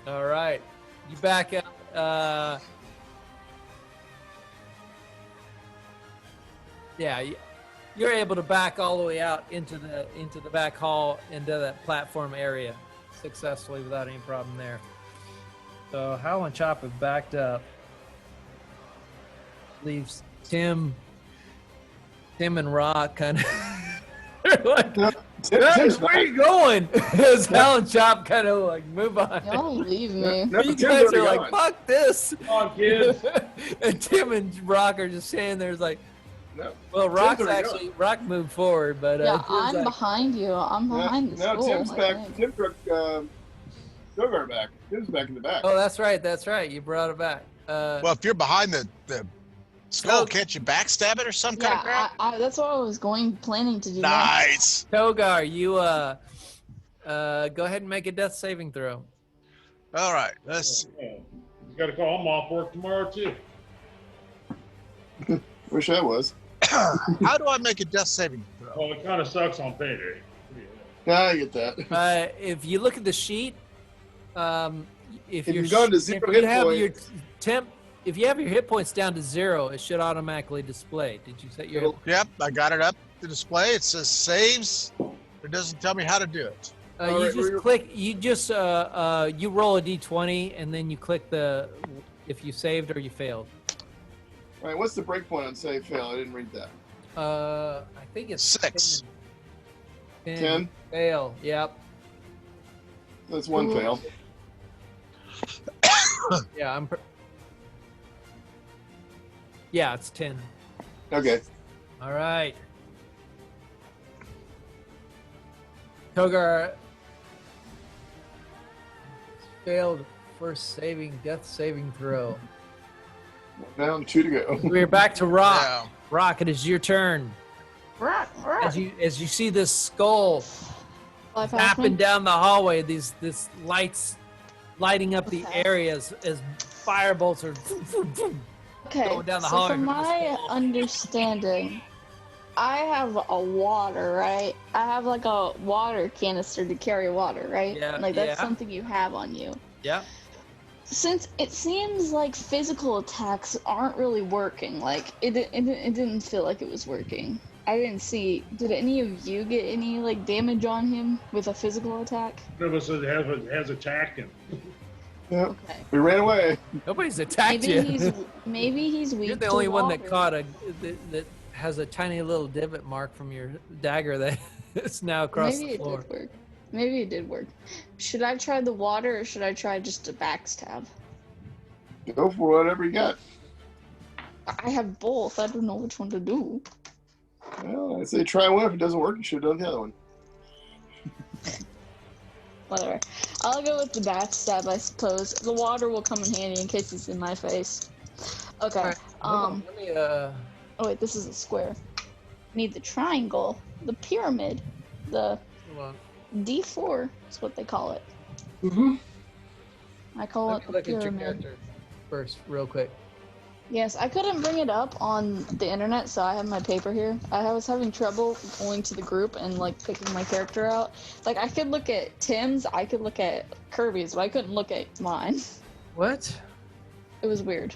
All right. You back up. Yeah, you're able to back all the way out into the back hall, into that platform area successfully without any problem there. So Hal and Chop have backed up. Leaves Tim and Rock kind of like,
Tim's
where are you going? As Hal and Chop kind of like move on.
Don't leave me.
No,
You
Tim's
guys are
already
like,
gone.
fuck this.
Come on, kids.
And Tim and Rock are just standing there. It's like,
No.
well,
already
Rock moved forward, but
Yeah,
Tim's
I'm
like,
behind you. I'm behind the
Now
school.
Tim's
I
back.
think.
Tim took Sugar back. Tim's back in the back.
oh, that's right. You brought it back.
Well, if you're behind the skull,
Oh.
can't you backstab it or some kind of
Yeah,
crap?
that's what I was planning to do.
Nice.
Togar, you go ahead and make a death saving throw.
All right. Let's.
You got to call him off work tomorrow too.
Wish I was.
How do I make a death saving throw?
Well, it kind of sucks on payday.
Yeah, I get that.
If you look at the sheet, if
you've
you're
gone to 0
if
hit
you have your
points-
if you have your hit points down to 0, it should automatically display. Did you set your?
Yep, I got it up the display. It says saves. It doesn't tell me how to do it.
You
Alright,
just click. You just you roll a d20 and then you click the if you saved or you failed.
All right, what's the breakpoint on save fail? I didn't read that.
I think it's
6.
10?
Fail. Yep.
That's one fail.
Yeah, yeah, it's 10.
Okay.
All right. Togar failed first death saving throw.
One down, 2 to go.
We're back to Rock.
Yeah.
Rock, it is your turn. As you see this skull
Fly past me?
zapping down the hallway, this lights lighting up the
Okay.
areas as fire bolts are
Okay,
going down the
so
hallway
from
from the
my
skull.
understanding, I have a water, right? I have like a water canister to carry water, right?
Yeah,
Like that's
yeah.
something you have on you.
Yeah.
Since it seems like physical attacks aren't really working, like it didn't feel like it was working. I didn't see. Did any of you get any like damage on him with a physical attack?
None of us has attacked him.
Yep.
Okay.
We ran away.
Nobody's attacked
Maybe he's weak.
You're the
to
only one that
water.
caught that has a tiny little divot mark from your dagger that is now across
Maybe
the floor.
it did work. Maybe it did work. Should I try the water or should I try just a backstab?
Go for whatever you got.
I have both. I don't know which one to do.
Well, I say try one. If it doesn't work, you should have done the other one.
Whatever. I'll go with the backstab, I suppose. The water will come in handy in case it's in my face. Okay.
Alright, hold on, let me
Oh wait, this is a square. Need the triangle, the pyramid, the
hold on.
D4 is what they call it.
Mm-hmm.
I call
Let
it
me
the
look at your
pyramid.
character first, real quick.
Yes, I couldn't bring it up on the internet, so I have my paper here. I was having trouble going to the group and like picking my character out. Like I could look at Tim's, I could look at Kirby's, but I couldn't look at mine.
What?
It was weird.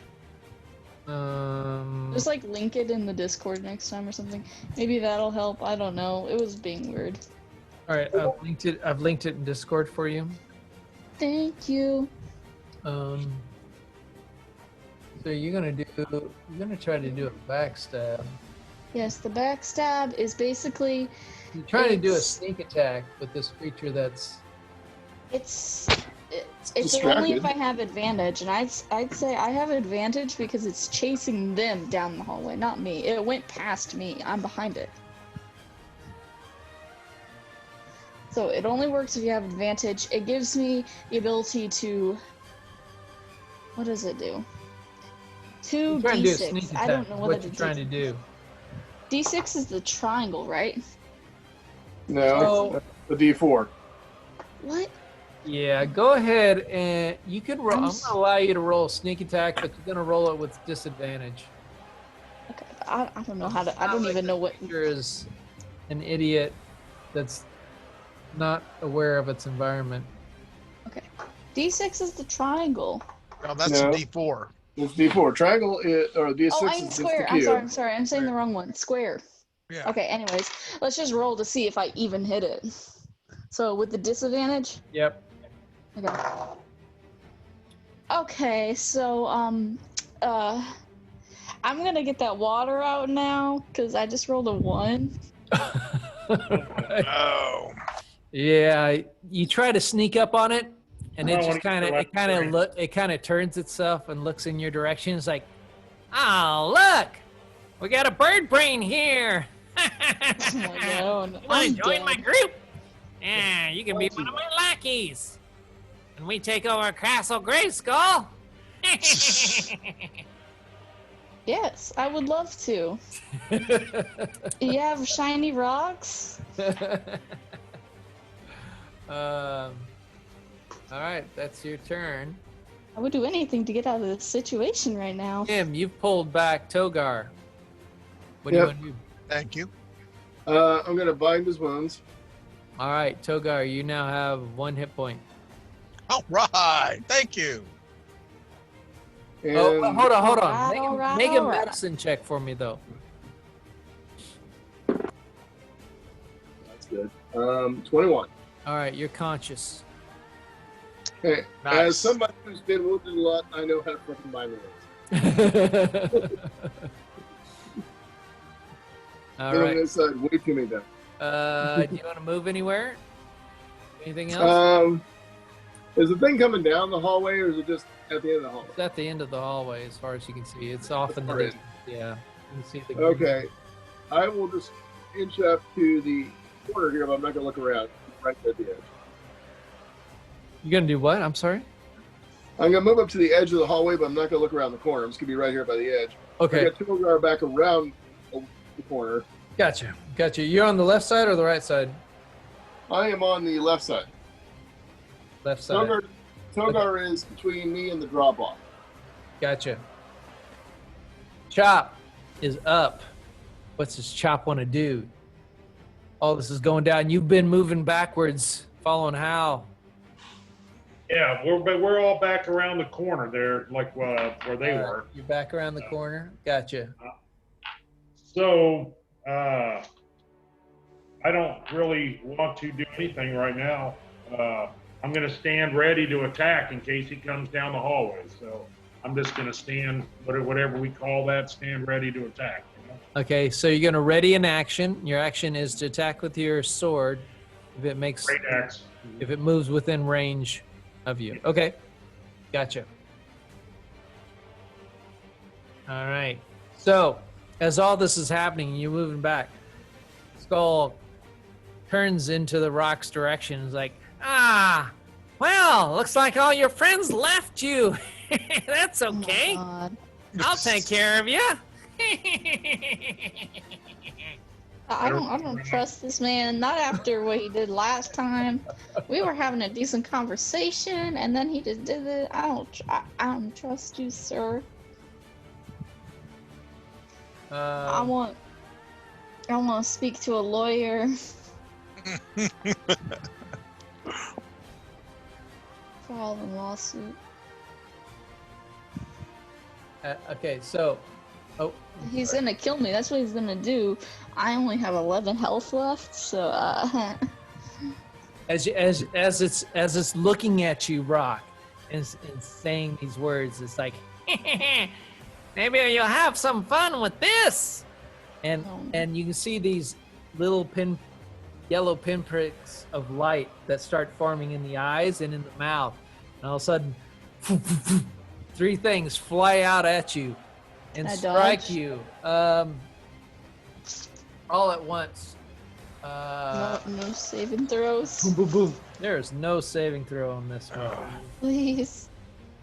Just like link it in the Discord next time or something. Maybe that'll help. I don't know. It was being weird.
All right, I've linked it in Discord for you.
Thank you.
So you're gonna try to do a backstab.
Yes, the backstab is basically
You're trying to do a
It's-
sneak attack with this creature that's
it's only
distracted.
if I have advantage, and I'd say I have advantage because it's chasing them down the hallway, not me. It went past me. I'm behind it. So it only works if you have advantage. It gives me the ability to. What does it do? Two
you're trying to do a sneak
D6.
attack.
I don't know
is
what
what
it
you're
is.
trying to do.
D6 is the triangle, right?
No,
So-
that's the D4.
What?
Yeah, go ahead and you can roll.
I'm
I'm
s-
gonna allow you to roll a sneak attack, but you're gonna roll it with disadvantage.
Okay, I don't know how to. I
Not
don't
like
even
the
know what.
creature is an idiot that's not aware of its environment.
Okay, D6 is the triangle.
No, that's
No.
a D4.
It's D4. Triangle or D6
Oh,
is
I'm
just the
square. I'm
cube.
sorry. I'm sorry. I'm saying the wrong one. Square.
Yeah.
Okay. Anyways, let's just roll to see if I even hit it. So with the disadvantage.
Yep.
Okay. Okay. So I'm gonna get that water out now because I just rolled a 1.
Oh.
Yeah, you try to sneak up on it, and
I
it
don't
just
wanna get
it kind of turns itself and looks in your direction. It's like, oh look, we got a bird brain here.
Oh my god.
You want
I'm
to join my
dead.
group? Yeah, you can be one of my lackeys. And we take over Castle Grayskull.
Yes, I would love to. You have shiny rocks?
All right, that's your turn.
I would do anything to get out of this situation right now.
Tim, you've pulled back Togar. What do you
Yep.
want to do?
Thank you.
I'm going to bind his wounds.
All right, Togar, you now have 1 hit point.
All right. Thank you.
And
Oh, hold on.
Alright,
Make,
alright,
make a
alright.
medicine check for me, though.
that's good. 21.
All right, you're conscious.
Hey,
Nice.
as somebody who's been wounded a lot, I know how to fucking bind the wounds.
All
Been on
right.
this side way too many times.
Do you want to move anywhere? Anything else?
Is the thing coming down the hallway, or is it just at the end of the hallway?
It's at the end of the hallway, as far as you can see. It's off in the
Far in.
distance. Yeah, you can see the.
Okay, I will just inch up to the corner here, but I'm not gonna look around. Right at the edge.
You're gonna do what? I'm sorry.
I'm gonna move up to the edge of the hallway, but I'm not gonna look around the corner. I'm just gonna be right here by the edge.
Okay.
I got Togar back around the corner.
Gotcha. You're on the left side or the right side?
I am on the left side.
Left side.
Togar is between me and the drop off.
Gotcha. Chop is up. What's his Chop want to do? All this is going down. You've been moving backwards, following Hal.
Yeah, we're all back around the corner there, like where they were.
You're back around the corner. Gotcha.
So I don't really want to do anything right now. I'm going to stand ready to attack in case he comes down the hallway. So I'm just going to stand, whatever we call that, stand ready to attack. You know?
Okay, so you're going to ready an action. Your action is to attack with your sword if it makes
Great axe.
if it moves within range of you. Okay, gotcha. All right. So as all this is happening, you're moving back. Skull turns into the rock's direction. Is like, well, looks like all your friends left you. That's okay.
Oh
I'll take care of you.
I don't trust this man. Not after what he did last time. We were having a decent conversation, and then he just did it. I don't trust you, sir. I want to speak to a lawyer. File a lawsuit.
Okay, so,
He's gonna kill me. That's what he's gonna do. I only have 11 health left, so
as it's looking at you, Rock, and saying these words, it's like, maybe you'll have some fun with this, and you can see these little yellow pinpricks of light that start forming in the eyes and in the mouth, and all of a sudden, three things fly out at you and strike you all at once.
no saving throws.
Boom, boom, boom. There is no saving throw on this one.
Please.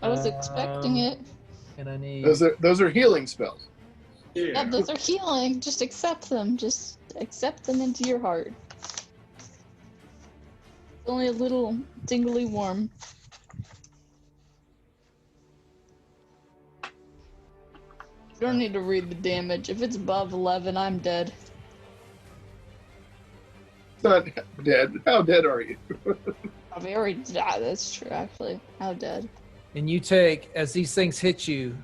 I was expecting it.
And I need.
Those are healing spells.
Yeah, those are healing. Just accept them. Just accept them into your heart. It's only a little tingly warm. You don't need to read the damage. If it's above 11, I'm dead.
It's not dead. How dead are you?
I'm very dead. That's true, actually. How dead?
And you take, as these things hit you,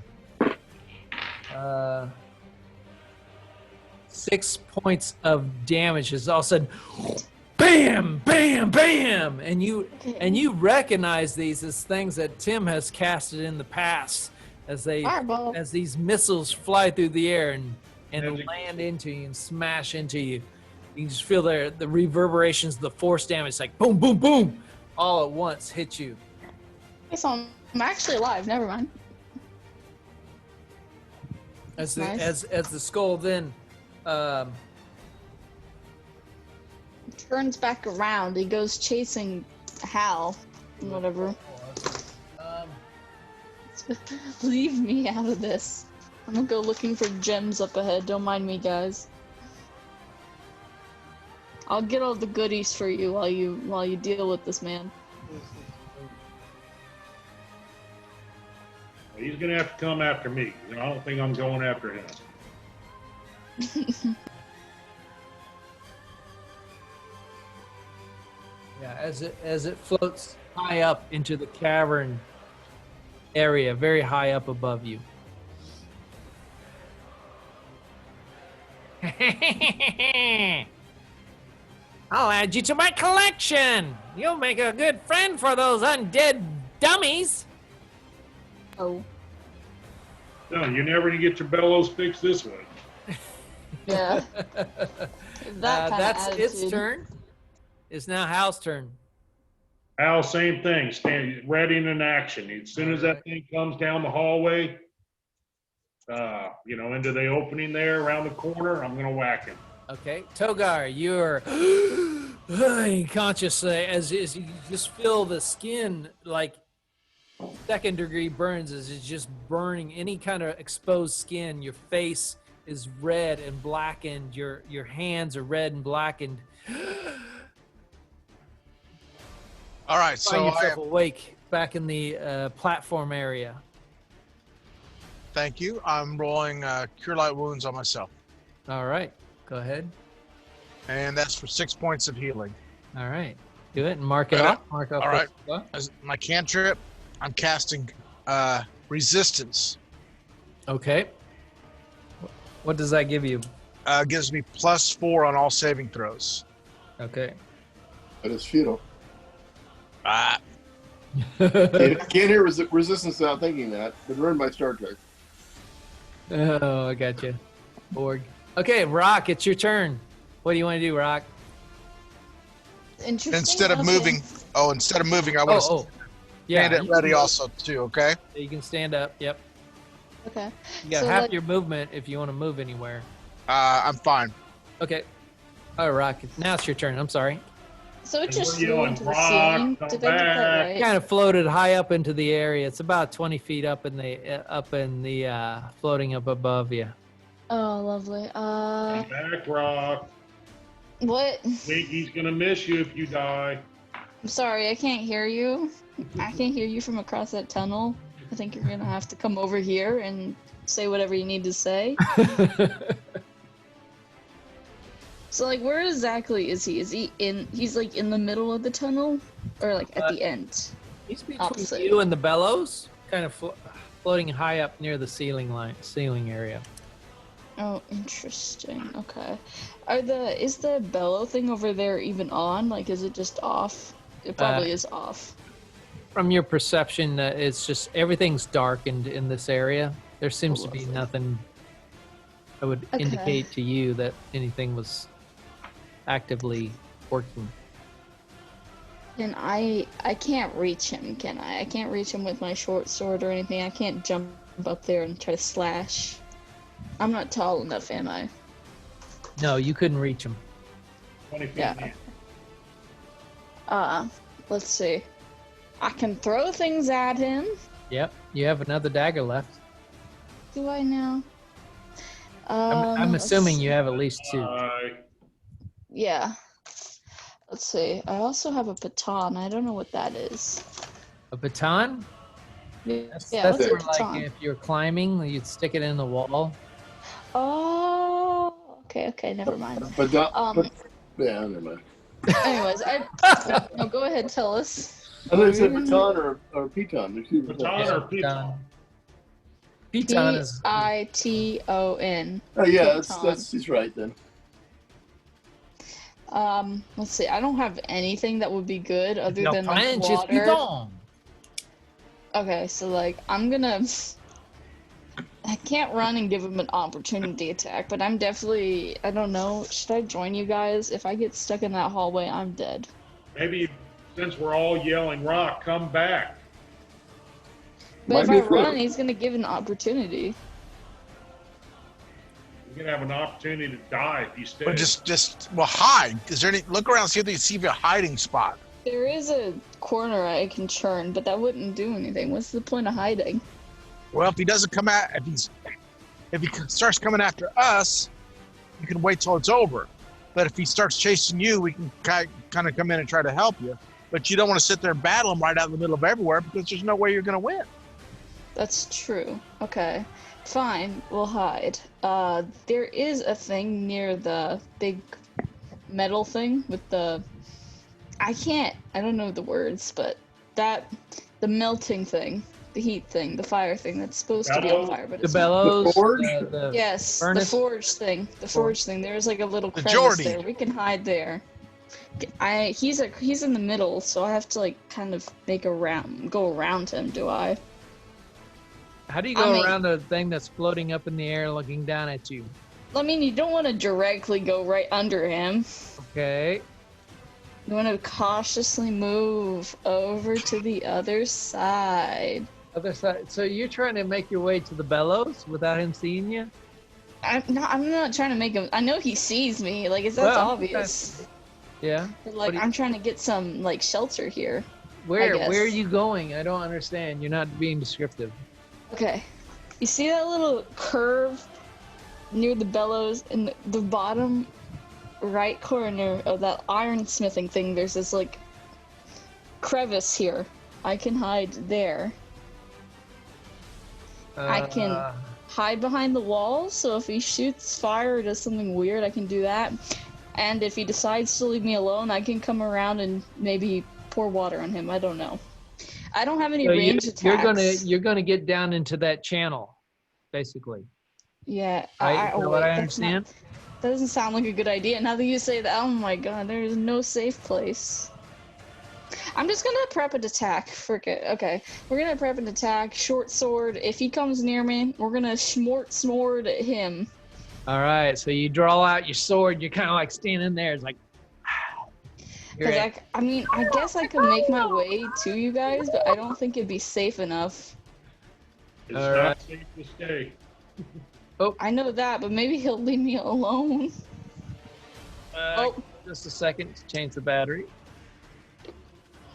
6 points of damage. As all of a sudden, bam, bam, bam, and you recognize these as things that Tim has casted in the past, as these missiles fly through the air and land into you and smash into you. You can just feel the reverberations of the force damage. It's like boom, boom, boom, all at once hit you.
Okay, so I'm actually alive. Never mind.
As
Nice.
the skull then
Turns back around. He goes chasing Hal. Whatever. Leave me out of this. I'm gonna go looking for gems up ahead. Don't mind me, guys. I'll get all the goodies for you while you deal with this man.
He's gonna have to come after me. I don't think I'm going after him.
Yeah, as it floats high up into the cavern area, very high up above you. I'll add you to my collection. You'll make a good friend for those undead dummies.
Oh.
No, you're never gonna get your bellows fixed this way.
Yeah.
That's its turn. It's now Hal's turn.
Al, same thing. Stand ready and in action. As soon as that thing comes down the hallway, into the opening there around the corner, I'm gonna whack him.
Okay, Togar, you're conscious as you just feel the skin like
second-degree burns is it's just burning any kind of exposed skin. Your face is red and blackened. Your hands are red and blackened.
All right,
Find
so
yourself awake back in the platform area.
thank you. I'm rolling Cure Light Wounds on myself.
All right, go ahead.
And that's for 6 points of healing.
All right, do it and mark it
All right.
off. Mark off.
All right.
what-
As my cantrip, I'm casting Resistance.
Okay. What does that give you?
Gives me +4 on all saving throws.
Okay.
But it's futile.
Ah,
Can't hear resistance without thinking that. But ruined by Star Trek.
Oh, I got you. Borg. Okay, Rock, it's your turn. What do you want to do, Rock?
Interesting.
instead of
okay.
moving, I want to
Yeah,
stand it
you
ready
can-
also too. Okay.
You can stand up. Yep.
Okay.
You got
So,
half
like-
your movement if you want to move anywhere.
I'm fine.
Okay. All right, Rock. Now it's your turn. I'm sorry.
So it
And
just
we're
flew
yelling,
into the
"Rock,
ceiling.
come
Did I get that
back."
right?
Kind of floated high up into the area. It's about 20 feet up in the floating up above you.
Oh, lovely.
Come back, Rock.
What?
Winky's gonna miss you if you die.
I'm sorry, I can't hear you. I can't hear you from across that tunnel. I think you're gonna have to come over here and say whatever you need to say. So, like, where exactly is he? Is he in? He's like in the middle of the tunnel, or like at the end?
He's between
Opposite.
you and the bellows, kind of floating high up near the ceiling area.
Oh, interesting. Okay. Is the bellow thing over there even on? Like, is it just off? It probably is off.
From your perception, it's just everything's darkened in this area. There seems to be
Lovely.
nothing that would
Okay.
indicate to you that anything was actively working.
And I can't reach him, can I? I can't reach him with my short sword or anything. I can't jump up there and try to slash. I'm not tall enough, am I?
No, you couldn't reach him.
20 feet
Yeah.
in.
Let's see. I can throw things at him.
Yep, you have another dagger left.
Do I now?
I'm
let's
assuming you
see.
have at least two.
Yeah. Let's see. I also have a baton. I don't know what that is.
A baton?
Yeah,
That's
what's a
where, like,
baton?
if you're climbing, you'd stick it in the wall.
Oh, okay, never mind.
But yeah, never mind.
Anyways, no, go ahead, tell us.
I thought you said baton or piton. Excuse me.
Baton or piton?
Piton is
Piton.
Oh yeah,
Piton.
he's right then.
Let's see. I don't have anything that would be good other
no
than like
French, it's
water.
piton.
Okay, so like I'm gonna. I can't run and give him an opportunity attack, but I'm definitely. I don't know. Should I join you guys? If I get stuck in that hallway, I'm dead.
Maybe since we're all yelling, Rock, come back.
But
Might
if
be
I
a threat.
run, he's gonna give an opportunity.
You're gonna have an opportunity to die if you stay.
But just hide. Is there any? Look around, see if you see a hiding spot.
There is a corner I can turn, but that wouldn't do anything. What's the point of hiding?
Well, if he doesn't come out, if he starts coming after us, you can wait till it's over. But if he starts chasing you, we can kind of come in and try to help you. But you don't want to sit there and battle him right out in the middle of everywhere because there's no way you're going to win.
That's true. Okay. Fine, we'll hide. There is a thing near the big metal thing with the... I don't know the words, but the melting thing, the heat thing, the fire thing that's supposed to be on fire, but
The
it's not.
bellows.
The forge?
Yes,
furnace?
the forge thing. The forge thing. There's like a little
The
crevice
Geordie.
there. We can hide there. He's in the middle, so I have to like kind of go around him. Do I?
How do you
I
go
mean-
around a thing that's floating up in the air looking down at you?
I mean, you don't want to directly go right under him.
Okay.
You want to cautiously move over to the other side.
Other side. So you're trying to make your way to the bellows without him seeing you?
I'm not trying to make him. I know he sees me. Like, that's
Well,
obvious.
Yeah.
But,
what
like,
do you-
I'm trying to get some like shelter here.
Where
guess.
are you going? I don't understand. You're not being descriptive.
Okay. You see that little curve near the bellows in the bottom right corner of that ironsmithing thing? There's this like crevice here. I can hide there. I can hide behind the walls, so if he shoots fire or does something weird, I can do that. And if he decides to leave me alone, I can come around and maybe pour water on him. I don't know. I don't have any
So
range attacks.
you're gonna get down into that channel, basically.
Yeah.
Right? Is that what I
that's
understand?
That doesn't sound like a good idea. Now that you say that, oh my god, there is no safe place. I'm just gonna prep an attack. Frick it. Okay. We're gonna prep an attack. Short sword. If he comes near me, we're gonna smort sword at him.
All right. So you draw out your sword. You're kind of like standing there. It's like.
Because I guess I could make my way to you guys, but I don't think it'd be safe enough.
It's
All
not
right.
safe to stay.
I know that, but maybe he'll leave me alone.
Just a second to change the battery.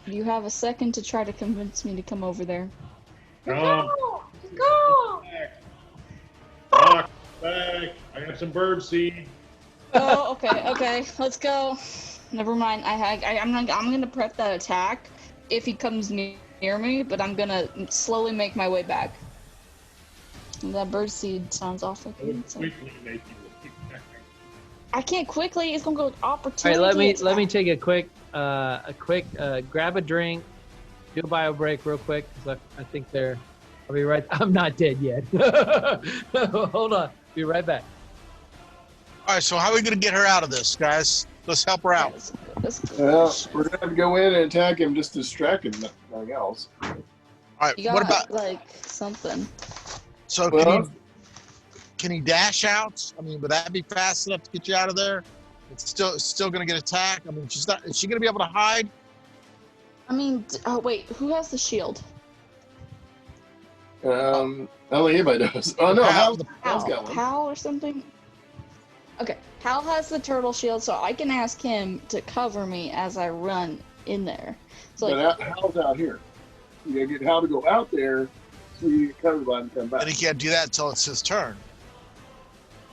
You have a second to try to convince me to come over there.
Go!
Rock back. I got some bird seed.
Oh, okay, let's go. Never mind. I'm gonna prep that attack if he comes near me, but I'm gonna slowly make my way back. That bird seed sounds awful.
Quickly make you
I can't quickly. It's gonna go
All
opportunity.
right. Let me take a quick grab a drink, do a bio break real quick because I think I'll be right. I'm not dead yet. Hold on. Be right back.
All right, so how are we going to get her out of this, guys? Let's help her out.
Well, we're gonna have to go in and attack him, just distract him, nothing else.
All right,
You got
what about,
like something?
so
Well,
can he dash out? I mean, would that be fast enough to get you out of there? It's still going to get attacked. I mean, is she going to be able to hide?
I mean, oh wait, who has the shield?
I don't think anybody does. Oh no, Hal's got one.
Hal or something? Okay, Hal has the turtle shield, so I can ask him to cover me as I run in there. So like,
But Hal's out here. You gotta get Hal to go out there so you get covered by him and come back.
And he can't do that until it's his turn.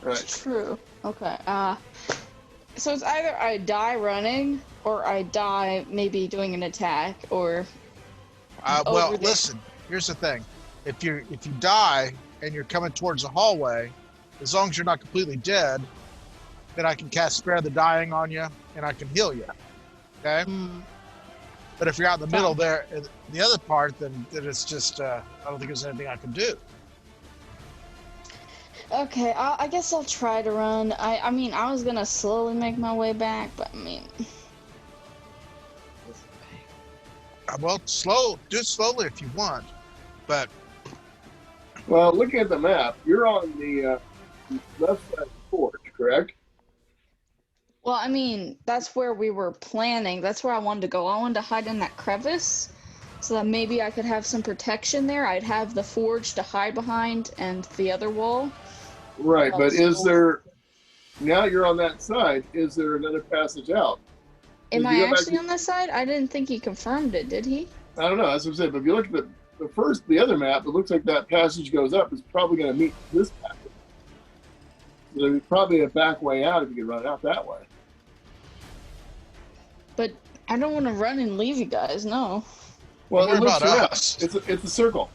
Right.
true. Okay. So it's either I die running or I die maybe doing an attack or.
Well,
over there.
listen. Here's the thing: if you die and you're coming towards the hallway, as long as you're not completely dead, then I can cast Spare the Dying on you and I can heal you. Okay. But if you're out in the middle there, the other part, then it's just I don't think there's anything I can do.
Okay, I guess I'll try to run. I mean, I was gonna slowly make my way back, but I mean.
Well, do it slowly if you want, but
Well, looking at the map, you're on the left side of the forge, correct?
Well, I mean, that's where we were planning. That's where I wanted to go. I wanted to hide in that crevice so that maybe I could have some protection there. I'd have the forge to hide behind and the other wall.
Right, but is there, now you're on that side, is there another passage out?
Am
If
I
you go back
actually
to-
on this side? I didn't think he confirmed it, did he?
I don't know, that's what I'm saying, but if you look at the other map, it looks like that passage goes up. It's probably going to meet this passage. So there's probably a back way out if you can run out that way.
But I don't want to run and leave you guys, no.
Well,
What
it looks
about
around.
us?
It's a circle.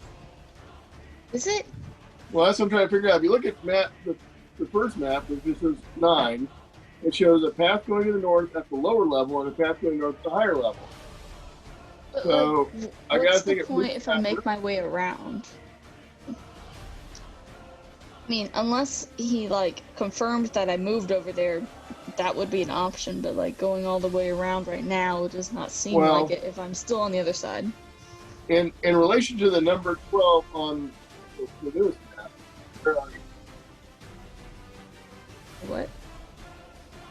Is it?
Well, that's what I'm trying to figure out. If you look at the first map, which just says 9, it shows a path going to the north at the lower level and a path going north at the higher level.
But,
So,
like,
I gotta
what's
think
the
it
point
moves
if I make
faster.
my way around? I mean, unless he, like, confirmed that I moved over there, that would be an option, but, like, going all the way around right now does not seem
Well-
like it if I'm still on the other side.
In relation to the number 12 on the newest map, where are you?
What?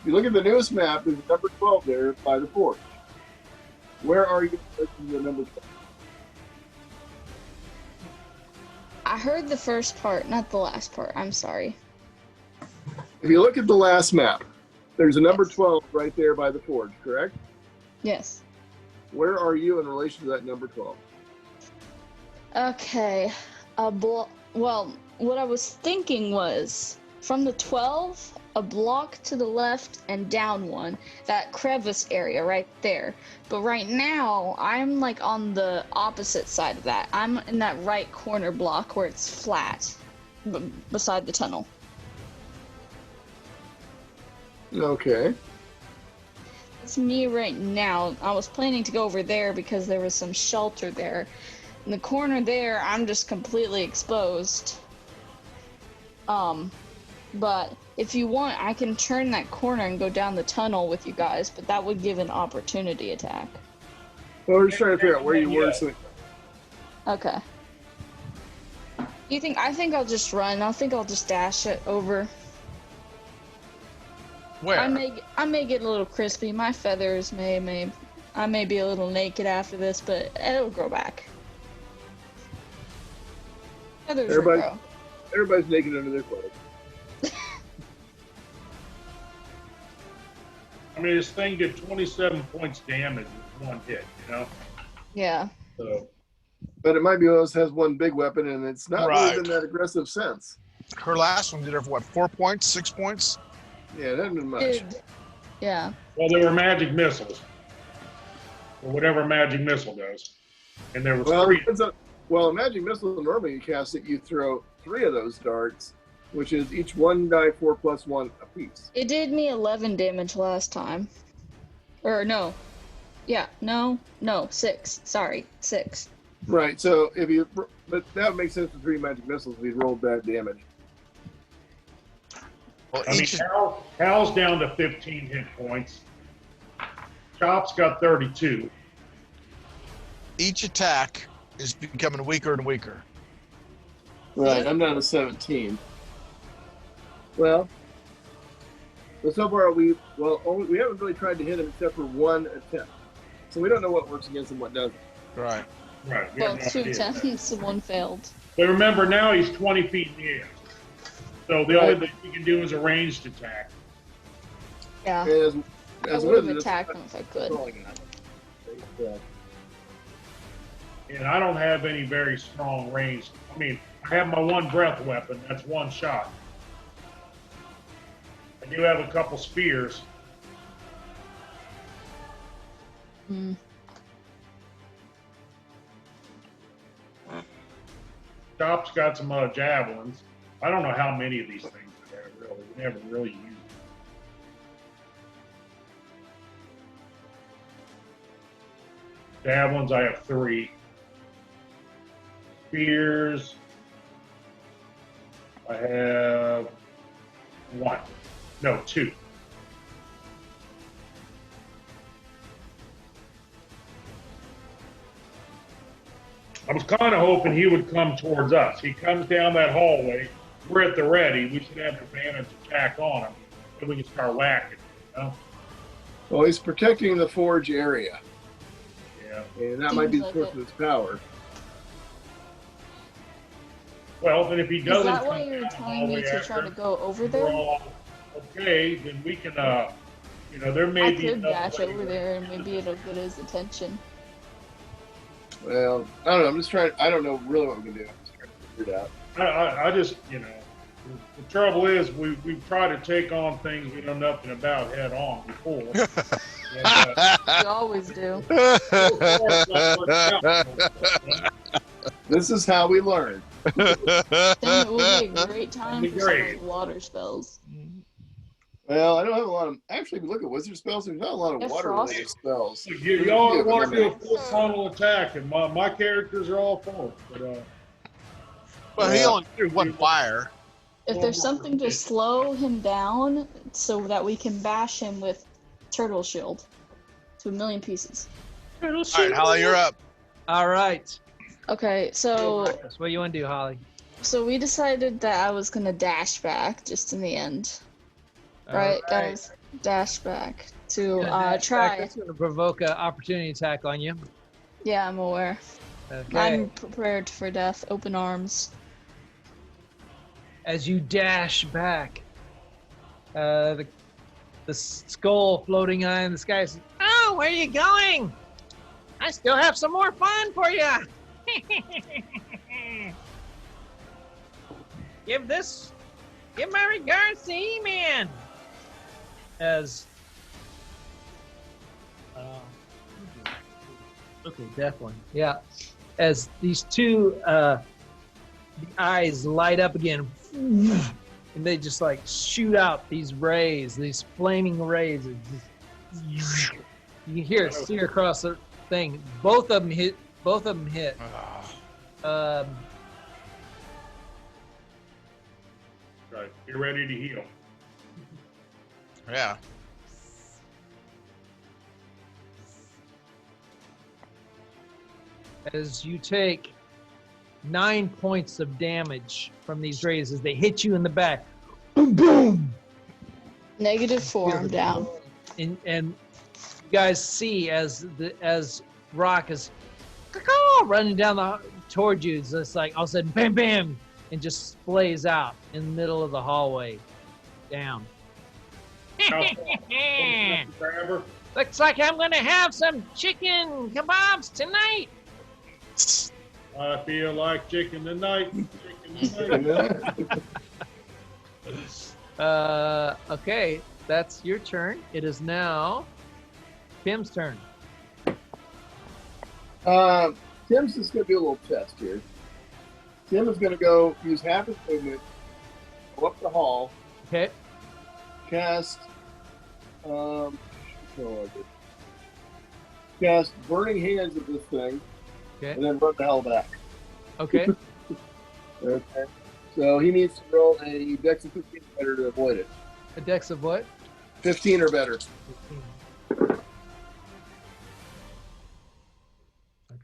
If you look at the newest map, there's a number 12 there by the forge. Where are you in relation to the number 12?
I heard the first part, not the last part. I'm sorry.
If you look at the last map, there's a number
Yes.
12 right there by the forge, correct?
Yes.
where are you in relation to that number 12?
Okay. Well, what I was thinking was from the 12, a block to the left and down one, that crevice area right there. But right now, I'm like on the opposite side of that. I'm in that right corner block where it's flat, beside the tunnel.
Okay.
It's me right now. I was planning to go over there because there was some shelter there. In the corner there, I'm just completely exposed. But if you want, I can turn that corner and go down the tunnel with you guys, but that would give an opportunity attack.
Well, we're just trying to figure out where you were. So
Okay. I think I'll just run. I think I'll just dash it over.
Where?
I may get a little crispy. My feathers I may be a little naked after this, but it'll grow back. Feathers will grow.
Everybody's naked under their clothes.
I mean, this thing did 27 points damage with one hit, you know?
Yeah.
So.
But it might be one of those has one big weapon, and it's not
Right.
really been that aggressive since.
Her last one did her for what, 4 points, 6 points?
Yeah, it hasn't been much.
Yeah.
Well, there were magic missiles, or whatever magic missile does, and there was three.
Well, a magic missile, normally you cast it, you throw 3 of those darts, which is each 1d4 plus 1 apiece.
It did me 11 damage last time. Or no. Yeah, no, 6. Sorry, 6.
But that would make sense for 3 magic missiles if you rolled bad damage.
Well,
I mean, Hal's down to 15 hit points. Chop's got 32.
each attack is becoming weaker and weaker.
Right, I'm down to 17. Well, so far we haven't really tried to hit him except for one attempt. So we don't know what works against him, what doesn't.
Right.
Right.
Well, 2 attempts, 1 failed.
But remember, now he's 20 feet in the air. So the only thing he can do is a ranged attack.
Yeah.
As
I would have attacked him if I could.
And I don't have any very strong range. I mean, I have my 1 breath weapon. That's 1 shot. I do have a couple spears.
Hmm.
Chop's got some javelins. I don't know how many of these things I have, really. We never really used them. Javelins, I have 3. Spears, I have 1. No, 2. I was kind of hoping he would come towards us. He comes down that hallway. We're at the ready. We should have advantage attack on him. Then we can start whacking, you know?
Well, he's protecting the forge area.
Yeah.
And that might be the source of his power.
Well, and if he doesn't,
Is that why you're telling me to try to go over there?
Okay, then we can, you know, there may be.
I could dash over there and maybe it'll get his attention.
Well, I don't know. I'm just trying. I don't know really what we can do. I'm just trying to figure it out.
I just, you know, the trouble is we've tried to take on things we know nothing about head on before.
You always do.
This is how we learn.
Then it would be a great time for some of the water spells.
Well, I don't have a lot of. Actually, if you look at wizard spells, there's not a lot of water-related spells.
Y'all want to do a full frontal attack, and my characters are all for it. But,
well, he only threw 1 fire.
If there's something to slow him down so that we can bash him with Turtle Shield to 1,000,000 pieces.
All right, Holly, you're up.
All right.
Okay, so
What do you want to do, Holly?
so we decided that I was gonna dash back just in the end. Right, guys? Dash back to try.
That's going to provoke an opportunity attack on you.
Yeah, I'm aware.
Okay.
I'm prepared for death. Open arms.
As you dash back, the skull floating high in the sky says, "Oh, where are you going?"
I still have some more fun for you. Give my regards to E-Man. As okay, definitely, yeah. As these two the eyes light up again, and they just like shoot out these rays, these flaming rays. You can hear it sear across the thing. Both of them hit.
Right. You're ready to heal.
Yeah.
As you take 9 points of damage from these rays as they hit you in the back. Boom, boom.
-4. I'm down.
And you guys see as Rock is running down toward you. It's just like all of a sudden, bam, bam, and just splays out in the middle of the hallway, down.
Grabber.
Looks like I'm gonna have some chicken kebabs tonight.
I feel like chicken tonight. Chicken tonight.
Okay, that's your turn. It is now Tim's turn.
Tim's just going to do a little test here. Tim is going to go use half his movement, go up the hall,
Okay.
cast cast burning hands at this thing,
Okay.
and then run the hell back.
Okay.
Okay. So he needs to roll a dex of 15 or better to avoid it.
A dex of what?
15 or better.
15.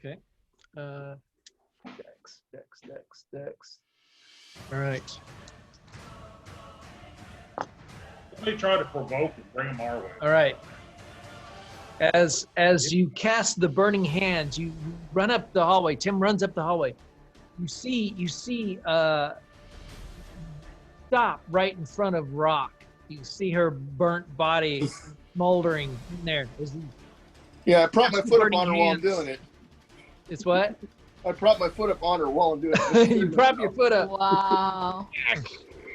Okay. Dex. All right.
They try to provoke and bring them our way.
All right. As you cast the burning hands, you run up the hallway. Tim runs up the hallway. You see stop right in front of Rock. You see her burnt body smoldering in there.
Yeah, I prop my foot up
Burning
on her while I'm
hands.
doing it.
It's what?
I prop my foot up on her while I'm doing it.
You prop your foot up.
Wow.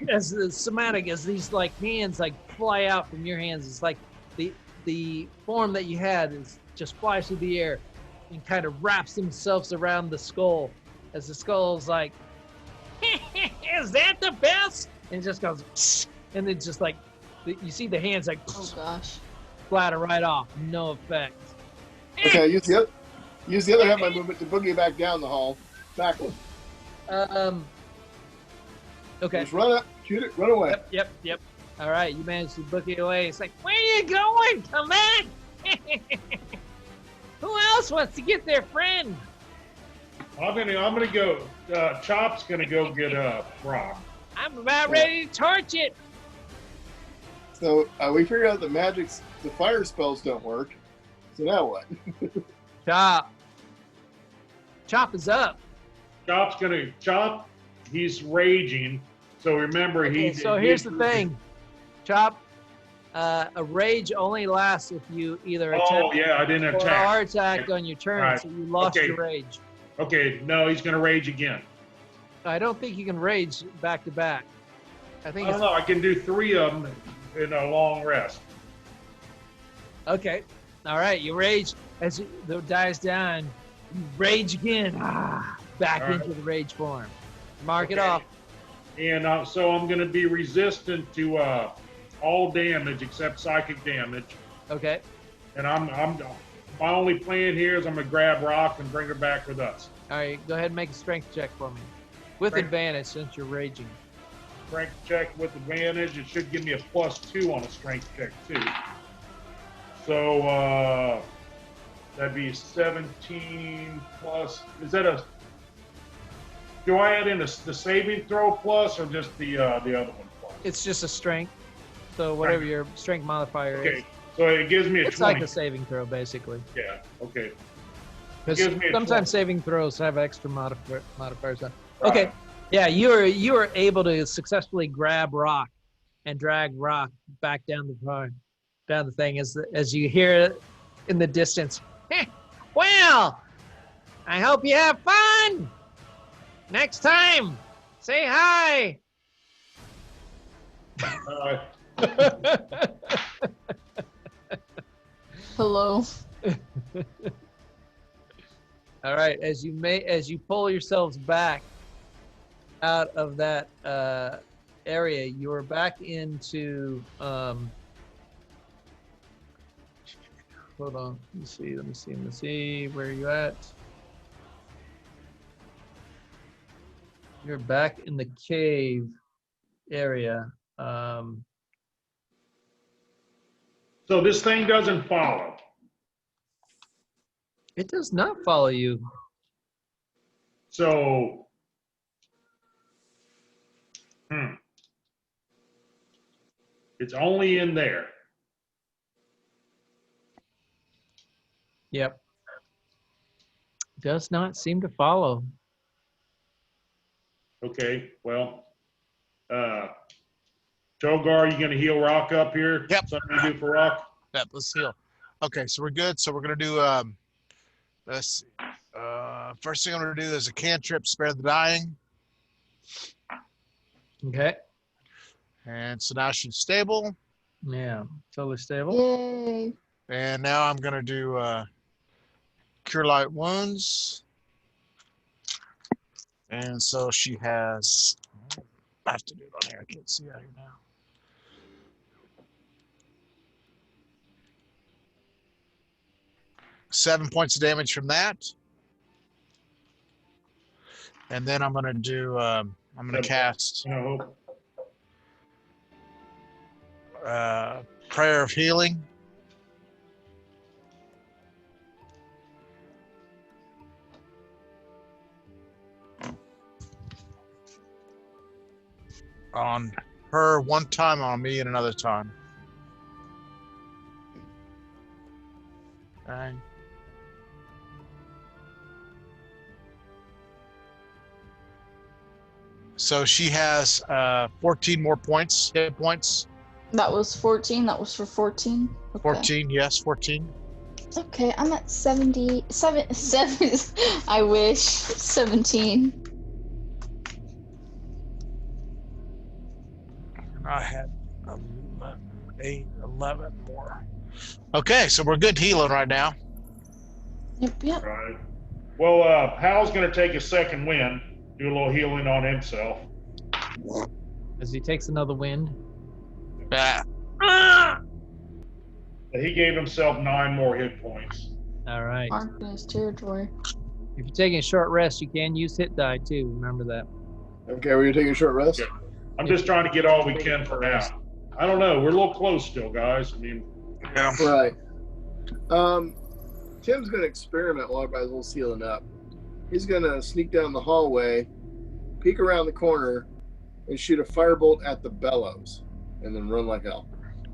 As the somatic, as these like hands like fly out from your hands, it's like the form that you had is just flies through the air and kind of wraps themselves around the skull. As the skull's like, is that the best? And it just goes, and then just like you see the hands like
Oh gosh.
splatter right off, no effect.
Okay, use the other half of my movement to boogie back down the hall, backward.
Okay.
Just run up, shoot it, run away.
Yep. All right, you managed to book it away. It's like, where are you going? Come back. Who else wants to get their friend?
I'm gonna go. Chop's gonna go get Rock.
I'm about ready to torch it.
So we figured out the fire spells don't work. So now what?
Chop is up.
Chop. He's raging. So remember,
Okay, so here's the thing, Chop. A rage only lasts if you either attack
Oh yeah, I didn't
or
attack.
are attacked on your turn,
Right.
so you lost
Okay.
your rage.
Okay, no, he's gonna rage again.
I don't think you can rage back to back. I
I
think
don't
it's
know. I can do 3 of them in a long rest.
okay. All right, you rage as the dies down. You rage again. Back
All right.
into the rage form. Mark it
Okay.
off.
And so I'm going to be resistant to all damage except psychic damage.
Okay.
And my only plan here is I'm going to grab Rock and bring her back with us.
All right. Go ahead and make a strength check for me, with
Strength.
advantage since you're raging.
Strength check with advantage. It should give me a +2 on a strength check too. So that'd be 17 plus. Is that a? Do I add in the saving throw plus or just the other one plus?
It's just a strength. So whatever your strength modifier
Okay,
is.
so it gives me a
It's
20.
like a saving throw, basically.
Yeah. Okay.
Because
gives me a 20.
sometimes saving throws have extra modifiers on.
Right.
Okay. Yeah, you were able to successfully grab Rock and drag Rock back down the thing as you hear it in the distance.
Well, I hope you have fun. Next time, say hi.
Hello.
All right, as you pull yourselves back out of that area, you're back into hold on, let me see where are you at. You're back in the cave area.
So this thing doesn't follow.
It does not follow you.
So, it's only in there.
Yep. Does not seem to follow.
Okay, well, Togar, you gonna heal Rock up here?
Yep.
Something to do for Rock?
Yep, let's heal. Okay, so we're good. So we're gonna do let's see. First thing I'm gonna do is a cantrip, spare the dying.
Okay.
And so now she's stable.
Yeah, totally stable.
Yay.
And now I'm gonna do cure light wounds. And so she has, I have to do it on here. I can't see out here now. Seven points of damage from that. And then I'm going to do, I'm going to cast Prayer of Healing. On her one time, on me and another time. Okay. So she has 14 more points, hit points.
That was 14. That was for 14. Okay.
14, yes, 14.
Okay, I'm at 70. I wish. 17.
I had 11 more. Okay, so we're good healing right now.
Yep.
Right. Well, Hal's gonna take a second wind, do a little healing on himself.
As he takes another wind.
He gave himself 9 more hit points.
All right.
Mark in his territory.
If you're taking a short rest, you can use hit die too. Remember that.
Okay, we're taking a short rest.
Okay. I'm just trying to get all we can for now. I don't know. We're a little close still, guys. I mean,
Yeah.
Right. Tim's going to experiment while everybody's a little sealing up. He's going to sneak down the hallway, peek around the corner, and shoot a firebolt at the bellows, and then run like hell.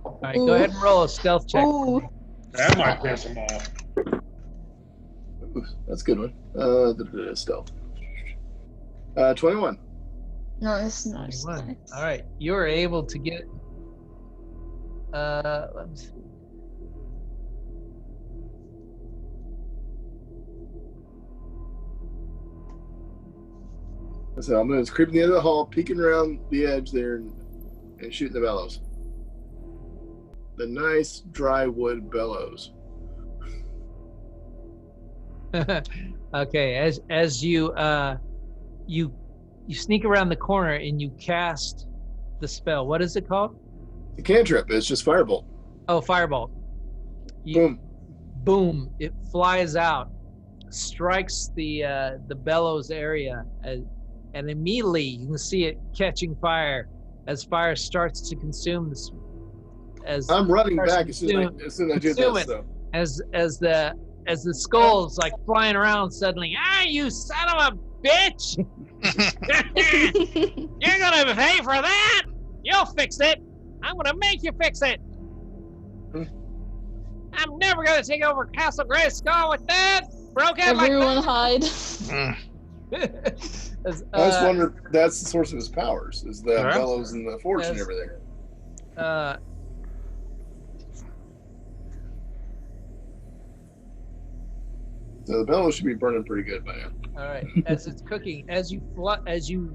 All right, go ahead and roll a stealth check.
Ooh.
that might piss him off.
Ooh, that's a good one. Stealth. 21.
Nice.
21. All right, you're able to get. Let me see.
So I'm going to creep in the end of the hall, peeking around the edge there, and shooting the bellows. The nice dry wood bellows.
Okay, as you sneak around the corner and you cast the spell. What is it called?
The cantrip. It's just firebolt.
Oh, firebolt.
Boom.
Boom! It flies out, strikes the bellows area, and immediately you can see it catching fire as fire starts to consume this. As
I'm running back as soon as I do this. So.
As the skull's like flying around suddenly. You son of a bitch! You're gonna pay for that. You'll fix it. I'm gonna make you fix it. I'm never gonna take over Castle Grayskull with that. Broke out like
Everyone
that.
hide.
I just wonder if that's the source of his powers, is the bellows and the forge and everything.
Uh, 'Cause
So the bellows should be burning pretty good by now.
All right. As it's cooking, as you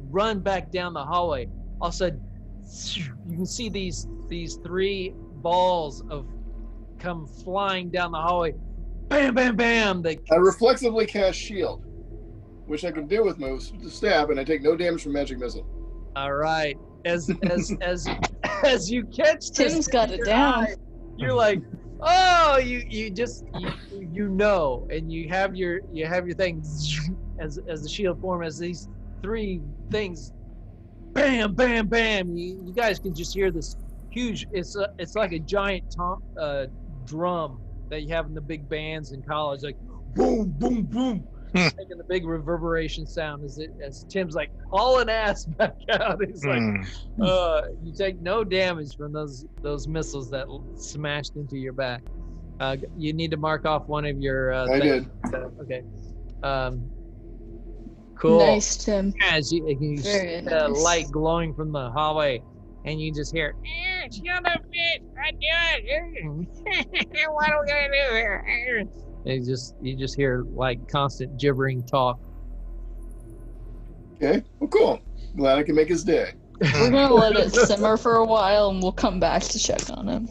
run back down the hallway, all of a sudden you can see these 3 balls of come flying down the hallway. Bam, bam, bam.
I reflexively cast shield, which I can do with my staff, and I take no damage from magic missile.
All right. As you catch this,
Tim's got it down.
you're like, oh, you know, and you have your thing as the shield form, as these 3 things, bam, bam, bam. You guys can just hear this huge. It's like a giant drum that you have in the big bands in college, like boom, boom, boom, making the big reverberation sound as Tim's like hauling ass back out. He's like, you take no damage from those missiles that smashed into your back. You need to mark off one of your.
I did.
Okay. Cool.
Nice, Tim.
As you
Very
see the
nice.
light glowing from the hallway, and you just hear, shut up, bitch! I do it. What are we gonna do here? And you just hear like constant gibbering talk.
Okay, well, cool. Glad I can make his day.
We're gonna let it simmer for a while, and we'll come back to check on him.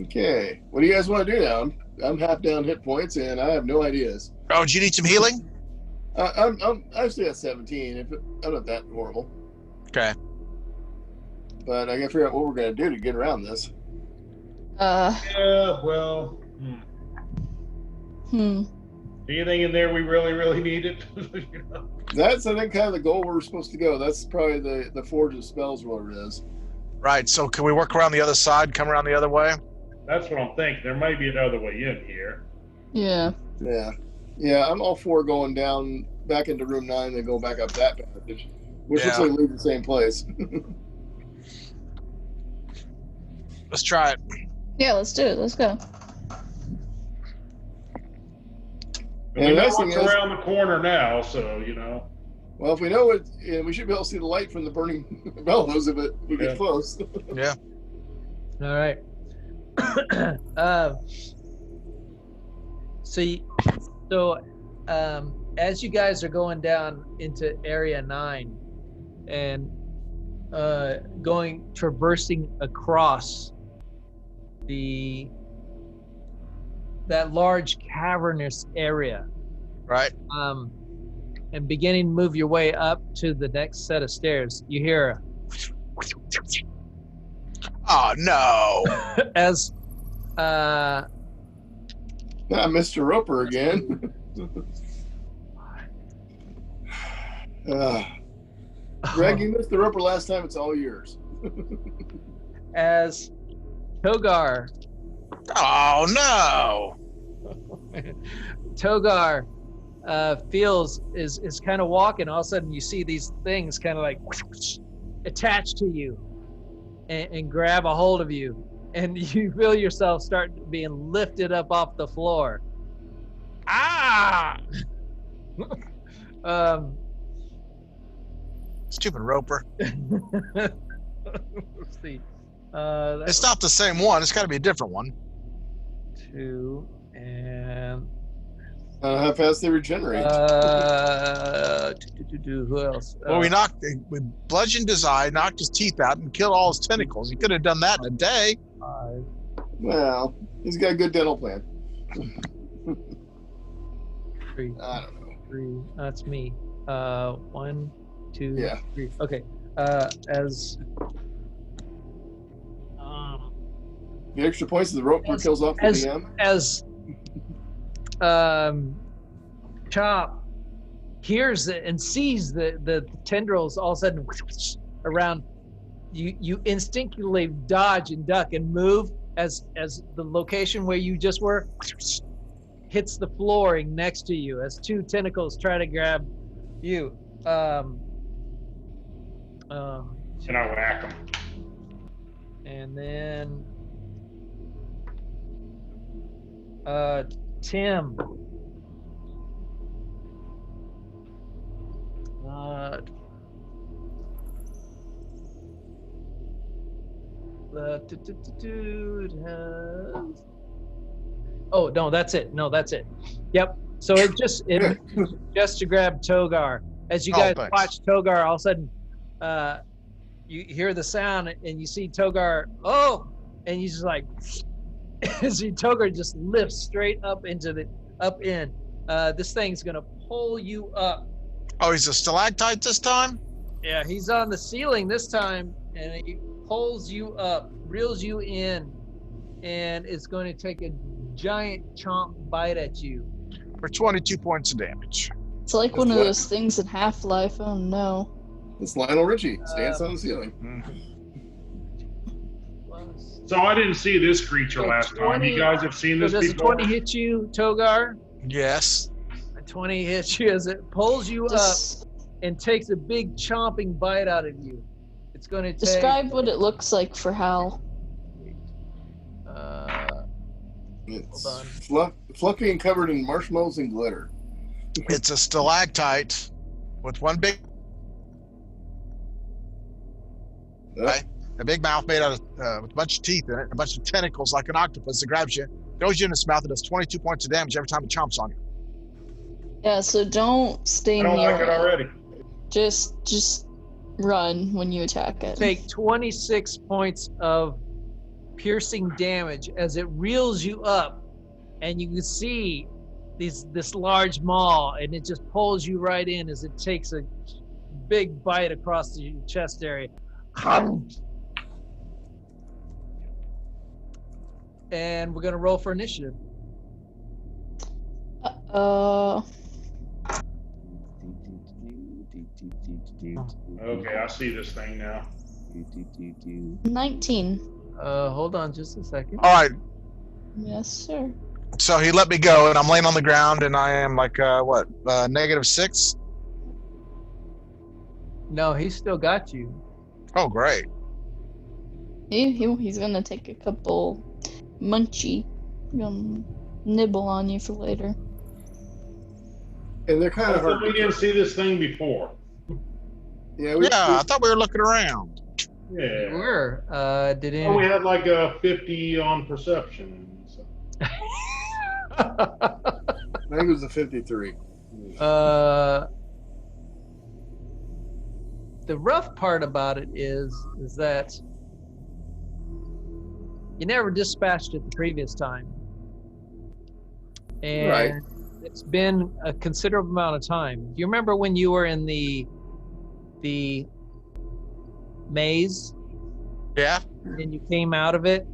Okay, what do you guys want to do now? I'm half down hit points, and I have no ideas.
Oh, do you need some healing?
I'm still at 17. I'm not that horrible,
Okay.
but I gotta figure out what we're gonna do to get around this.
Yeah, well, anything in there we really, really needed? You know?
That's, I think, kind of the goal where we're supposed to go. That's probably the Forge of Spells, whatever it is.
Right. So can we work around the other side, come around the other way?
That's what I'm thinking. There may be another way in here.
Yeah.
Yeah, I'm all for going down back into room 9 and go back up that passage, which looks
Yeah.
like leads the same place.
Let's try it.
Yeah, let's do it. Let's go.
And we know what's around the corner now, so, you know.
Well, if we know it, we should be able to see the light from the burning bellows if we get close.
Yeah.
All right. So as you guys are going down into area 9 and traversing across that large cavernous area,
Right.
and beginning to move your way up to the next set of stairs, you hear
Oh no.
as
Mr. Roper again. Greg, you missed the Roper last time. It's all yours.
as Togar
Oh no.
Togar is kind of walking. All of a sudden, you see these things kind of like attach to you and grab a hold of you, and you feel yourself start being lifted up off the floor. Ah!
Stupid Roper.
Let's see.
It's not the same one. It's got to be a different one.
2 and
How fast they regenerate.
who else?
Well, we bludgeoned his eye, knocked his teeth out, and killed all his tentacles. He could have done that in a day.
5,
Well, he's got a good dental plan.
3.
I don't know.
3. That's me. 1, 2,
Yeah.
3. Okay. As
The extra points of the Roper kills off the DM.
as Chop hears it and sees the tendrils all of a sudden around you instinctively dodge and duck and move as the location where you just were hits the flooring next to you as 2 tentacles try to grab you.
And I whack him.
And then Tim.
It has... Oh no, that's it. No, that's it. Yep. So it just to grab Togar. As you guys
thanks.
watch Togar, all of a sudden, you hear the sound and you see Togar. Oh, and you just like see Togar just lifts straight up into the up in. This thing's gonna pull you up.
Oh, he's a stalactite this time?
Yeah, he's on the ceiling this time, and he pulls you up, reels you in, and it's going to take a giant chomp bite at you.
For 22 points of damage.
It's like one of those things in Half-Life. Oh no.
It's Lionel Richie. Stands on the ceiling.
So I didn't see this creature last time. You guys have seen this
does
before?
a 20 hit you, Togar?
Yes.
A 20 hits you as it pulls you up and takes a big chomping bite out of you. It's going to take...
Describe what it looks like for Hal.
It's fluffy and covered in marshmallows and glitter.
It's a stalactite with one big... A big mouth made out of with a bunch of teeth in it, a bunch of tentacles like an octopus that grabs you, throws you in its mouth, and does 22 points of damage every time it chomps on you.
Yeah, so don't stay
I don't
near
like it already.
Just run when you attack it.
Take 26 points of piercing damage as it reels you up, and you can see this large maw, and it just pulls you right in as it takes a big bite across the chest area. And we're gonna roll for initiative.
Okay, I see this thing now.
19.
Hold on just a second.
All right.
Yes, sir.
So he let me go, and I'm laying on the ground, and I am like, -6?
No, he's still got you.
Oh, great.
He's gonna take a couple munchy, nibble on you for later.
And they're kind of hard.
We didn't see this thing before.
Yeah,
I thought we were looking around.
Yeah.
You were. Did any...
Oh, we had like a 50 on perception. So.
I think it was a 53.
The rough part about it is that you never dispatched it the previous time, and
Right.
It's been a considerable amount of time. Do you remember when you were in the maze?
Yeah.
And you came out of it,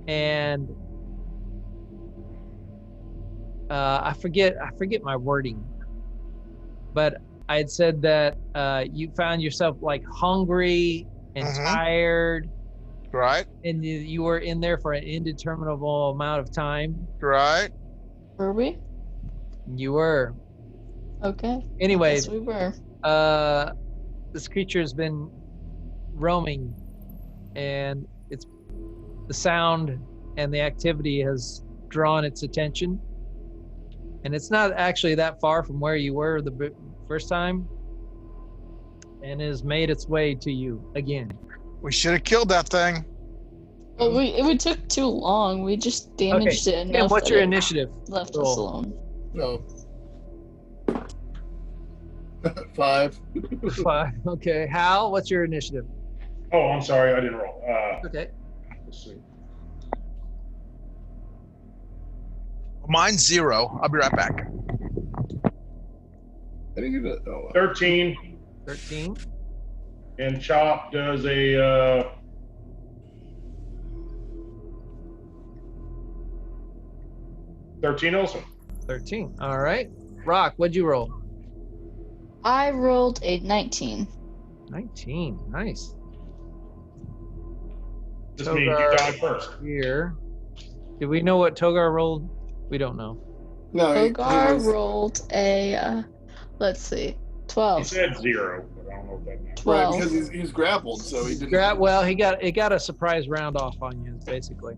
and I forget my wording, but I had said that you found yourself like hungry and tired,
Right.
and you were in there for an indeterminable amount of time.
Right.
Were we?
You were.
Okay.
Anyways,
Yes, we were.
this creature has been roaming, and it's the sound and the activity has drawn its attention, and it's not actually that far from where you were the first time, and has made its way to you again.
We should have killed that thing.
Well, it took too long. We just damaged it enough.
And what's
that
your
it
initiative?
Left
roll?
us alone.
No. 5.
5. Okay. Hal, what's your initiative?
Oh, I'm sorry, I didn't roll.
Okay.
Let's see.
Mine's 0. I'll be right back.
I didn't get it. Oh,
13.
13.
And Chop does a 13 also.
13. All right. Rock, what'd you roll?
I rolled a 19.
19. Nice.
This means you die first.
Here. Do we know what Togar rolled? We don't know.
no,
Togar rolled a, let's see,
He
12.
said 0, but I don't know what that means.
right,
12.
because he's grappled, so he didn't.
Well, it got a surprise round off on you, basically.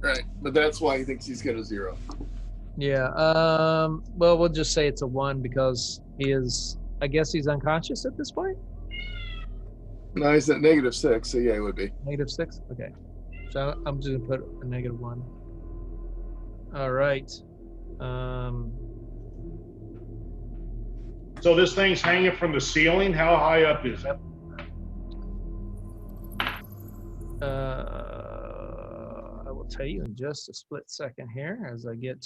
Right, but that's why he thinks he's got a 0.
Yeah. Well, we'll just say it's a 1 because he is. I guess he's unconscious at this point.
No, he's at -6, so yeah, it would be.
-6? Okay. So I'm just going to put a -1. All right.
So this thing's hanging from the ceiling. How high up is it?
I will tell you in just a split second here as I get.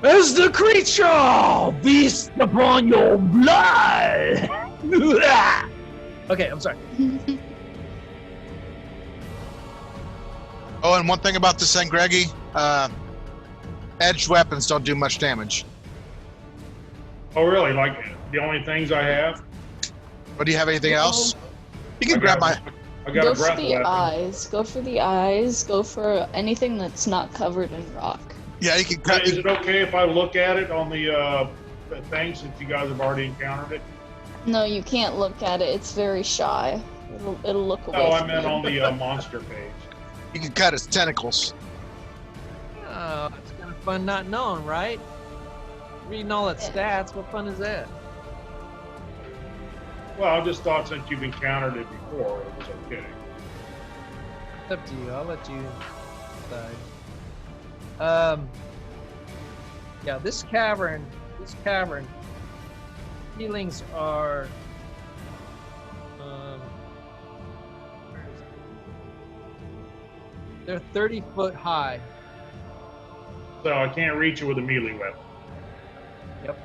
As the creature beasts upon your blood. Okay, I'm sorry.
Oh, and one thing about this thing, Greggy, edged weapons don't do much damage.
Oh, really? Like the only things I have?
But do you have anything else? You can
I
grab
got-
my.
I got
Go
a
for
breath
the
weapon.
eyes. Go for the eyes. Go for anything that's not covered in rock.
Yeah, you can cut.
Is it okay if I look at it on the thing since you guys have already encountered it?
No, you can't look at it. It's very shy. It'll look away.
No, I
from
meant
you.
on the monster page.
You can cut its tentacles.
Oh, it's kind of fun not knowing, right? Reading all its stats, what fun is that?
Well, I just thought since you've encountered it before, it was okay.
It's up to you. I'll let you decide. Yeah, this cavern, ceilings are, where is it? They're 30 foot high.
So I can't reach it with a melee weapon.
Yep.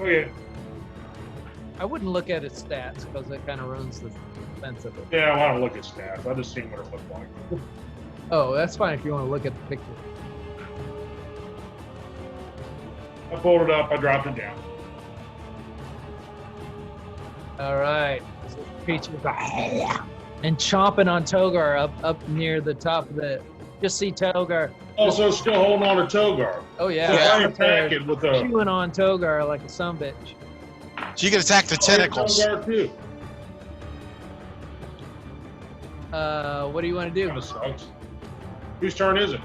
Okay.
I wouldn't look at its stats because that kind of ruins the sense of it.
Yeah, I want to look at stats. I just seen what it looked like.
Oh, that's fine if you want to look at the picture.
I pulled it up. I dropped it down.
All right. So the creature and chomping on Togar up near the top of the. Just see Togar.
Oh, so it's still holding on to Togar.
Oh
So
yeah.
if I attack it with a
Chewing on Togar like a sumbitch.
So you can attack the tentacles.
Togar too.
What do you want to do?
Kind of sucks. Whose turn is it?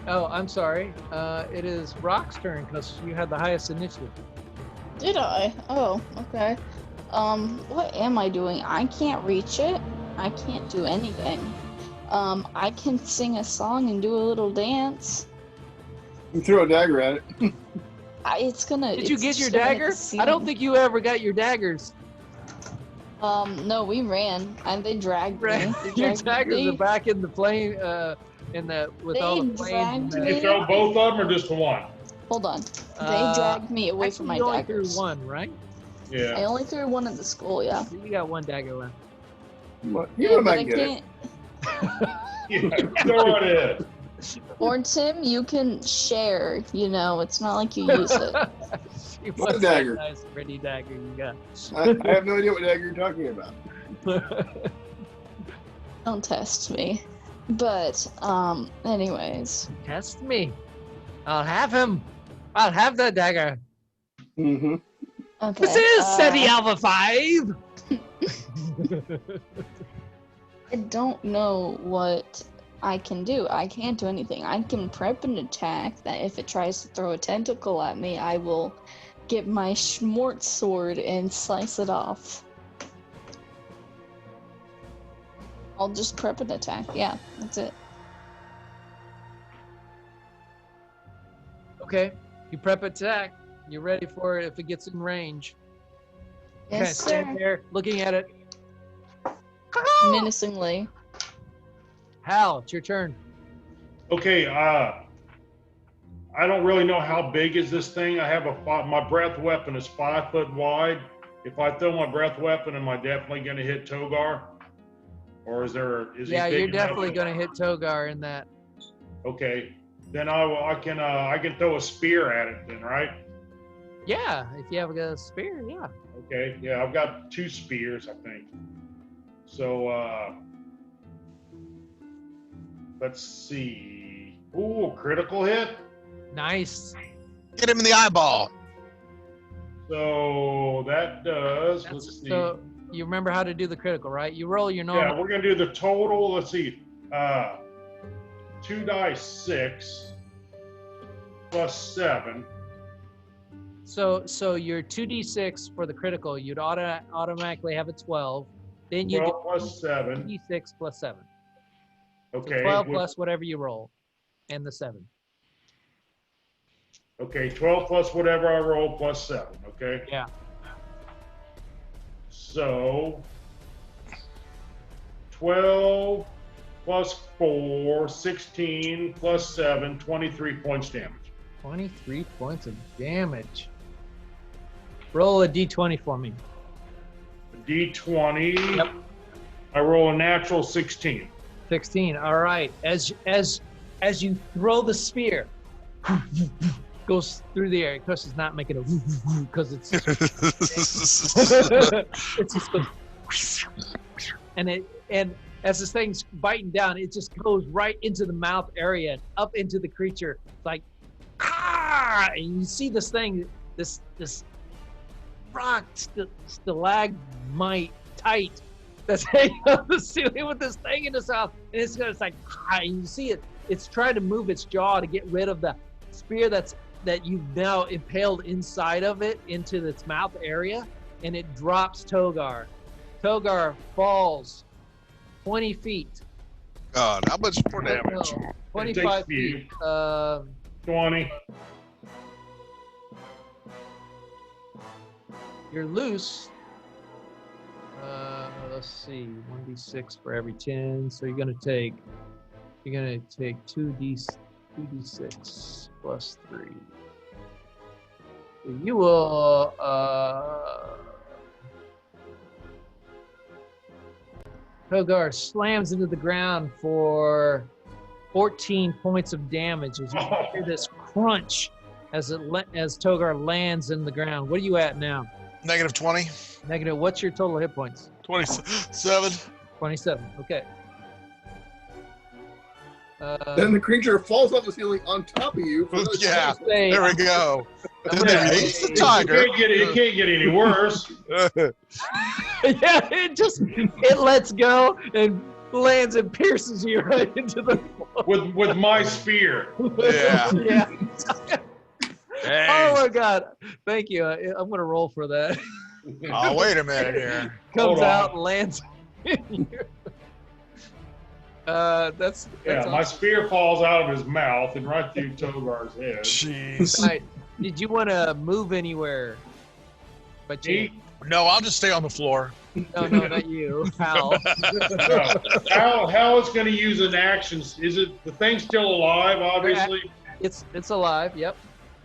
Oh, I'm sorry. It is Rock's turn because you had the highest initiative.
Did I? Oh, okay. What am I doing? I can't reach it. I can't do anything. I can sing a song and do a little dance.
You throw a dagger at it.
It's gonna.
Did you
it's
get your
just gonna hit
dagger?
the
I don't
ceiling.
think you ever got your daggers.
No, we ran and they dragged me.
Right?
They
Your
dragged
daggers
me.
are back in the plane. In the with all the
They
flames.
dragged
and
me.
You throw both of them or just the one?
Hold on. They dragged me away
Actually,
from my
you only
daggers.
threw one, right?
I
Yeah.
only threw one at the school. Yeah.
So you got one dagger left.
You
Yeah,
want
but
to
I
get it.
can't.
Yeah. Throw it in.
Or Tim, you can share. You know, it's not like you use it.
She
What
wants that
dagger?
nice pretty dagger you got.
I have no idea what dagger you're talking about.
Don't test me. But anyways,
Test me. I'll have him. I'll have the dagger.
Mm-hmm.
okay.
This is SETI Alpha 5.
I don't know what I can do. I can't do anything. I can prep an attack that if it tries to throw a tentacle at me, I will get my Schmort sword and slice it off. I'll just prep an attack. Yeah, that's it.
Okay. You prep attack. You're ready for it if it gets in range.
Yes,
okay, stand
sir.
there looking at it.
Menacingly.
Hal, it's your turn.
Okay. I don't really know how big is this thing. I have my breath weapon is 5 foot wide. If I throw my breath weapon, am I definitely going to hit Togar? Or is
Yeah,
he big
you're definitely
enough?
going to hit Togar in that.
Okay. Then I can throw a spear at it then, right?
Yeah, if you have a spear, yeah.
Okay. Yeah, I've got 2 spears, I think. So let's see. Ooh, critical hit.
Nice.
Get him in the eyeball.
So that does. Let's see.
So you remember how to do the critical, right? You roll your
Yeah,
normal.
we're gonna do the total. Let's see. 2 dice 6. plus 7.
So your 2d6 for the critical, you'd automatically have a 12. Then you
12 plus 7.
2d6 plus 7.
Okay.
12 plus whatever you roll, and the 7.
Okay, 12 plus whatever I roll plus 7, okay?
Yeah.
So 12 plus 4, 16 plus 7, 23 points damage.
23 points of damage. Roll a d20 for me.
A D20.
Yep.
I roll a natural 16.
16. All right. As you throw the spear, goes through the air. Of course, it's not making a because it's it's just goes, and as this thing's biting down, it just goes right into the mouth area and up into the creature. It's like and you see this thing, this rock stalagmite tight that's hanging on the ceiling with this thing in its mouth, and it's like and you see it's trying to move its jaw to get rid of the spear that you've now impaled inside of it into its mouth area, and it drops Togar. Togar falls 20 feet.
God, how much more damage?
No, 25 feet.
20.
You're loose. Let's see, 1d6 for every 10. So you're gonna take 2d6 plus 3. So you will Togar slams into the ground for 14 points of damage as you hear this crunch as Togar lands in the ground. What are you at now?
Negative 20.
Negative. What's your total hit points?
27.
27. Okay.
Then the creature falls off the ceiling on top of you.
Yeah,
say,
there we go.
I'm
Then
gonna-
they release the tiger.
It can't get any worse.
Yeah, it lets go and lands and pierces you right into the floor.
with my spear.
Yeah.
Yeah.
Hey.
Oh my God! Thank you. I'm gonna roll for that.
Oh, wait a minute here.
Comes
Hold on.
out, lands. That's
Yeah, my spear falls out of his mouth and right through Togar's head.
Jeez.
Right. Did you want to move anywhere? But you,
No, I'll just stay on the floor.
no, not you, Hal.
No. How is going to use an action? Is it the thing still alive? Obviously.
It's alive. Yep.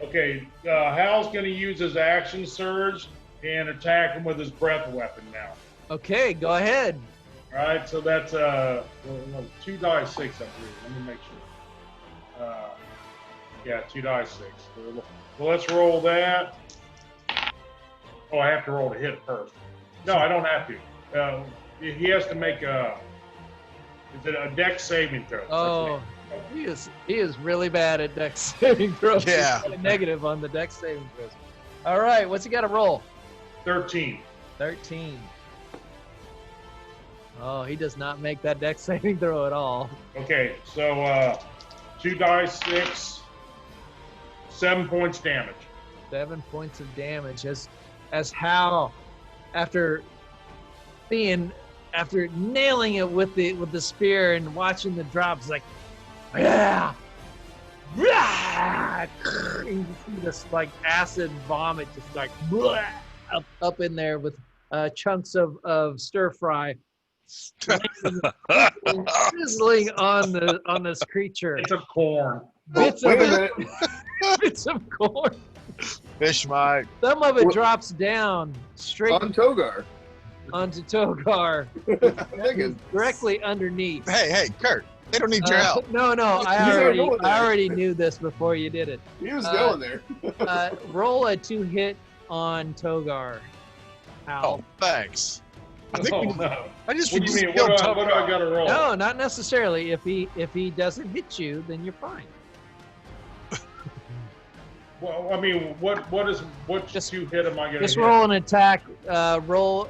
Okay. Hal's going to use his action surge and attack him with his breath weapon now.
Okay, go ahead.
All right. So that's 2 die 6, I believe. Let me make sure. Yeah, 2 die 6. So let's roll that. Oh, I have to roll to hit first. No, I don't have to. He has to make is it a dex saving throw?
Oh, he is really bad at dex saving throws.
Yeah.
He's got a negative on the dex saving throws. All right, what's he got to roll?
13.
13. Oh, he does not make that dex saving throw at all.
Okay, so 2 die 6, 7 points damage.
7 points of damage as Hal, after nailing it with the spear and watching the drops, like, yeah, and you see this like acid vomit just like up in there with chunks of stir fry sizzling on this creature.
It's a corn.
Bits
Wait a
of
minute.
bits of corn.
Fish Mike.
Some of it
What-
drops down straight
On Togar.
onto Togar,
Thinking,
directly underneath.
Hey, Kurt. They don't need your help.
No,
He's already going there.
I already knew this before you did it.
he was going there.
Roll a 2-hit on Togar. Hal.
Oh, thanks. I think we,
no.
I just
What do you mean?
killed
What do I got to roll?
No, not necessarily. If he doesn't hit you, then you're fine.
Well, I mean, what
Just-
2 hit am I going to
Just
hit?
roll an attack. Roll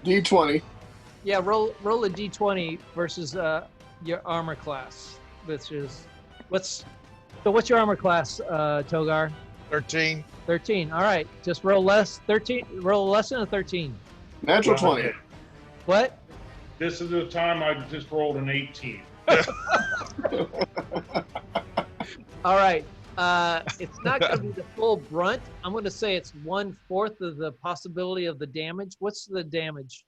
D20.
yeah, roll a d20 versus your armor class, which is what's So what's your armor class, Togar?
13.
13. All right. Just roll less. 13. Roll less than a 13.
Natural 20.
Okay.
What?
This is the time I just rolled an 18.
All right. It's not going to be the full brunt. I'm going to say it's 1/4 of the possibility of the damage. What's the damage?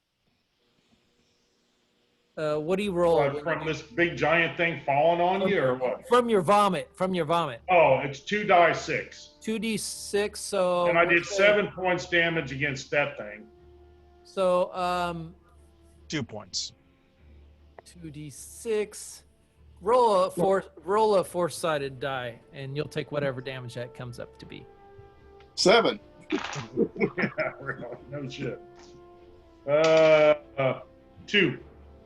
What do you roll?
From this big giant thing falling on you, or what?
From your vomit. From your vomit.
Oh, it's 2d6.
2d6. So.
And I did 7 points damage against that thing.
So
2 points.
2d6. Roll a four-sided die, and you'll take whatever damage that comes up to be.
7.
Yeah, really, no shit. 2.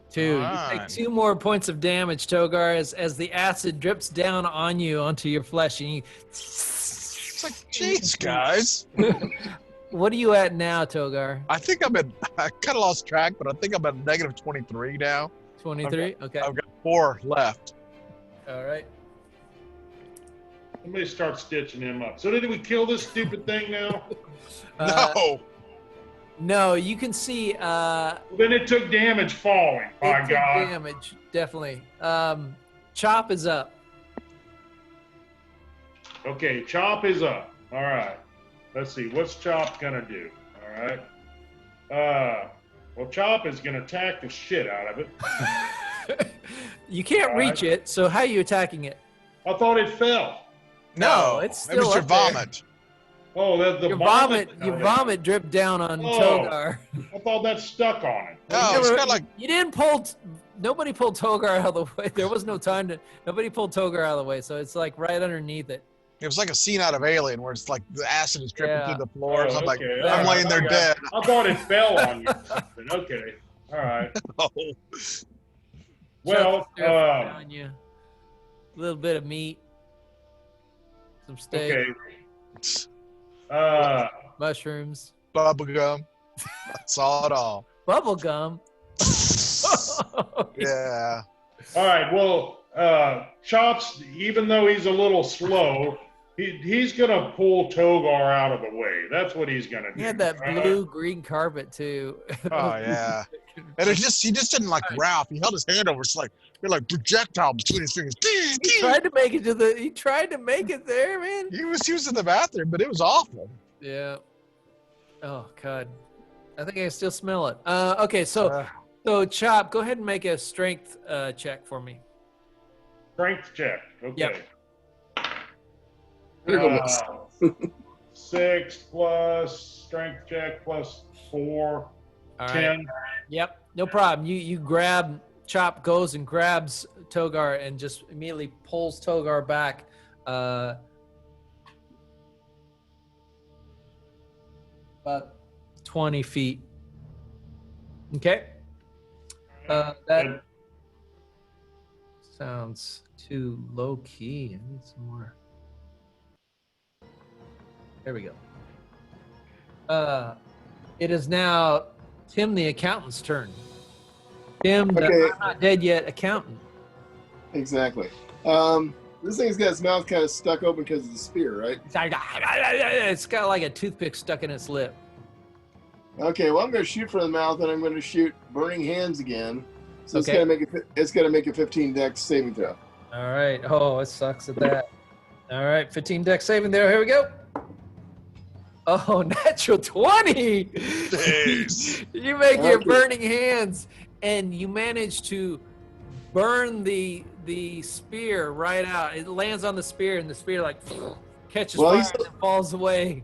2. You
Fine.
take 2 more points of damage, Togar, as the acid drips down on you onto your flesh, and you.
It's like, jeez, guys.
What are you at now, Togar?
I think I kind of lost track, but I think I'm at negative 23 now.
23. Okay.
I've got 4 left.
All right.
Somebody start stitching him up. So did we kill this stupid thing now?
No.
No, you can see.
Well, then it took damage falling.
It
My
took
God.
damage, definitely. Chop is up.
Okay, Chop is up. All right. Let's see. What's Chop gonna do? All right. Well, Chop is gonna attack the shit out of it.
You can't
All
reach
right.
it, so how are you attacking it?
I thought it fell.
No, it's
It was
still
your
up there.
vomit.
Oh, the
Your
vomit.
vomit dripped down on
Oh.
Togar.
I thought that stuck on it.
No, it's got like
You didn't pull. Nobody pulled Togar out of the way. There was no time to. Nobody pulled Togar out of the way, so it's like right underneath it.
it was like a scene out of Alien where it's like the acid is dripping
Yeah.
through the floor.
Oh,
I'm like,
okay.
I'm
All
laying there
right.
dead.
I thought it fell on you or something. Okay. All right.
Oh.
Well,
Chuck's there on you. A little bit of meat, some steak,
okay.
mushrooms,
Bubble gum. I saw it all.
bubble gum.
Yeah.
All right. Well, Chops, even though he's a little slow, he's gonna pull Togar out of the way. That's what he's gonna do.
He had that blue-green carpet too.
Oh yeah. And he just didn't like Ralph. He held his hand over. It's like like projectile between his fingers.
He tried to make it to the. He tried to make it there, man.
He was in the bathroom, but it was awful.
Yeah. Oh God, I think I can still smell it. Okay, so Chop, go ahead and make a strength check for me.
Strength check. Okay.
Yep.
6 plus strength check plus 4.
All
10.
right. Yep, no problem. You grab. Chop goes and grabs Togar and just immediately pulls Togar back. About 20 feet. Okay. That sounds too low key. I need some more. There we go. It is now Tim the accountant's turn. Tim, the
Okay.
I'm not dead yet accountant.
Exactly. This thing's got its mouth kind of stuck open because of the spear, right?
It's got like a toothpick stuck in its lip.
Okay, well, I'm going to shoot for the mouth, and I'm going to shoot Burning Hands again. So
Okay.
it's going to make a 15 dex saving throw.
All right. Oh, it sucks at that. All right, 15 dex saving there. Here we go. Oh, natural 20.
Jeez.
You make your
Okay.
burning hands, and you manage to burn the spear right out. It lands on the spear, and the spear like catches
Well,
fire
he's-
and falls away.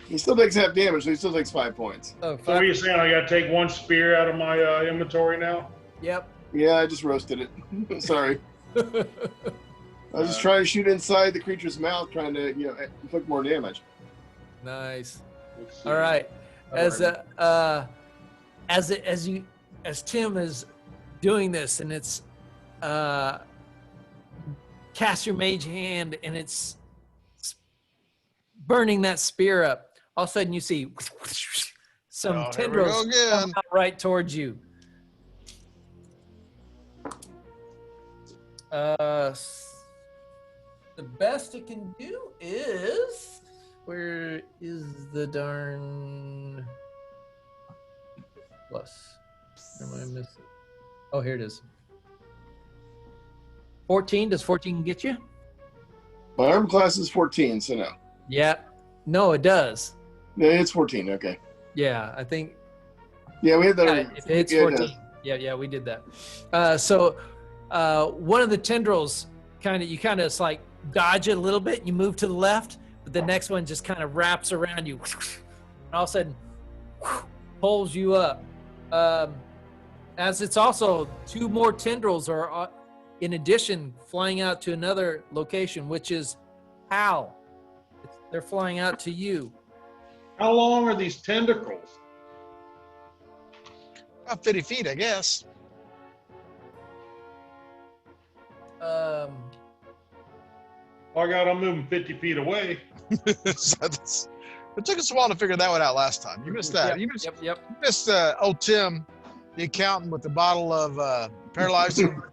He still takes half damage, so he still takes 5 points.
Oh,
So what are you saying? I got to take 1 spear out of my inventory now?
Yep.
Yeah, I just roasted it. Sorry. I was just trying to shoot inside the creature's mouth, trying to, inflict more damage.
Nice.
Let's see.
All right.
All
As Tim is doing this, and it's cast your mage hand, and it's burning that spear up. All of a sudden, you see some
Oh, here we
tendrils
go again.
come out right towards you. the best it can do is... Where is the darn plus? Where am I missing? Oh, here it is. 14. Does 14 get you?
My arm class is 14, so no.
Yeah. No, it does.
Yeah, it's 14. Okay.
Yeah, I think.
Yeah, we had that.
Yeah, if it's 14. Yeah, we did that. So one of the tendrils you kind of like dodge it a little bit. You move to the left, but the next one just kind of wraps around you. And all of a sudden, pulls you up. As it's also 2 more tendrils are, in addition, flying out to another location, which is Hal. They're flying out to you.
How long are these tentacles?
About 50 feet, I guess.
I'm moving 50 feet away.
It took us a while to figure that one out last time. You missed that.
Yep.
You missed old Tim, the accountant, with the bottle of paralyzing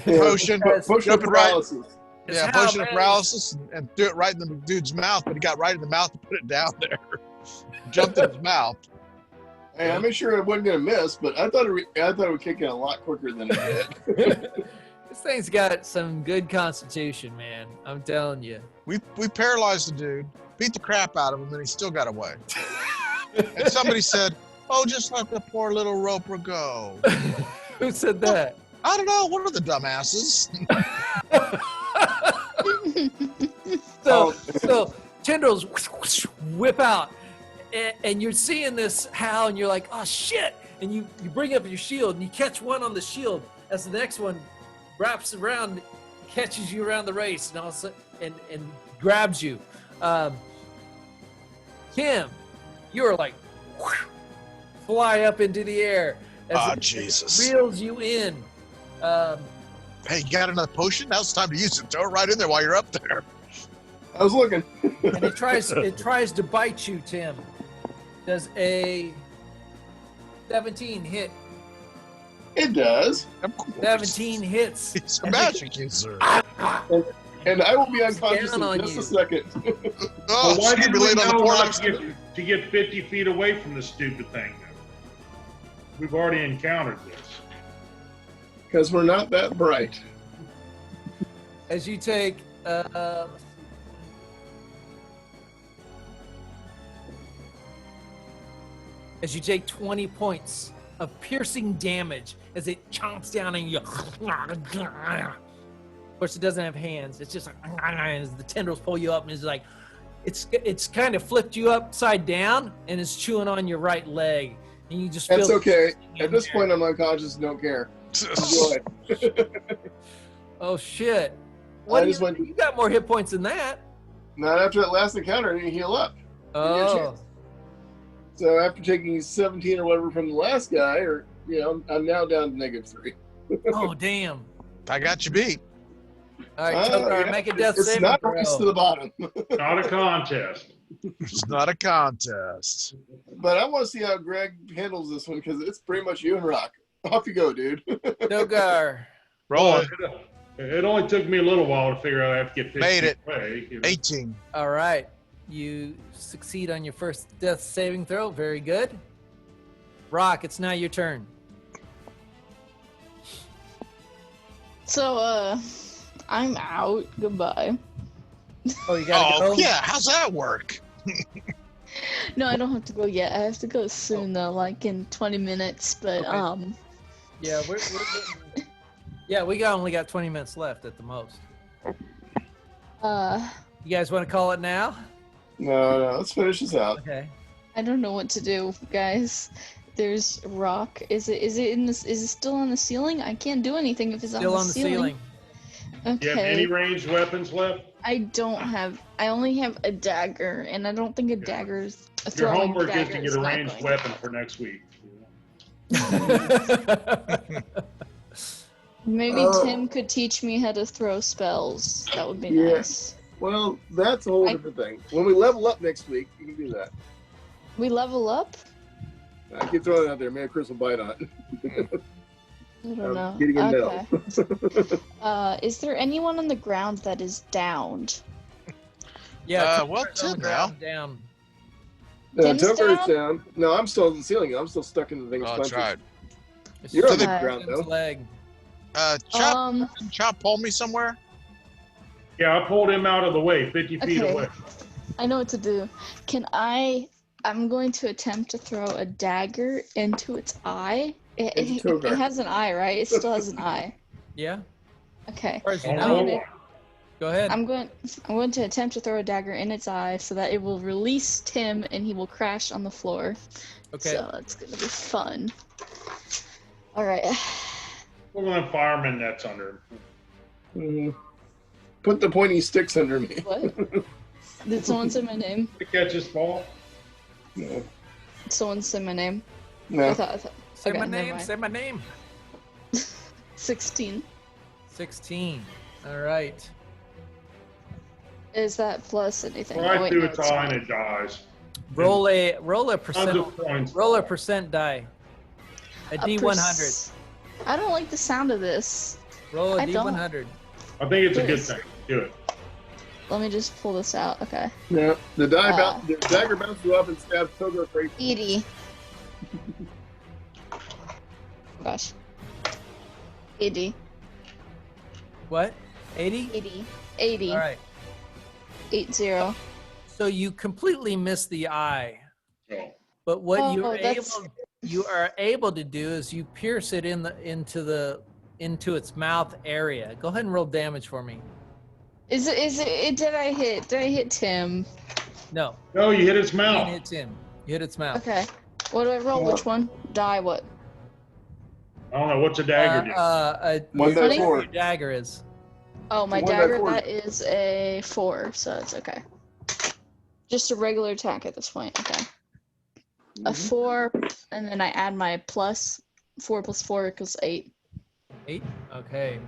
potion.
Potion of paralysis.
Yeah, potion of paralysis, and threw it right in the dude's mouth, but he got right in the mouth and put it down there. Jumped in his mouth.
Hey, I made sure it wasn't gonna miss, but I thought it would kick in a lot quicker than it did.
This thing's got some good constitution, man. I'm telling you.
We paralyzed the dude, beat the crap out of him, and he still got away. And somebody said, "Oh, just let the poor little roper go."
Who said that?
I don't know. One of the dumbasses.
So tendrils whip out, and you're seeing this Hal, and you're like, "Oh shit!" And you bring up your shield, and you catch one on the shield as the next one wraps around, catches you around the race, and all of a sudden, and grabs you. Kim, you're like fly up into the air as
Jesus!
It reels you in.
Hey, you got another potion? Now's the time to use it. Throw it right in there while you're up there.
I was looking.
And it tries to bite you, Tim. Does a 17 hit?
It does.
Of course.
17 hits.
It's a magic user.
And I will be unconscious
down on
in just
you.
a second.
Oh,
Why
she's
did
gonna be
we
late on the
know
porch.
to get 50 feet away from this stupid thing? We've already encountered this.
Because we're not that bright.
As you take as you take 20 points of piercing damage as it chomps down on you. Of course, it doesn't have hands. It's just like as the tendrils pull you up, and it's like it's kind of flipped you upside down and it's chewing on your right leg, and you just feel.
That's okay.
in
At this
there.
point, I'm unconscious. Don't care. Enjoy.
Oh shit!
I just went-
You got more hit points than that.
Not after that last encounter, I didn't heal up.
Oh.
So after taking 17 or whatever from the last guy, I'm now down to -3.
Oh damn!
I got you beat.
All right, Tokar, make a death
It's
saving
not a
throw.
race to the bottom.
Not a contest.
It's not a contest.
But I want to see how Greg handles this one because it's pretty much you and Rock. Off you go, dude.
Tokar.
Roll it.
It only took me a little while to figure out I have to get 50
Made it.
feet away.
18.
All right, you succeed on your first death saving throw. Very good. Rock, it's now your turn.
So, I'm out. Goodbye.
Oh, you gotta
Oh,
go.
yeah. How's that work?
No, I don't have to go yet. I have to go soon though, like in 20 minutes. But
Okay. Yeah, we're yeah, we only got 20 minutes left at the most. You guys want to call it now?
No, let's finish this out.
Okay.
I don't know what to do, guys. There's rock. Is it in this? Is it still on the ceiling? I can't do anything if it's
Still
on the ceiling.
Do you have any
Okay.
ranged weapons left?
I don't have. I only have a dagger, and I don't think a dagger's a
Your
throwing
homework is
dagger
to get
is
a
not
ranged
going-
weapon for next week.
Maybe
Oh.
Tim could teach me how to throw spells. That would be
Yeah.
nice.
Well, that's a whole different thing. When we level up next week, you can do that.
We level up.
I keep throwing it out there. Maybe Chris will bite on it.
I don't know.
Getting a no.
Okay. Is there anyone on the ground that is downed?
Yeah.
Well,
Tim's on the
Tim
ground down.
Tim's
Toker's
down?
down. No, I'm still in the ceiling. I'm still stuck in the thing's
Oh, that's
punches.
right.
You're on the
Okay.
ground,
Tim's
though.
leg.
Chop pull me somewhere?
Yeah, I pulled him out of the way, 50 feet
Okay.
away.
I know what to do. I'm going to attempt to throw a dagger into its eye.
Into
It
Togar.
has an eye, right? It still has an eye.
Yeah.
Okay.
As far as you
Oh,
know.
no.
Go ahead.
I'm going to attempt to throw a dagger in its eye so that it will release Tim and he will crash on the floor.
Okay.
So that's gonna be fun. All right.
We're going to fireman nets under him.
Mhm. Put the pointy sticks under me.
What? Did someone say my name?
To catch his ball.
No.
Someone say my name.
No.
I thought.
Say
okay,
my
never
name.
mind.
Say my name.
16.
16. All right.
Is that plus anything?
Right
Oh, wait,
through
no,
its
it's
eye
not.
and it dies.
Roll a
Tons
percent.
of points.
Roll a percent die. A
A
D100.
I don't like the sound of this.
Roll a
I don't.
D100.
I think it's a good
Yes.
thing. Do it.
Let me just pull this out. Okay.
No. The dagger bounces off and stabs Togar right.
80. Gosh. 80.
What? 80?
80. 80.
All right.
80.
So you completely missed the eye.
So,
But what
Oh,
you are able to do is you pierce it into its mouth area. Go ahead and roll damage for me.
Is it did I hit Tim?
No.
no, you hit its
You
mouth.
hit him. You hit its mouth.
Okay. What do I roll? Which one? Die what?
I don't know. What's a dagger do?
One
die
your
four.
dagger is.
Oh, my
One die
dagger,
four.
that is a 4, so it's okay. Just a regular attack at this point, okay. A 4, and then I add my plus. 4 plus 4 equals 8.
8? Okay.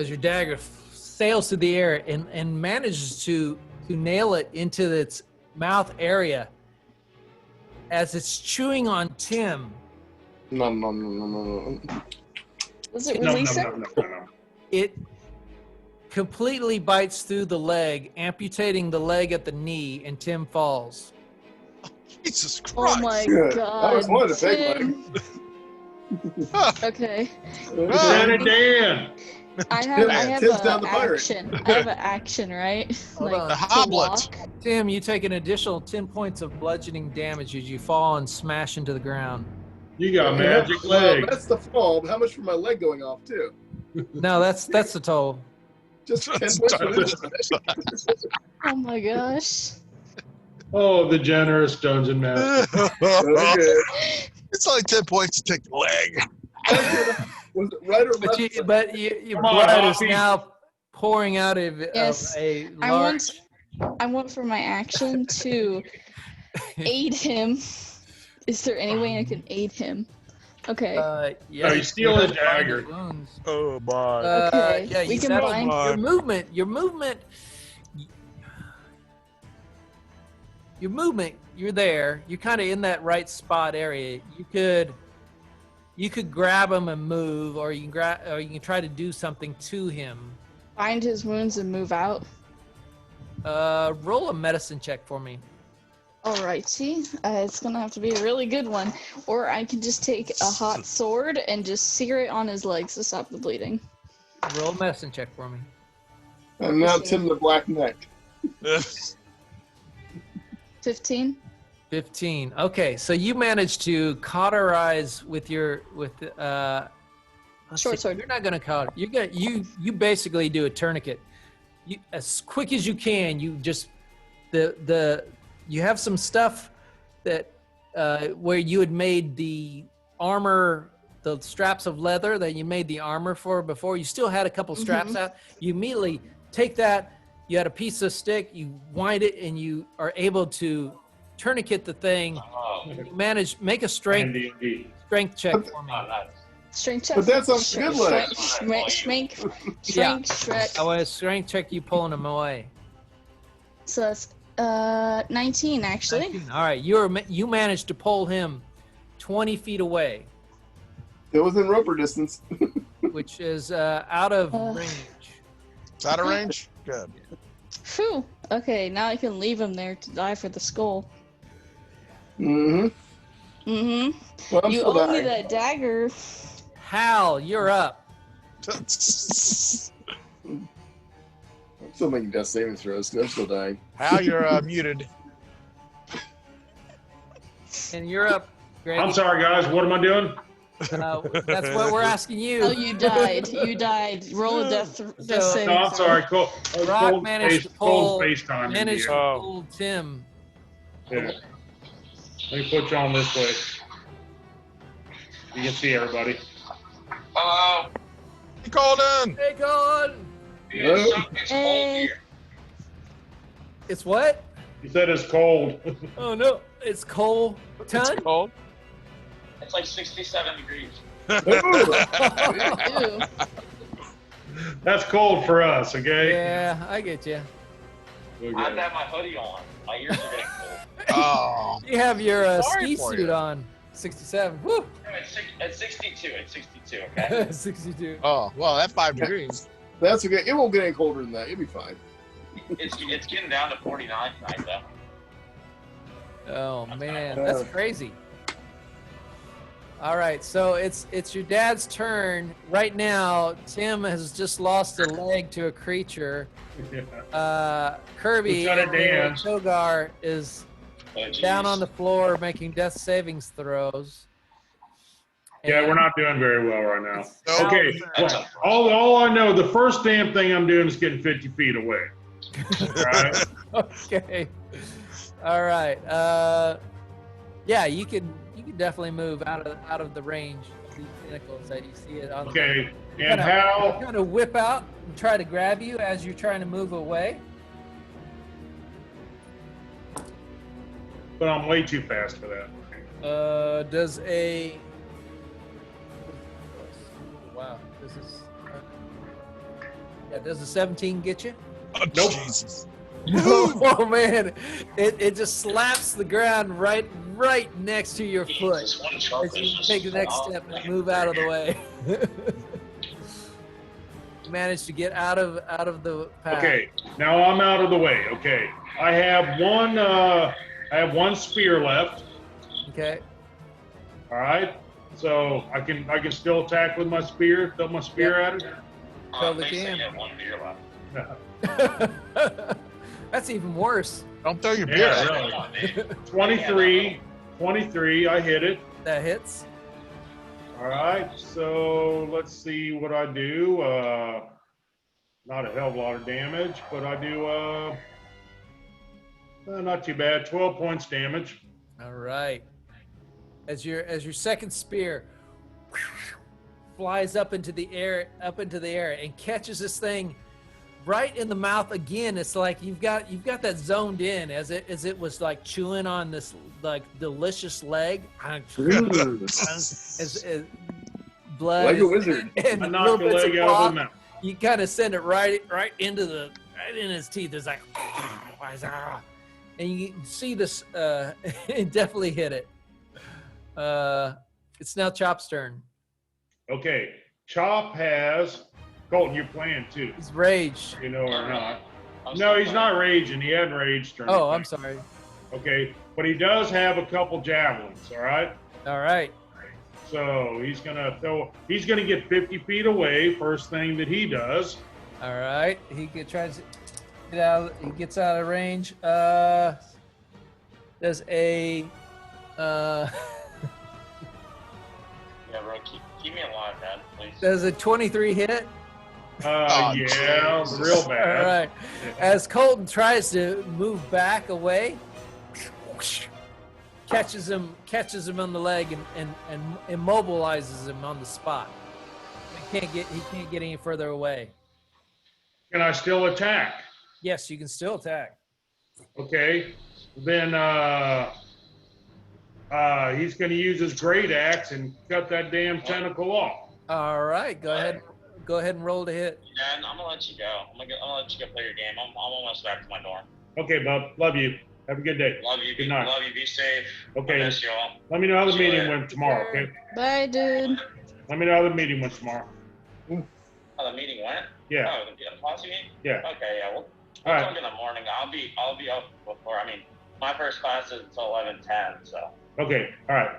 As your dagger sails through the air and manages to nail it into its mouth area as it's chewing on Tim.
No.
Does it
No,
release it?
no.
It completely bites through the leg, amputating the leg at the knee, and Tim falls.
Jesus Christ.
Oh my
Good.
god.
That was one of the big
Tim. Okay.
Lieutenant Dan.
I have
Tim's down
a
the pirate.
action. I have an action, right?
Hold on.
The
to
hoblet.
walk.
Tim, you take an additional 10 points of bludgeoning damage as you fall and smash into the ground.
You got magic legs.
That's the fall. But how much for my leg going off too?
No, that's the total.
Just 10 points for this.
Oh my gosh.
Oh, the generous dungeon master.
Okay.
It's only 10 points to take the leg.
Was it right or left?
But your
Come on,
blood is
Hoppy.
now pouring out of
Yes.
a
I
large.
I want for my action to aid him. Is there any way I can aid him? Okay.
Yeah,
No, you steal his dagger.
Wounds.
Oh, my.
Okay,
Yeah,
we
you
can
that's
blind-
your movement. You're there. You're kind of in that right spot area. You could grab him and move, or you can try to do something to him.
Find his wounds and move out.
Roll a medicine check for me.
Alrighty. It's gonna have to be a really good one. Or I can just take a hot sword and just sear it on his legs to stop the bleeding.
Roll a medicine check for me.
And now Tim the Black Neck.
15?
15. Okay, so you managed to cauterize with let's
Short
see,
sword.
You're not gonna cauterize. You basically do a tourniquet. You, as quick as you can. You just you have some stuff that where you had made the armor, the straps of leather that you made the armor for before. You still had a couple straps out. You immediately take that. You had a piece of stick. You wind it, and you are able to tourniquet the thing. You make a strength check for me.
Strength check.
But that's a good one.
Strength check.
I want to strength check you pulling him away.
So that's 19 actually.
19. All right, you managed to pull him 20 feet away,
It was in roper distance.
which is out of range.
It's out of range? Good.
Phew. Okay, now I can leave him there to die for the skull.
Mm-hmm. Well, I'm
You
still
owe me
dying.
that dagger.
Hal, you're up.
I'm still making death saving throws. I'm still dying.
Hal, you're muted.
And you're up, Greg.
I'm sorry, guys. What am I doing?
That's what we're asking you.
Oh, you died. You died. Roll a death
No,
saving
I'm
throw.
sorry. Cole,
Rock
Cole's
managed to
Cole's
pull,
FaceTime
managed to
Oh.
pull Tim.
Yeah. Let me put you on this way. You can see everybody.
Hello.
Hey, Colton!
Hey, Colin!
Hello?
It's
Hey.
cold here.
It's what?
He said it's cold.
Oh, no. It's Cole
It's
Ton?
cold.
It's like 67 degrees.
Ew.
That's cold for us, okay?
Yeah, I get you.
Okay.
I have to have my hoodie on. My ears are getting cold.
Oh.
You have your
Sorry
ski
for
suit
you.
on. 67. Woo!
It's 62. It's 62, okay?
62.
Oh, well, that's 5 degrees.
That's okay. It won't get any colder than that. You'll be fine.
It's getting down to 49 tonight, though.
Oh, man. That's crazy. All right, so it's your dad's turn. Right now, Tim has just lost a leg to a creature. Kirby,
Lieutenant Dan.
Togar, is
Oh, geez.
down on the floor making death savings throws.
Yeah,
And
we're not doing very well right now.
Nope.
Okay, well, all I know, the first damn thing I'm doing is getting 50 feet away. All right?
Okay. All right. Yeah, you can definitely move out of the range of these pinnacles that you see it on.
Okay,
The,
and how?
kind of whip out and try to grab you as you're trying to move away.
But I'm way too fast for that.
Does a wow? Does a 17 get you?
Oh,
Nope.
Jesus.
Oh man, it just slaps the ground right next to your foot
Jesus, one
as
sharp
you
is just
take the next
off.
step and move out of the way. You managed to get out of the path.
Okay, now I'm out of the way. Okay, I have one spear left.
Okay.
All right, so I can still attack with my spear. Throw my spear at it.
Totally
They say
can.
you have one beer left.
That's even worse.
Don't throw your beer
Yeah,
at
really.
Come on, dude.
23. I hit it.
That hits.
All right, so let's see what I do. Not a hell of a lot of damage, but I do not too bad. 12 points damage.
All right. As your second spear flies up into the air, and catches this thing right in the mouth again. It's like you've got that zoned in as it was like chewing on this like delicious leg. as blood
Like a wizard.
and
I
little
knocked the
bits
leg
of
out of
cloth.
the mouth.
You kind of send it right in his teeth. It's like, and you can see this. It definitely hit it. It's now Chop's turn.
Okay, Chop has Colton. You're playing too,
He's raged.
you know or not.
I'm
No,
still
he's not
playing.
raging. He hadn't raged. Or
Oh, I'm
anything.
sorry.
Okay, but he does have a couple javelins. All right.
All right.
So he's gonna get 50 feet away. First thing that he does.
All right. Tries to get out. He gets out of range. Does a
Yeah, bro, keep me alive, man, please.
does a 23 hit?
Oh,
Yeah,
Jesus.
real
All
bad.
right. As Colton tries to move back away, catches him on the leg and immobilizes him on the spot. He can't get any further away.
Can I still attack?
Yes, you can still attack.
Okay, then he's going to use his great axe and cut that damn tentacle off.
All right, go ahead and roll to hit.
Dan, I'm gonna let you go. I'm gonna let you go play your game. I'm almost back to my dorm.
Okay, bub, love you. Have a good day.
Love you.
Good night.
Love you. Be safe.
Okay.
I miss you all.
Let me know how the
See you
meeting
later.
went tomorrow, okay?
Bye, dude.
Let me know how the meeting went tomorrow.
How the meeting went?
Yeah.
Oh, the policy meeting?
Yeah.
Okay, yeah. We'll
All right.
talk in the morning. I'll be up before. I mean, my first class is until 11:10, so
Okay. All right.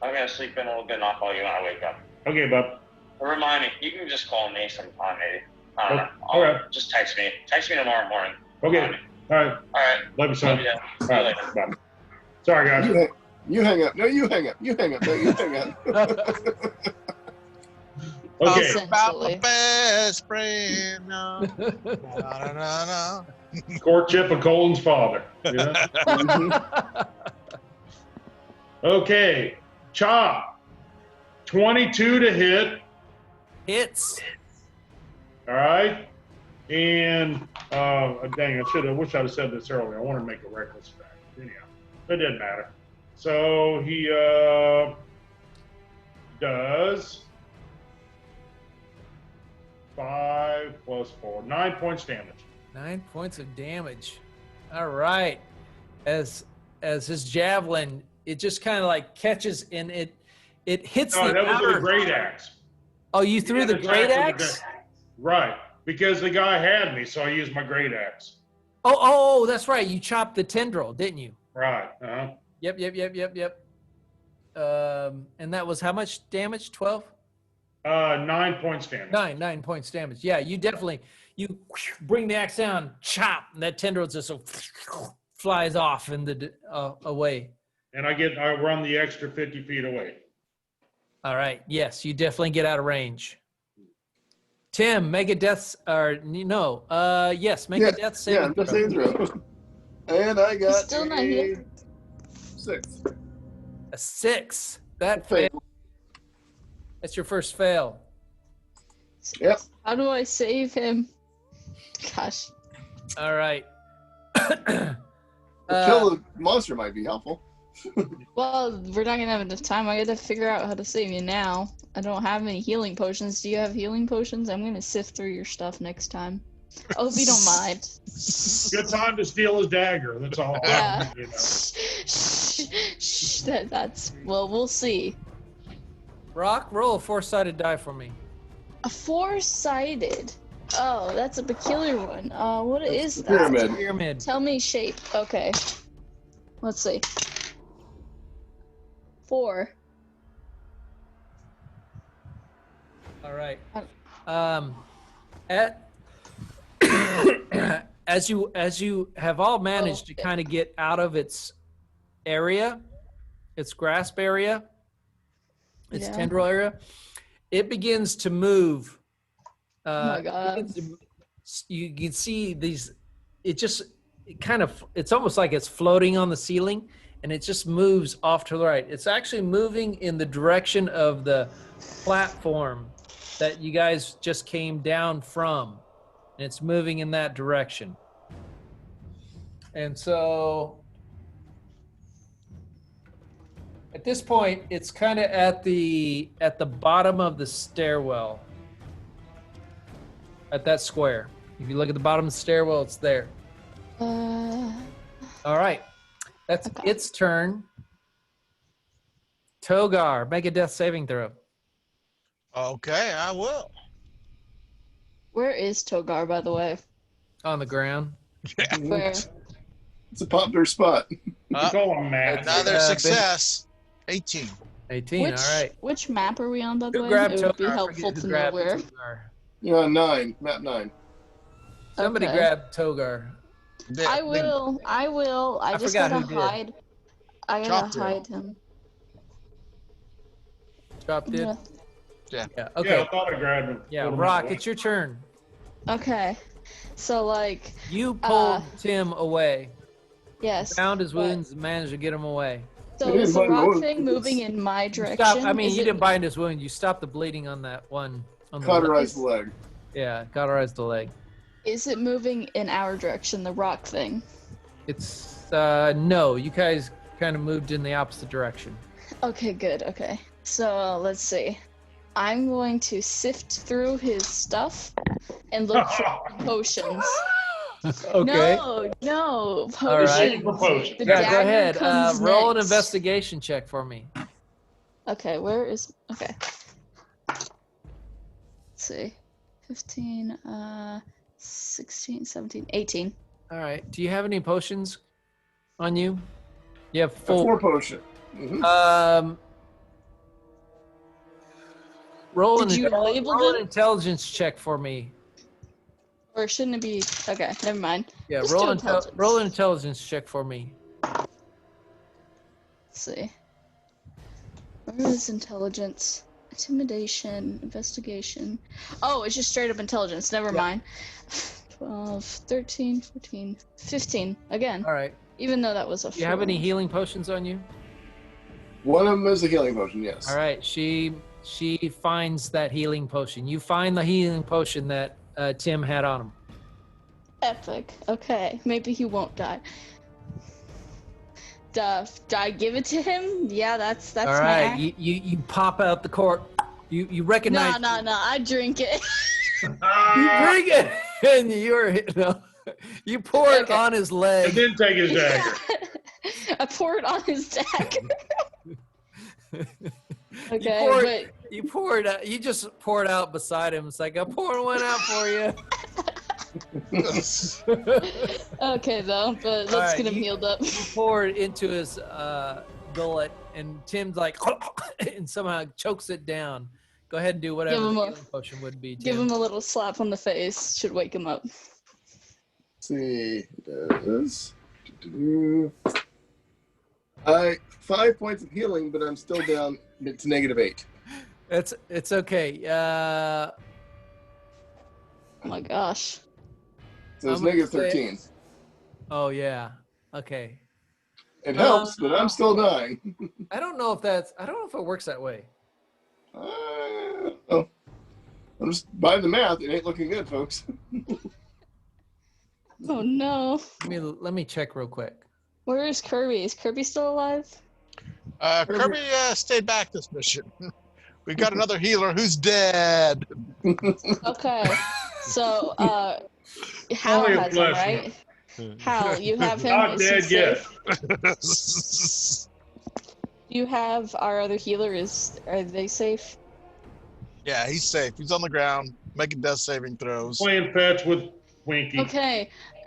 I'm gonna sleep in a little bit and I'll call you when I wake up.
Okay, bub.
Remind me. You can just call me sometime, maybe. I don't know.
All right.
Just text me. Text me tomorrow morning.
Okay.
Remind me.
All right.
All right.
Love you, son.
Love you, Dad.
All
See you
right.
later.
Bye. Sorry, guys.
You hang up. No, you hang up. You hang up. No, you hang up.
Okay.
Talk about my
Essentially.
best friend. No. No.
Courtship of Colin's father. Yeah. Okay. Chop. 22 to hit.
Hits.
All right. And dang, I wish I'd have said this earlier. I want to make a reckless attack. Anyhow, it didn't matter. So he does 5 plus 4, 9 points damage.
9 points of damage. All right. As his javelin, it just kind of like catches and it hits
No,
the
that was
outer.
with a great axe.
Oh, you threw the great axe?
Right, because the guy had me, so I used my great axe.
Oh, that's right. You chopped the tendril, didn't you?
Right. Uh-huh.
Yep. And that was how much damage? 12?
9 points damage.
9 points damage. Yeah, you bring the axe down, chop, and that tendril just so flies off in the away.
And I run the extra 50 feet away.
All right. Yes, you definitely get out of range. Tim, make a death yes, make a death saving
death saving throw. And I got
Still not here.
6.
A 6. That
Fail.
failed. That's your first fail.
Yep.
How do I save him? Gosh.
All right.
Kill the monster might be helpful.
Well, we're not gonna have enough time. I gotta figure out how to save you now. I don't have any healing potions. Do you have healing potions? I'm gonna sift through your stuff next time. I hope you don't mind.
Good time to steal his dagger. That's all.
Yeah.
You know.
That's well, we'll see.
Rock, roll a 4-sided die for me.
A 4-sided. Oh, that's a peculiar one. What is that?
Pyramid.
Pyramid.
Tell me shape. Okay. Let's see. 4.
All right. As you have all managed to kind of get out of its area, its grasp area, its tendril area, it begins to move.
Oh my god.
You can see these. It's almost like it's floating on the ceiling, and it just moves off to the right. It's actually moving in the direction of the platform that you guys just came down from, and it's moving in that direction. And so at this point, it's kind of at the bottom of the stairwell, at that square. If you look at the bottom of the stairwell, it's there. All right, that's its turn. Togar, make a death saving throw.
Okay, I will.
Where is Togar, by the way?
On the ground.
Where?
It's a popular spot.
Call him Matt.
Another success. 18.
18, all right.
Which map are we on, by the
Who
way?
grabbed
It would be
Togar?
helpful
Forget who
to know
grabbed
where.
Togar.
You're on 9. Map 9.
Somebody
Okay.
grabbed Togar.
I will. I just
forgot
gotta
who did.
hide. I
Chop
gotta
did.
hide him.
Chop did?
Yeah.
Yeah,
Yeah,
okay.
I thought I grabbed him.
Yeah,
Put him
Rock,
away.
it's your turn.
Okay. So, like,
You pulled Tim away.
yes.
Found his
but-
wounds and managed to get him away.
So
You
is the
didn't find
rock
the
thing
wounds.
moving in my direction?
Stop. I mean,
Is
you
it-
didn't bind his wound. You stopped the bleeding on that one. On the
Cauterized the leg.
Yeah, cauterized the leg.
Is it moving in our direction, the rock thing?
It's, no, you guys kind of moved in the opposite direction.
Okay, good. Okay. So, let's see. I'm going to sift through his stuff and look for potions.
Okay.
No, potion.
All right.
For potion.
The
Yeah, go
dagger
ahead.
comes
Roll an
next.
investigation check for me.
Okay, where is... Okay. Let's see. 15, 16, 17, 18.
All right. Do you have any potions on you? You have
A
4.
4 potion. Mm-hmm.
Roll
Did you label
roll an
them?
intelligence check for me.
Or shouldn't it be... Okay, never mind.
Yeah,
Just
roll
do
an
intelligence.
roll an intelligence check for me.
Let's see. Where is intelligence? Intimidation, investigation. Oh, it's just straight up intelligence. Never mind. 12, 13, 14, 15. Again.
All right.
Even though that was a
Do you have
4.
any healing potions on you?
One of them is a healing potion, yes.
All right. She finds that healing potion. You find the healing potion that Tim had on him.
Epic. Okay, maybe he won't die. Do I give it to him? Yeah, that's
All
my
right.
act.
You pop out the cork. You recognize.
No, I drink it.
You bring it, and you pour it
Okay.
on his
And
leg.
then take his dagger.
I pour it on his dagger. Okay,
pour
but
You pour it out. You just pour it out beside him. It's like, I'm pouring one out for you.
okay though, but let's
Alright,
get him
you-
healed up.
You pour it into his gullet, and Tim's like, and somehow chokes it down. Go ahead and do whatever
Give
the
him a-
healing potion would be, Tim.
Give him a little slap on the face. Should wake him up.
Let's see. There it is. 5 points of healing, but I'm still down to -8.
It's okay.
Oh my gosh.
So it's
I'm gonna say-
-13.
Oh yeah. Okay.
It helps, but I'm still dying.
I don't know if it works that way.
Oh, I'm just by the math. It ain't looking good, folks.
Oh no.
Let me check real quick.
Where is Kirby? Is Kirby still alive?
Kirby stayed back this mission. We got another healer who's dead.
Okay. So Hal
Only a
has him,
flesh
right? Hal, you have him.
Not
Is he
dead yet.
safe? You have our other healer. Are they safe?
Yeah, he's safe. He's on the ground making death saving throws.
Playing fetch with Winky.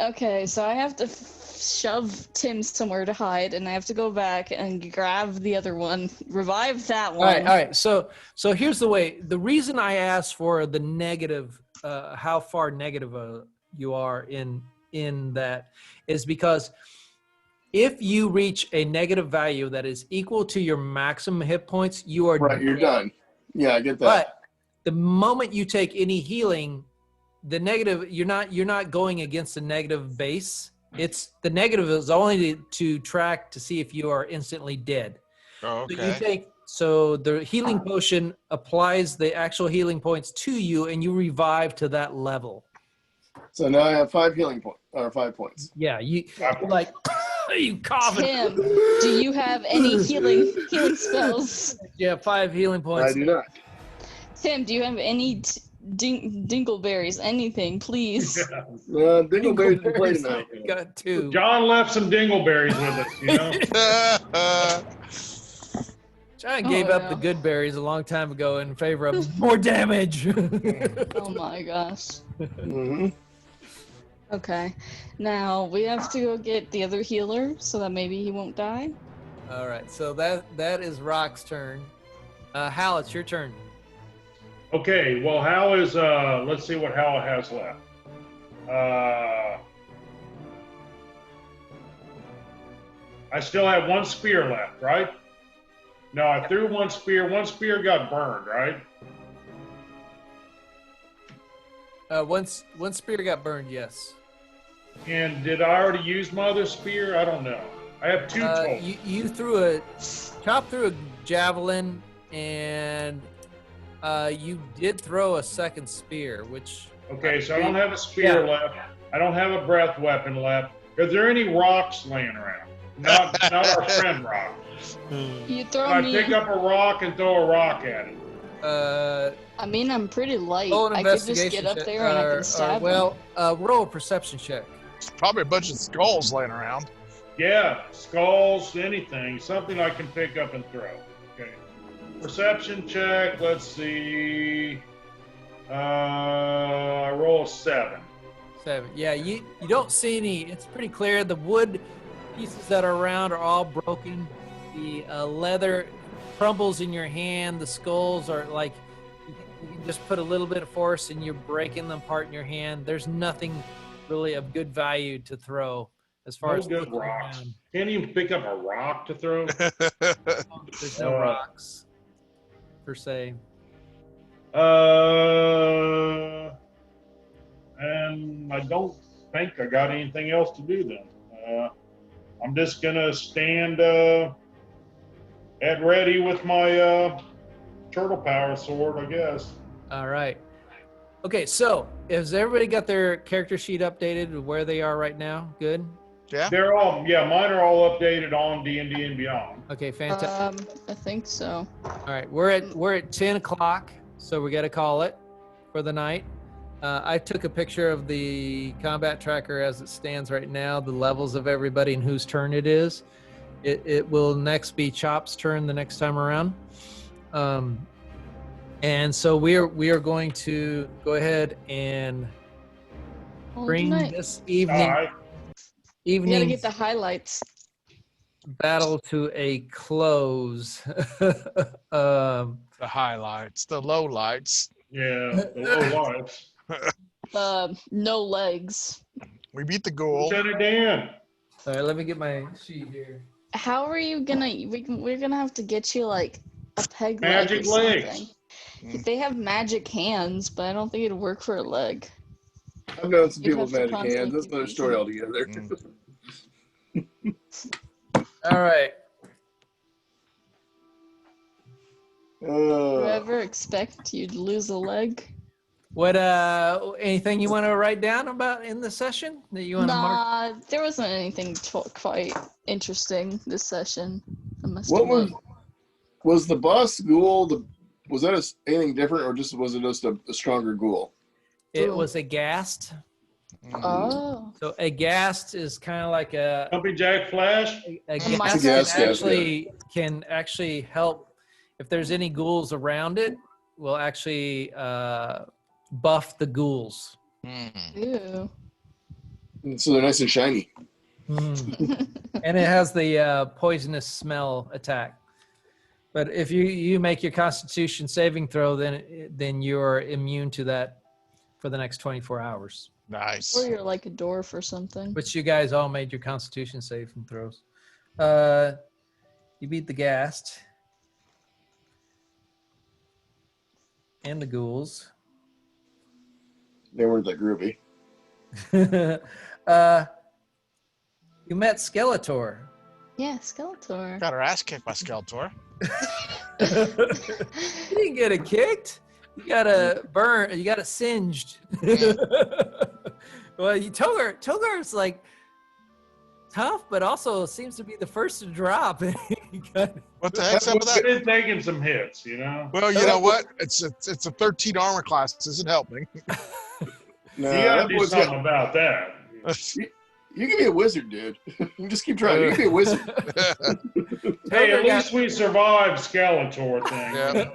Okay, so I have to shove Tim somewhere to hide, and I have to go back and grab the other one, revive that one.
All right. So here's the way. The reason I asked for the negative, how far negative you are in that, is because if you reach a negative value that is equal to your maximum hit points, you are
Right, you're
dead.
done. Yeah, I get that.
But the moment you take any healing, the negative, you're not going against the negative base. It's the negative is only to track to see if you are instantly dead.
Oh,
So you
okay.
so the healing potion applies the actual healing points to you, and you revive to that level.
So now I have 5 healing points, or 5 points.
Yeah, you're like you coughing.
Tim, do you have any healing spells?
Yeah, 5 healing points.
I do not.
Tim, do you have any dingleberries? Anything, please.
Dingleberry didn't play tonight.
You got 2.
John left some dingleberries with us, you know?
John gave up the good berries a long time ago in favor of more damage.
Oh my gosh.
Mm-hmm.
Okay, now we have to go get the other healer so that maybe he won't die.
All right, so that is Rock's turn. Hal, it's your turn.
Okay, well, Hal is, let's see what Hal has left. I still have 1 spear left, right? No, I threw 1 spear. 1 spear got burned, right?
One spear got burned, yes.
And did I already use my other spear? I don't know. I have 2 total.
You chopped through a javelin, and you did throw a second spear, which...
Okay, so I don't have a spear left. I don't have a breath weapon left. Is there any rocks laying around? Not our friend Rock.
You throw
I
me.
pick up a rock and throw a rock at it.
I mean, I'm pretty light.
Roll an
I could just
investigation
get up
check,
there and I can stab him.
roll a perception check.
Probably a bunch of skulls laying around.
Yeah, skulls, anything, something I can pick up and throw. Okay. Perception check. Let's see. I roll a 7.
7. Yeah, you don't see any. It's pretty clear. The wood pieces that are around are all broken. The leather crumbles in your hand. The skulls are like you can just put a little bit of force and you're breaking them apart in your hand. There's nothing really of good value to throw as far as
good
looking
rocks.
around.
Can't even pick up a rock to throw.
There's no rocks per se.
And I don't think I got anything else to do then. I'm just gonna stand at ready with my turtle power sword, I guess.
All right. Okay, so has everybody got their character sheet updated with where they are right now? Good.
Yeah.
They're all mine are all updated on D&D and Beyond.
Okay, fantastic.
I think so.
All right, we're at 10 o'clock, so we got to call it for the night. I took a picture of the combat tracker as it stands right now, the levels of everybody and whose turn it is. It will next be Chop's turn the next time around. And so we are going to go ahead and bring this
All
You gotta
evening
get the highlights.
battle to a close.
The highlights, the lowlights.
Yeah, the low lights.
No legs.
We beat the ghoul.
Lieutenant Dan.
All right, let me get my sheet here.
How are you gonna? We're gonna have to get you like a peg
Magic
leg or
legs.
something. They have magic hands, but I don't think it'd work for a leg.
I've known some
You'd
people with
have to
magic hands. That's
contact
another
your
story altogether.
All right.
Do you ever expect you'd lose a leg?
What anything you want to write down about in the session that you want to mark?
Nah, there wasn't anything quite interesting this session. I must
What
admit.
was the boss ghoul? Was that anything different, or was it just a stronger ghoul?
It was a ghast.
Oh.
So a ghast is kind of like a
Jumping Jack Flash.
ghast can actually help if there's any ghouls around it. Will actually buff the ghouls.
Ew.
So they're nice and shiny.
And it has the poisonous smell attack. But if you make your Constitution saving throw, then you're immune to that for the next 24 hours.
Nice.
Or you're like a dwarf or something.
Which you guys all made your Constitution saving throws. You beat the ghast and the ghouls.
They weren't that groovy.
You met Skeletor.
Yeah, Skeletor.
Got her ass kicked by Skeletor.
You didn't get it kicked. You got a burn. You got it singed. Well, Togar's like tough, but also seems to be the first to drop.
What the heck's up with that?
Been taking some hits, you know.
Well, you know what? It's a 13 armor class. This isn't helping.
No,
You gotta
that
do
boy's
something about that.
You can be a wizard, dude. You just keep trying. You can be a wizard.
Hey, at least we survived Skeletor thing.
Yeah.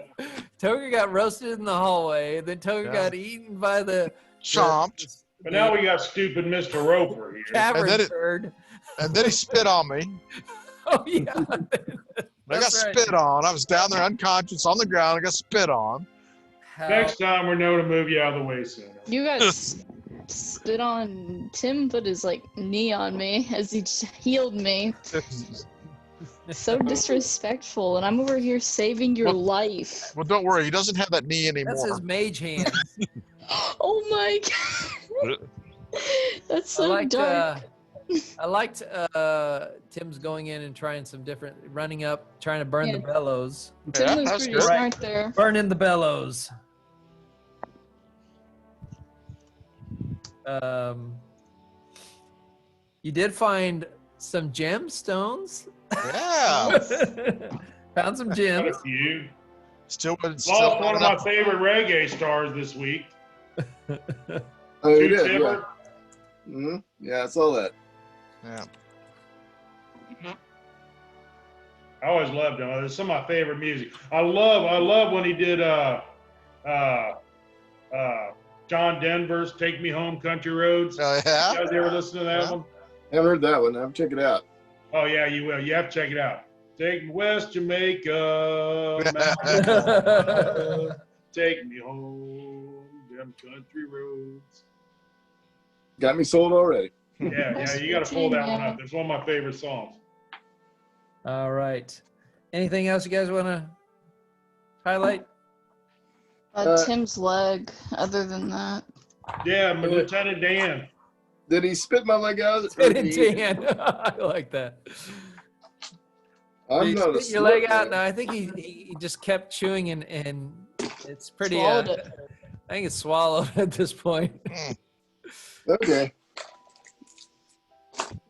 Togar got roasted in the hallway. Then Togar got eaten by the
Chomped.
But now we got stupid Mr. Roper here.
cavern bird.
And then he spit on me.
Oh yeah.
I got spit on. I was down there unconscious on the ground. I got spit on.
Next time we know to move you out of the way sooner.
You guys spit on. Tim put his knee on me as he healed me. So disrespectful, and I'm over here saving your life.
Well, don't worry. He doesn't have that knee anymore.
That's his mage hand.
Oh my god. That's so dark.
I liked Tim's going in and trying some different, running up, trying to burn the bellows.
Tim was pretty smart there.
Burning the bellows. You did find some gemstones.
Yeah.
Found some
Got
gems.
a few.
Still
Lost one of my favorite reggae stars this week.
Oh, you
Two
did,
Timber.
Mm-hmm. Yeah, I saw that.
Yeah.
I always loved him. It's some of my favorite music. I love when he did John Denver's "Take Me Home, Country Roads."
Oh, yeah?
You guys ever listen to that
Yeah.
one?
Haven't heard that one. I'll check it out.
Oh yeah, you will. You have to check it out. Take me West Jamaica, take me home, them country roads.
Got me sold already.
Yeah, you got to pull that one up. It's one of my favorite songs.
All right. Anything else you guys want to highlight?
Tim's leg. Other than that,
Yeah, Lieutenant Dan.
Did he spit my leg out?
Dan. I like that.
I'm
Did he
not a
spit your leg
smart
out?
man.
No, I think he just kept chewing and it's pretty.
swallowed it.
I think it's swallowed at this point.
Okay.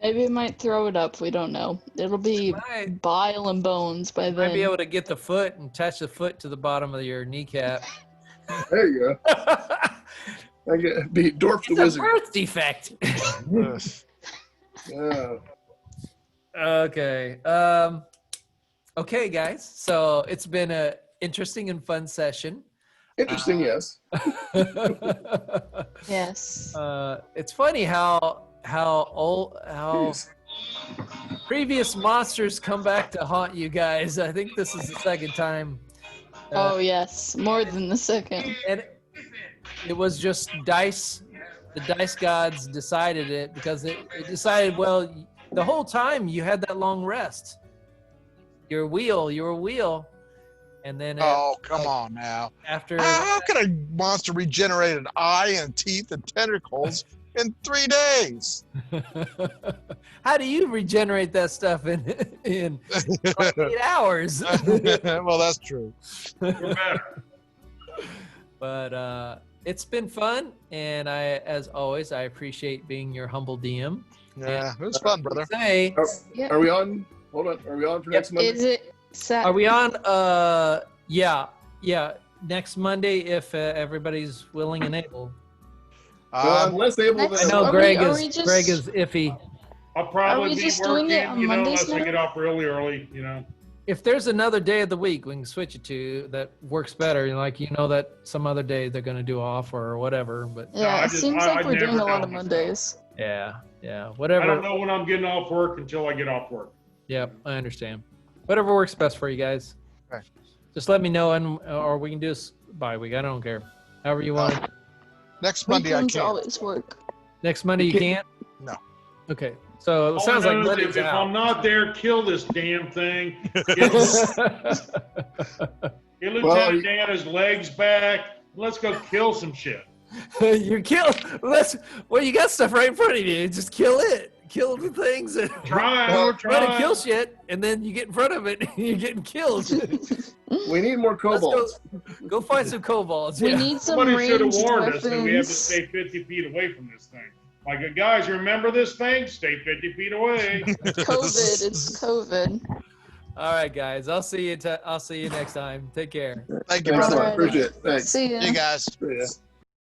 Maybe it might throw it up. We don't know. It'll be
Might
bile and bones by then.
be able to get the foot and attach the foot to the bottom of your kneecap.
There you go. I get be Dorf the
It's a
Wizard.
birth defect.
Yeah.
Okay. Okay, guys. So it's been a interesting and fun session.
Interesting, yes.
Yes.
It's funny how
Jeez.
previous monsters come back to haunt you guys. I think this is the second time.
Oh yes, more than the second.
And it was just dice. The dice gods decided it because it decided, well, the whole time you had that long rest. Your wheel. And then
Oh, come on now.
after
How can a monster regenerate an eye and teeth and tentacles in 3 days?
how do you regenerate that stuff in like 8 hours?
Well, that's true.
We're better.
But it's been fun, and as always, I appreciate being your humble DM.
Yeah, it was fun, brother.
Say,
Yeah.
Are we on? Hold on. Are we on for next Monday?
Is it Sat?
are we on? Yeah, next Monday if everybody's willing and able.
Well, unless able,
Next-
I
then
know
Are
Greg
we
is
just-
Greg is iffy.
I'll probably
Are we
be
just
working,
doing it on Mondays
unless I
now?
get off early,
If there's another day of the week we can switch it to that works better, like that some other day they're gonna do off or whatever. But
Yeah,
I
it
just-
seems
I
like we're
never
doing a lot
know.
of Mondays.
yeah,
I
whatever.
don't know when I'm getting off work until I get off work.
Yep, I understand. Whatever works best for you guys.
Okay.
Just let me know, or we can do this bye week. I don't care. However you want.
Next Monday I
Weekends
can't.
always work.
Next Monday you can't?
No.
Okay. So it
All
sounds
I
like
know is
Monday's
if I'm
out.
not there, kill this damn thing. Get Lieutenant Dan his legs back. Let's go kill some shit.
You kill. Well, you got stuff right in front of you. Just kill it. Kill the things. And
We're
try to
trying.
kill shit, and then you get in front of it, and you're getting killed.
we need more
Let's
kobolds.
go find some kobolds.
We
Yeah.
need some
Somebody should have
ranged
warned us that we have to
weapons.
stay 50 feet away from this thing. Like, guys, remember this thing? Stay 50 feet away.
COVID. It's COVID.
All right, guys. I'll see you. I'll see you next time. Take care.
Thank you,
Thanks,
brother.
Mark. Appreciate it. Thanks.
See ya.
See you guys.
See ya.